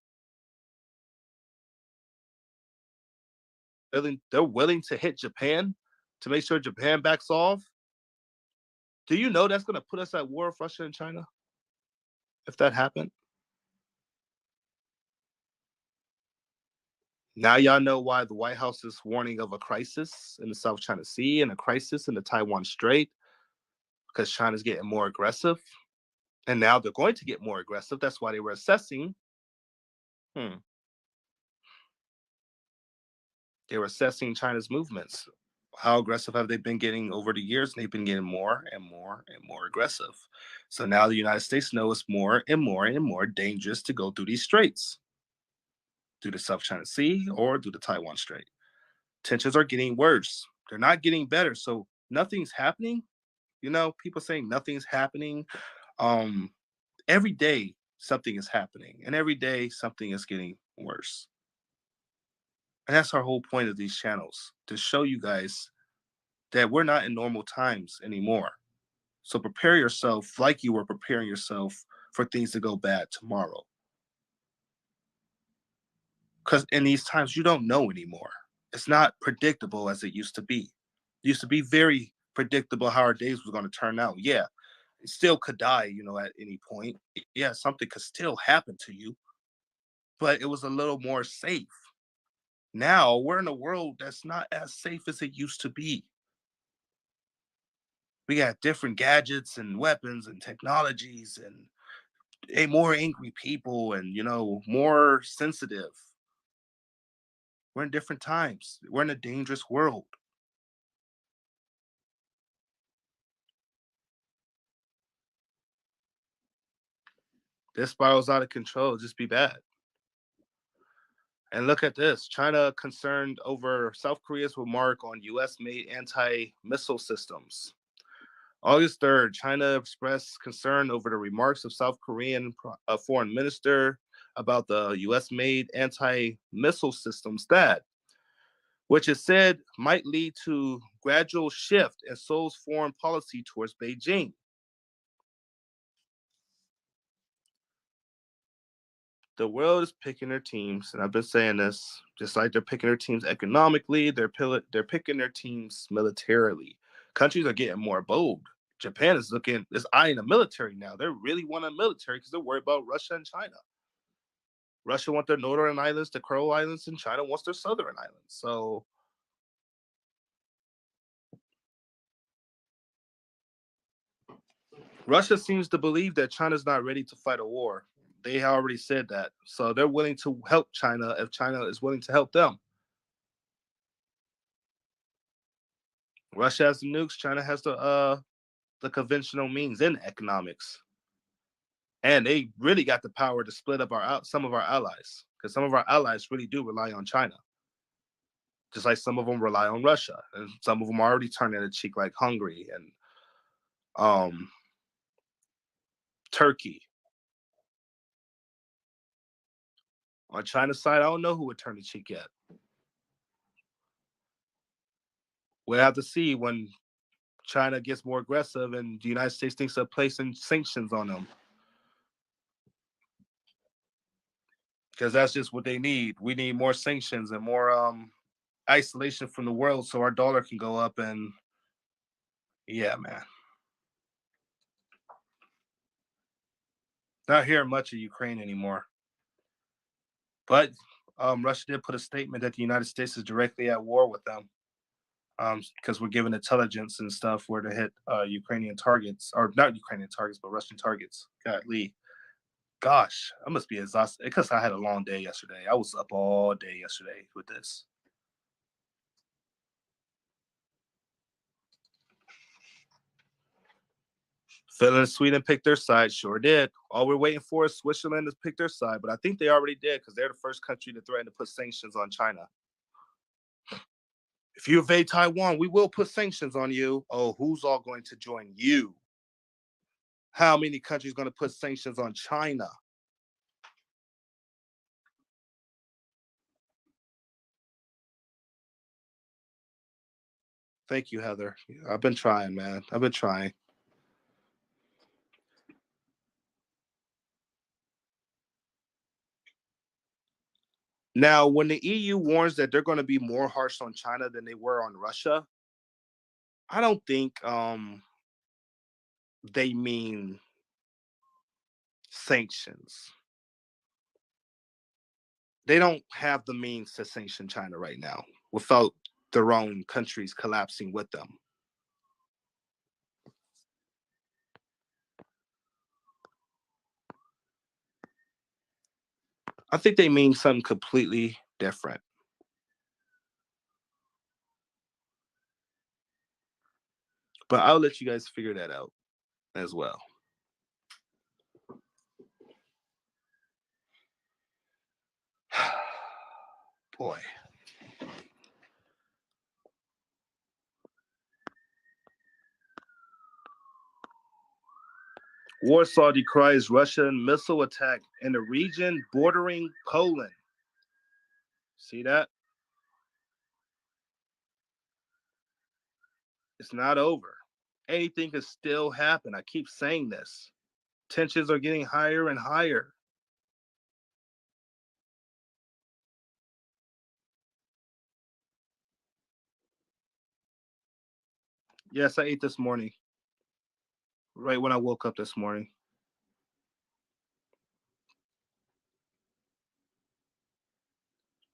[SPEAKER 1] They're willing to hit Japan to make sure Japan backs off. Do you know that's going to put us at war with Russia and China if that happened? Now y'all know why the White House is warning of a crisis in the South China Sea and a crisis in the Taiwan Strait, because China's getting more aggressive. And now they're going to get more aggressive. That's why they were assessing. They were assessing China's movements. How aggressive have they been getting over the years? And they've been getting more and more and more aggressive. So now the United States knows it's more and more and more dangerous to go through these straits, through the South China Sea or through the Taiwan Strait. Tensions are getting worse. They're not getting better. So nothing's happening. You know, people saying nothing's happening. Every day something is happening, and every day something is getting worse. And that's our whole point of these channels, to show you guys that we're not in normal times anymore. So prepare yourself like you were preparing yourself for things to go bad tomorrow. Because in these times, you don't know anymore. It's not predictable as it used to be. It used to be very predictable how our days was going to turn out. Yeah, it still could die, you know, at any point. Yeah, something could still happen to you, but it was a little more safe. Now we're in a world that's not as safe as it used to be. We got different gadgets and weapons and technologies and more angry people and, you know, more sensitive. We're in different times. We're in a dangerous world. This spirals out of control. Just be bad. And look at this. China concerned over South Korea's remark on US-made anti-missile systems. August 3rd, China expressed concern over the remarks of South Korean foreign minister about the US-made anti-missile systems THAAD, which is said might lead to gradual shift in Seoul's foreign policy towards Beijing. The world is picking their teams, and I've been saying this, just like they're picking their teams economically, they're picking their teams militarily. Countries are getting more bold. Japan is eyeing the military now. They really want a military because they're worried about Russia and China. Russia wants their northern islands, the Kuril Islands, and China wants their southern islands. So Russia seems to believe that China's not ready to fight a war. They already said that. So they're willing to help China if China is willing to help them. Russia has the nukes. China has the conventional means in economics. And they really got the power to split up some of our allies, because some of our allies really do rely on China. Just like some of them rely on Russia. And some of them are already turning the cheek, like Hungary and Turkey. On China's side, I don't know who would turn the cheek yet. We'll have to see when China gets more aggressive and the United States thinks of placing sanctions on them. Because that's just what they need. We need more sanctions and more isolation from the world so our dollar can go up. And yeah, man. Not hearing much of Ukraine anymore. But Russia did put a statement that the United States is directly at war with them, because we're given intelligence and stuff where to hit Ukrainian targets, or not Ukrainian targets, but Russian targets. Golly. Gosh, I must be exhausted because I had a long day yesterday. I was up all day yesterday with this. Finland and Sweden picked their side. Sure did. All we're waiting for is Switzerland to pick their side, but I think they already did because they're the first country to threaten to put sanctions on China. If you invade Taiwan, we will put sanctions on you. Oh, who's all going to join you? How many countries going to put sanctions on China? Thank you, Heather. I've been trying, man. I've been trying. Now, when the EU warns that they're going to be more harsh on China than they were on Russia, I don't think they mean sanctions. They don't have the means to sanction China right now without their own countries collapsing with them. I think they mean something completely different. But I'll let you guys figure that out as well. Boy. Warsaw decries Russian missile attack in the region bordering Poland. See that? It's not over. Anything can still happen. I keep saying this. Tensions are getting higher and higher. Yes, I ate this morning. Right when I woke up this morning.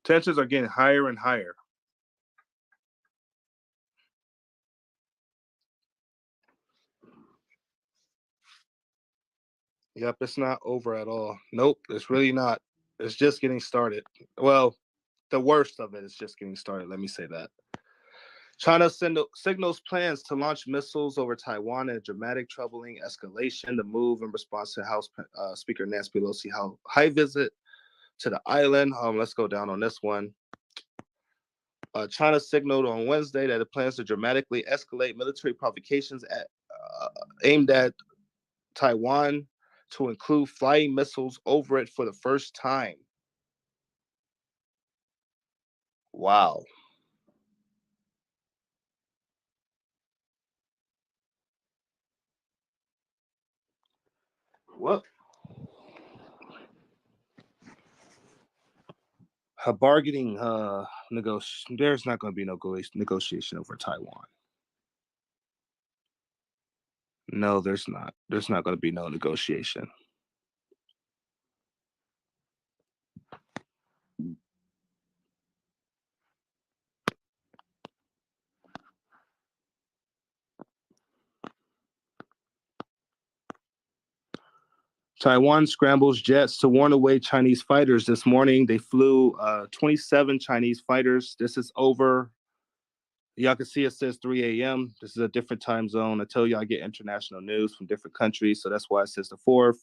[SPEAKER 1] Tensions are getting higher and higher. Yep, it's not over at all. Nope, it's really not. It's just getting started. Well, the worst of it is just getting started. Let me say that. China signals plans to launch missiles over Taiwan in a dramatic, troubling escalation. The move in response to House Speaker Nancy Pelosi's high visit to the island. Let's go down on this one. China signaled on Wednesday that it plans to dramatically escalate military provocations aimed at Taiwan to include flying missiles over it for the first time. Wow. Well, a bargaining there's not going to be no negotiation over Taiwan. No, there's not. There's not going to be no negotiation. Taiwan scrambles jets to warn away Chinese fighters. This morning, they flew 27 Chinese fighters. This is over. Y'all can see it says 3 a.m. This is a different time zone. I tell you, I get international news from different countries, so that's why it says the 4th.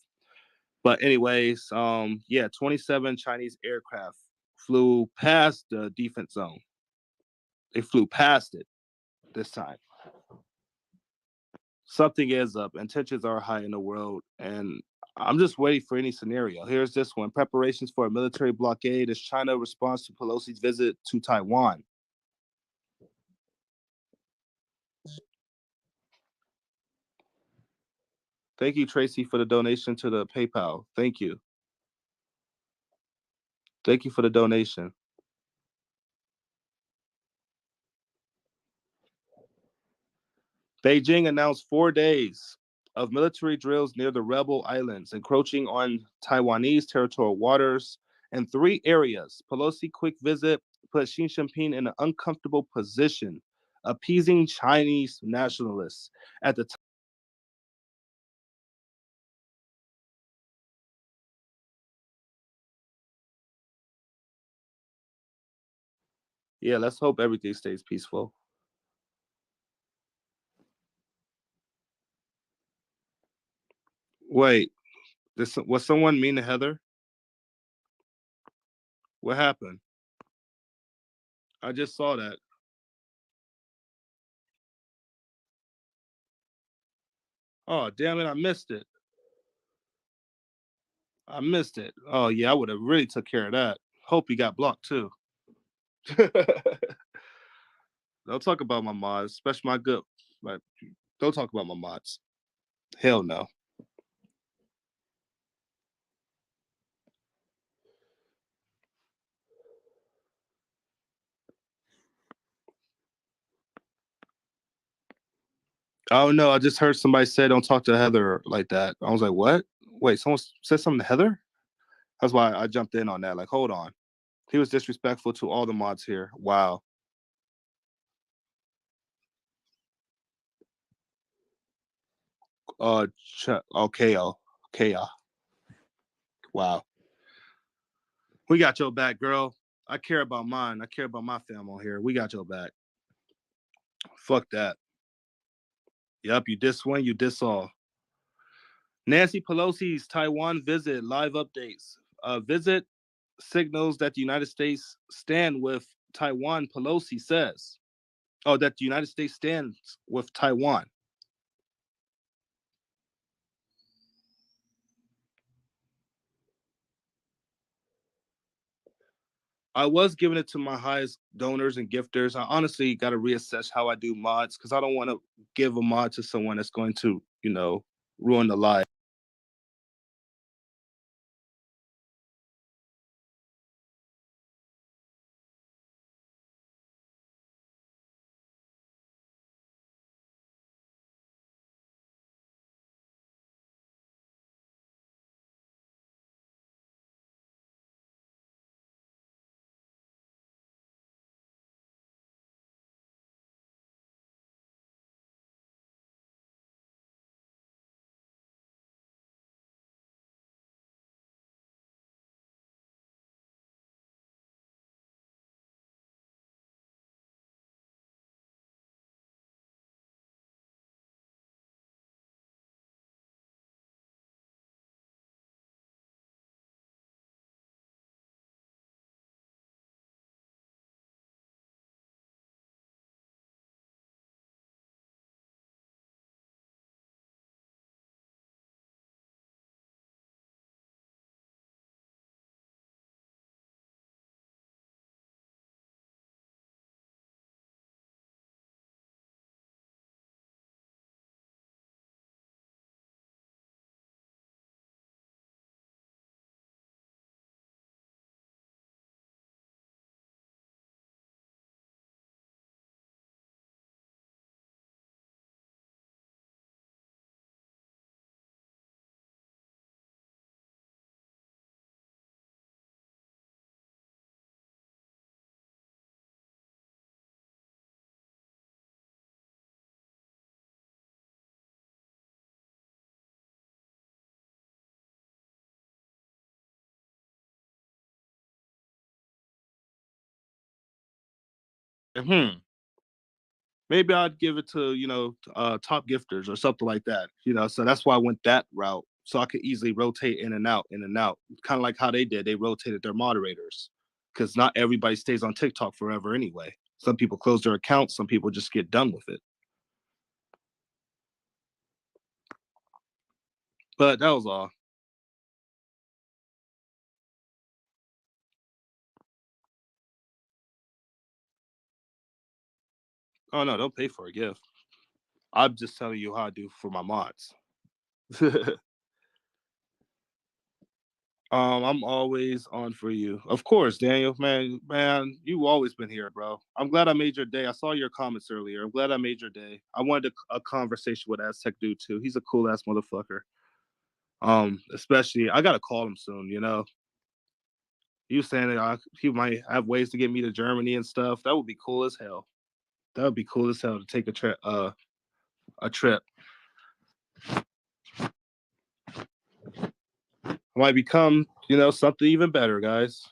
[SPEAKER 1] But anyways, 27 Chinese aircraft flew past the defense zone. They flew past it this time. Something is up, and tensions are high in the world, and I'm just waiting for any scenario. Here's this one. Preparations for a military blockade as China responds to Pelosi's visit to Taiwan. Thank you, Tracy, for the donation to the PayPal. Thank you. Thank you for the donation. Beijing announced 4 days of military drills near the rebel islands, encroaching on Taiwanese territorial waters in 3 areas. Pelosi quick visit put Xi Jinping in an uncomfortable position, appeasing Chinese nationalists at the time. Yeah, let's hope everything stays peaceful. Wait, was someone mean to Heather? What happened? I just saw that. Oh, damn it, I missed it. I missed it. Oh, yeah, I would have really took care of that. Hope he got blocked, too. Don't talk about my mods, especially my good. But don't talk about my mods. Hell no. Oh no, I just heard somebody say don't talk to Heather like that. I was like, what? Wait, someone said something to Heather? That's why I jumped in on that. Like, hold on. He was disrespectful to all the mods here. Wow. Okay, okay, wow. We got your back, girl. I care about mine. I care about my family here. We got your back. Fuck that. Yep, you diss one, you diss all. Nancy Pelosi's Taiwan visit live updates. Visit signals that the United States stand with Taiwan, Pelosi says. Oh, that the United States stands with Taiwan. I was giving it to my highest donors and gifters. I honestly got to reassess how I do mods because I don't want to give a mod to someone that's going to, ruin the life. Maybe I'd give it to, top gifters or something like that, So that's why I went that route. So I could easily rotate in and out, in and out. Kind of like how they did. They rotated their moderators because not everybody stays on TikTok forever anyway. Some people close their accounts. Some people just get done with it. But that was all. Oh, no, don't pay for a gift. I'm just telling you how I do for my mods. I'm always on for you. Of course, Daniel, man, you've always been here, bro. I'm glad I made your day. I saw your comments earlier. I'm glad I made your day. I wanted a conversation with Aztec dude too. He's a cool ass motherfucker. Especially I gotta call him soon. He was saying that he might have ways to get me to Germany and stuff. That would be cool as hell. That would be cool as hell to take a trip. A trip. Might become, something even better, guys.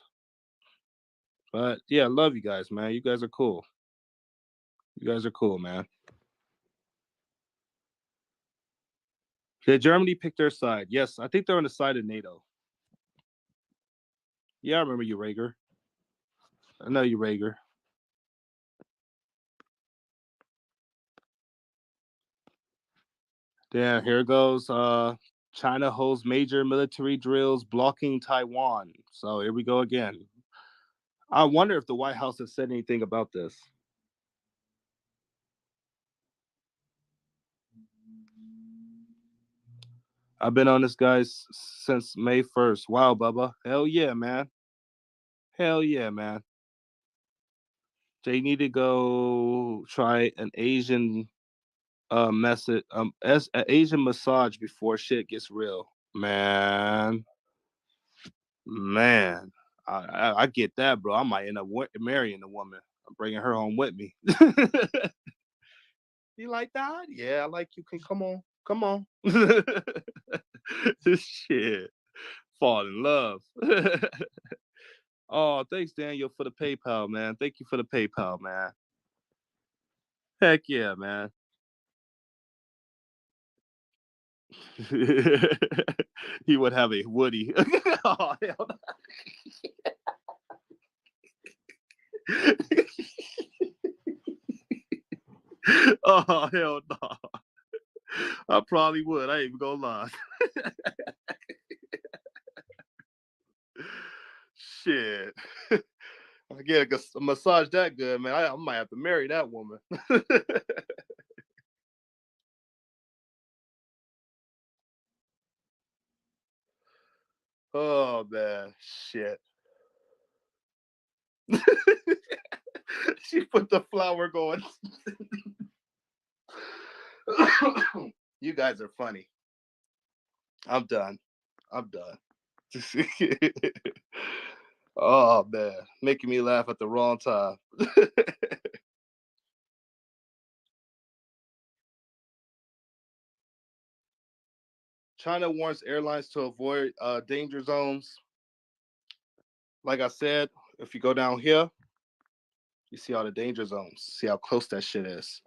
[SPEAKER 1] But yeah, I love you guys, man. You guys are cool. You guys are cool, man. Did Germany pick their side? Yes, I think they're on the side of NATO. Yeah, I remember you, Rager. I know you, Rager. Damn, here goes. China holds major military drills blocking Taiwan. So here we go again. I wonder if the White House has said anything about this. I've been on this guy since May 1st. Wow, Bubba. Hell yeah, man. Hell yeah, man. They need to go try an Asian message, as an Asian massage before shit gets real. Man. I get that, bro. I might end up marrying the woman. I'm bringing her home with me. You like that? Yeah, I like you. Come on. Come on. This shit. Fall in love. Oh, thanks, Daniel, for the PayPal, man. Thank you for the PayPal, man. Heck yeah, man. He would have a Woody. Oh, hell no. Oh, hell no. I probably would. I ain't even gonna lie. Shit. I get a massage that good, man. I might have to marry that woman. Oh man, shit. She put the flower going. You guys are funny. I'm done. I'm done. Oh man, making me laugh at the wrong time. China warns airlines to avoid danger zones. Like I said, if you go down here, you see all the danger zones. See how close that shit is.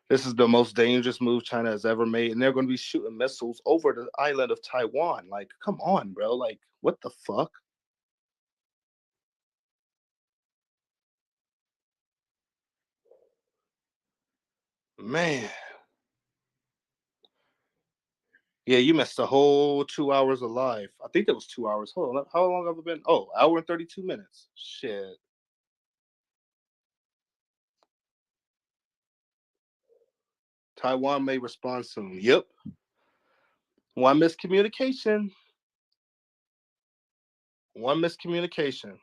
[SPEAKER 1] This is the most dangerous move China has ever made, and they're going to be shooting missiles over the island of Taiwan. Like, come on, bro. Like, what the fuck? Man. Yeah, you missed a whole 2 hours of live. I think it was 2 hours. Hold on. How long have I been? Oh, hour and 32 minutes. Shit. Taiwan may respond soon. Yep. One miscommunication. One miscommunication.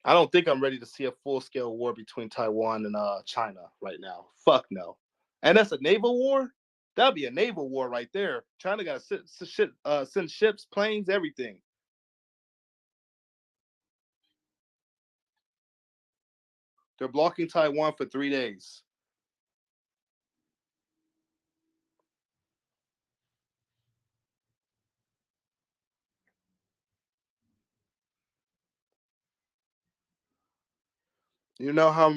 [SPEAKER 1] I don't think I'm ready to see a full-scale war between Taiwan and China right now. Fuck no. And that's a naval war? That'd be a naval war right there. China got to send ships, planes, everything. They're blocking Taiwan for 3 days. You know how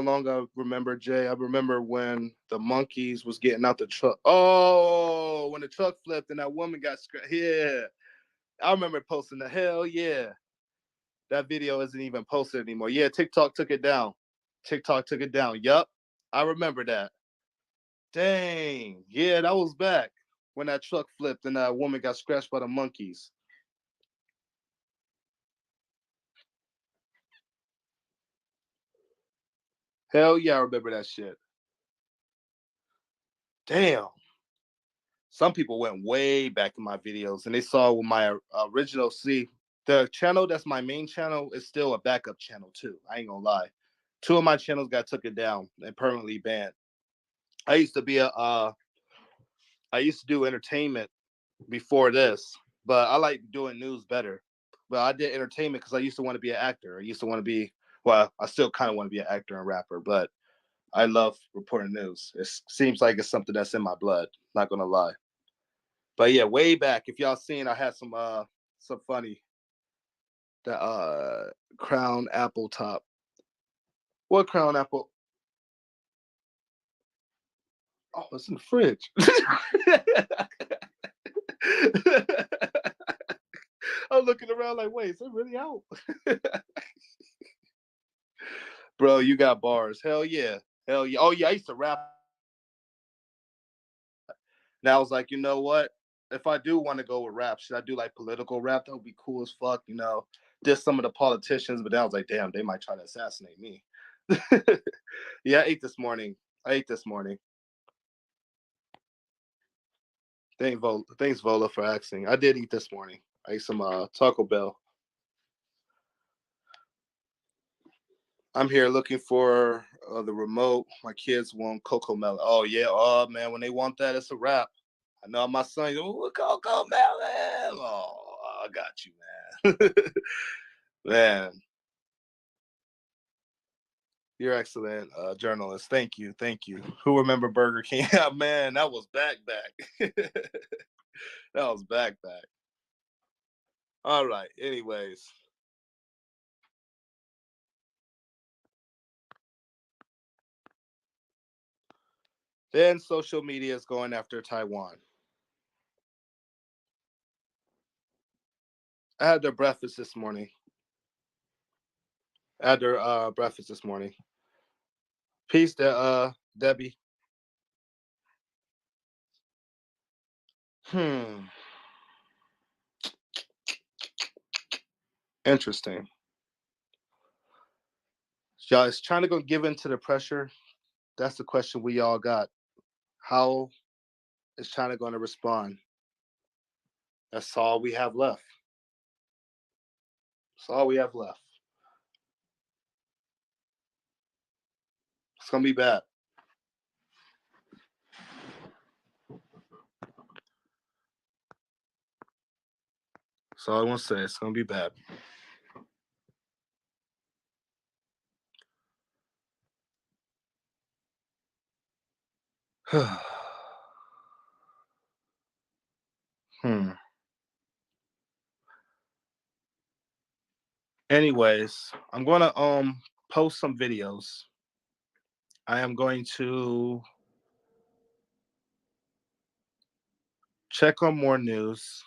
[SPEAKER 1] long I remember, Jay? I remember when the monkeys was getting out the truck. Oh, when the truck flipped and that woman got scratched. Yeah, I remember posting the hell yeah. That video isn't even posted anymore. Yeah, TikTok took it down. TikTok took it down. Yup, I remember that. Dang, yeah, that was back when that truck flipped and that woman got scratched by the monkeys. Hell yeah, I remember that shit. Damn. Some people went way back in my videos and they saw with my original. See, the channel that's my main channel is still a backup channel too. I ain't gonna lie. Two of my channels got took it down and permanently banned. I used to be I used to do entertainment before this, but I like doing news better. But I did entertainment because I used to want to be an actor. I used to want to be, well, I still kind of want to be an actor and rapper, but I love reporting news. It seems like it's something that's in my blood. Not gonna lie. But yeah, way back, if y'all seen, I had some funny the crown apple top. What crown apple? Oh, it's in the fridge. I'm looking around like, wait, is it really out? Bro, you got bars. Hell yeah. Hell yeah. Oh, yeah, I used to rap. Now I was like, you know what? If I do want to go with rap, should I do like political rap? That would be cool as fuck, you know. Just some of the politicians, but then I was like, damn, they might try to assassinate me. Yeah, I ate this morning. Thanks, Vola, for asking. I did eat this morning. I ate some Taco Bell. I'm here looking for the remote. My kids want Coco Melon. Oh yeah, oh man, when they want that, it's a wrap. I know my son. Oh, Coco Melon. Oh, I got you, man. Man, you're excellent journalist. Thank you. Who remember Burger King? Yeah, man, that was back. That was back. All right. Anyways. Then social media is going after Taiwan. I had their breakfast this morning. Peace to Debbie. Interesting. Y'all is China gonna give in to the pressure? That's the question we all got. How is China going to respond? That's all we have left. It's gonna be bad. That's all I want to say. It's gonna be bad. Anyways, I'm gonna post some videos. I am going to check on more news,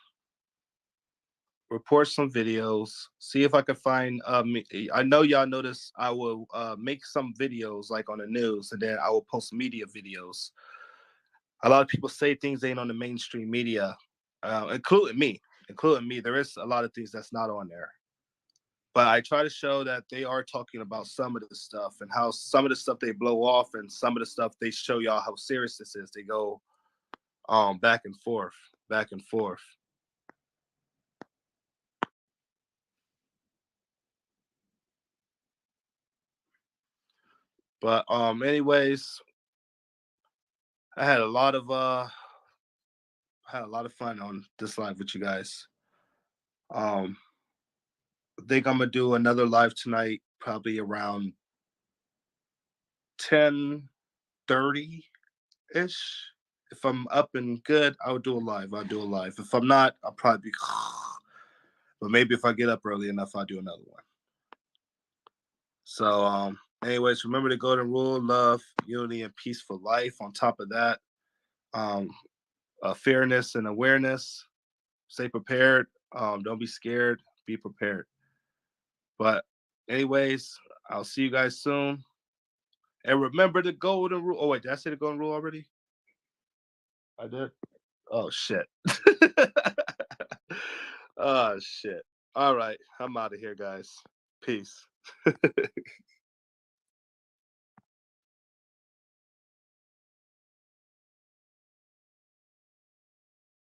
[SPEAKER 1] report some videos, see if I can find I know y'all notice I will make some videos like on the news, and then I will post media videos. A lot of people say things ain't on the mainstream media, including me. There is a lot of things that's not on there. But I try to show that they are talking about some of the stuff and how some of the stuff they blow off, and some of the stuff they show y'all how serious this is. They go back and forth. But anyways, I had a lot of fun on this live with you guys. I think I'm gonna do another live tonight, probably around 10:30 ish. If I'm up and good, I'll do a live. If I'm not, I'll probably be. But maybe if I get up early enough, I'll do another one. So, anyways, remember the golden rule: love, unity, and peace for life. On top of that, fairness and awareness. Stay prepared. Don't be scared. Be prepared. But, anyways, I'll see you guys soon. And remember the golden rule. Oh wait, did I say the golden rule already? I did. Oh shit. Oh shit. All right, I'm out of here, guys. Peace.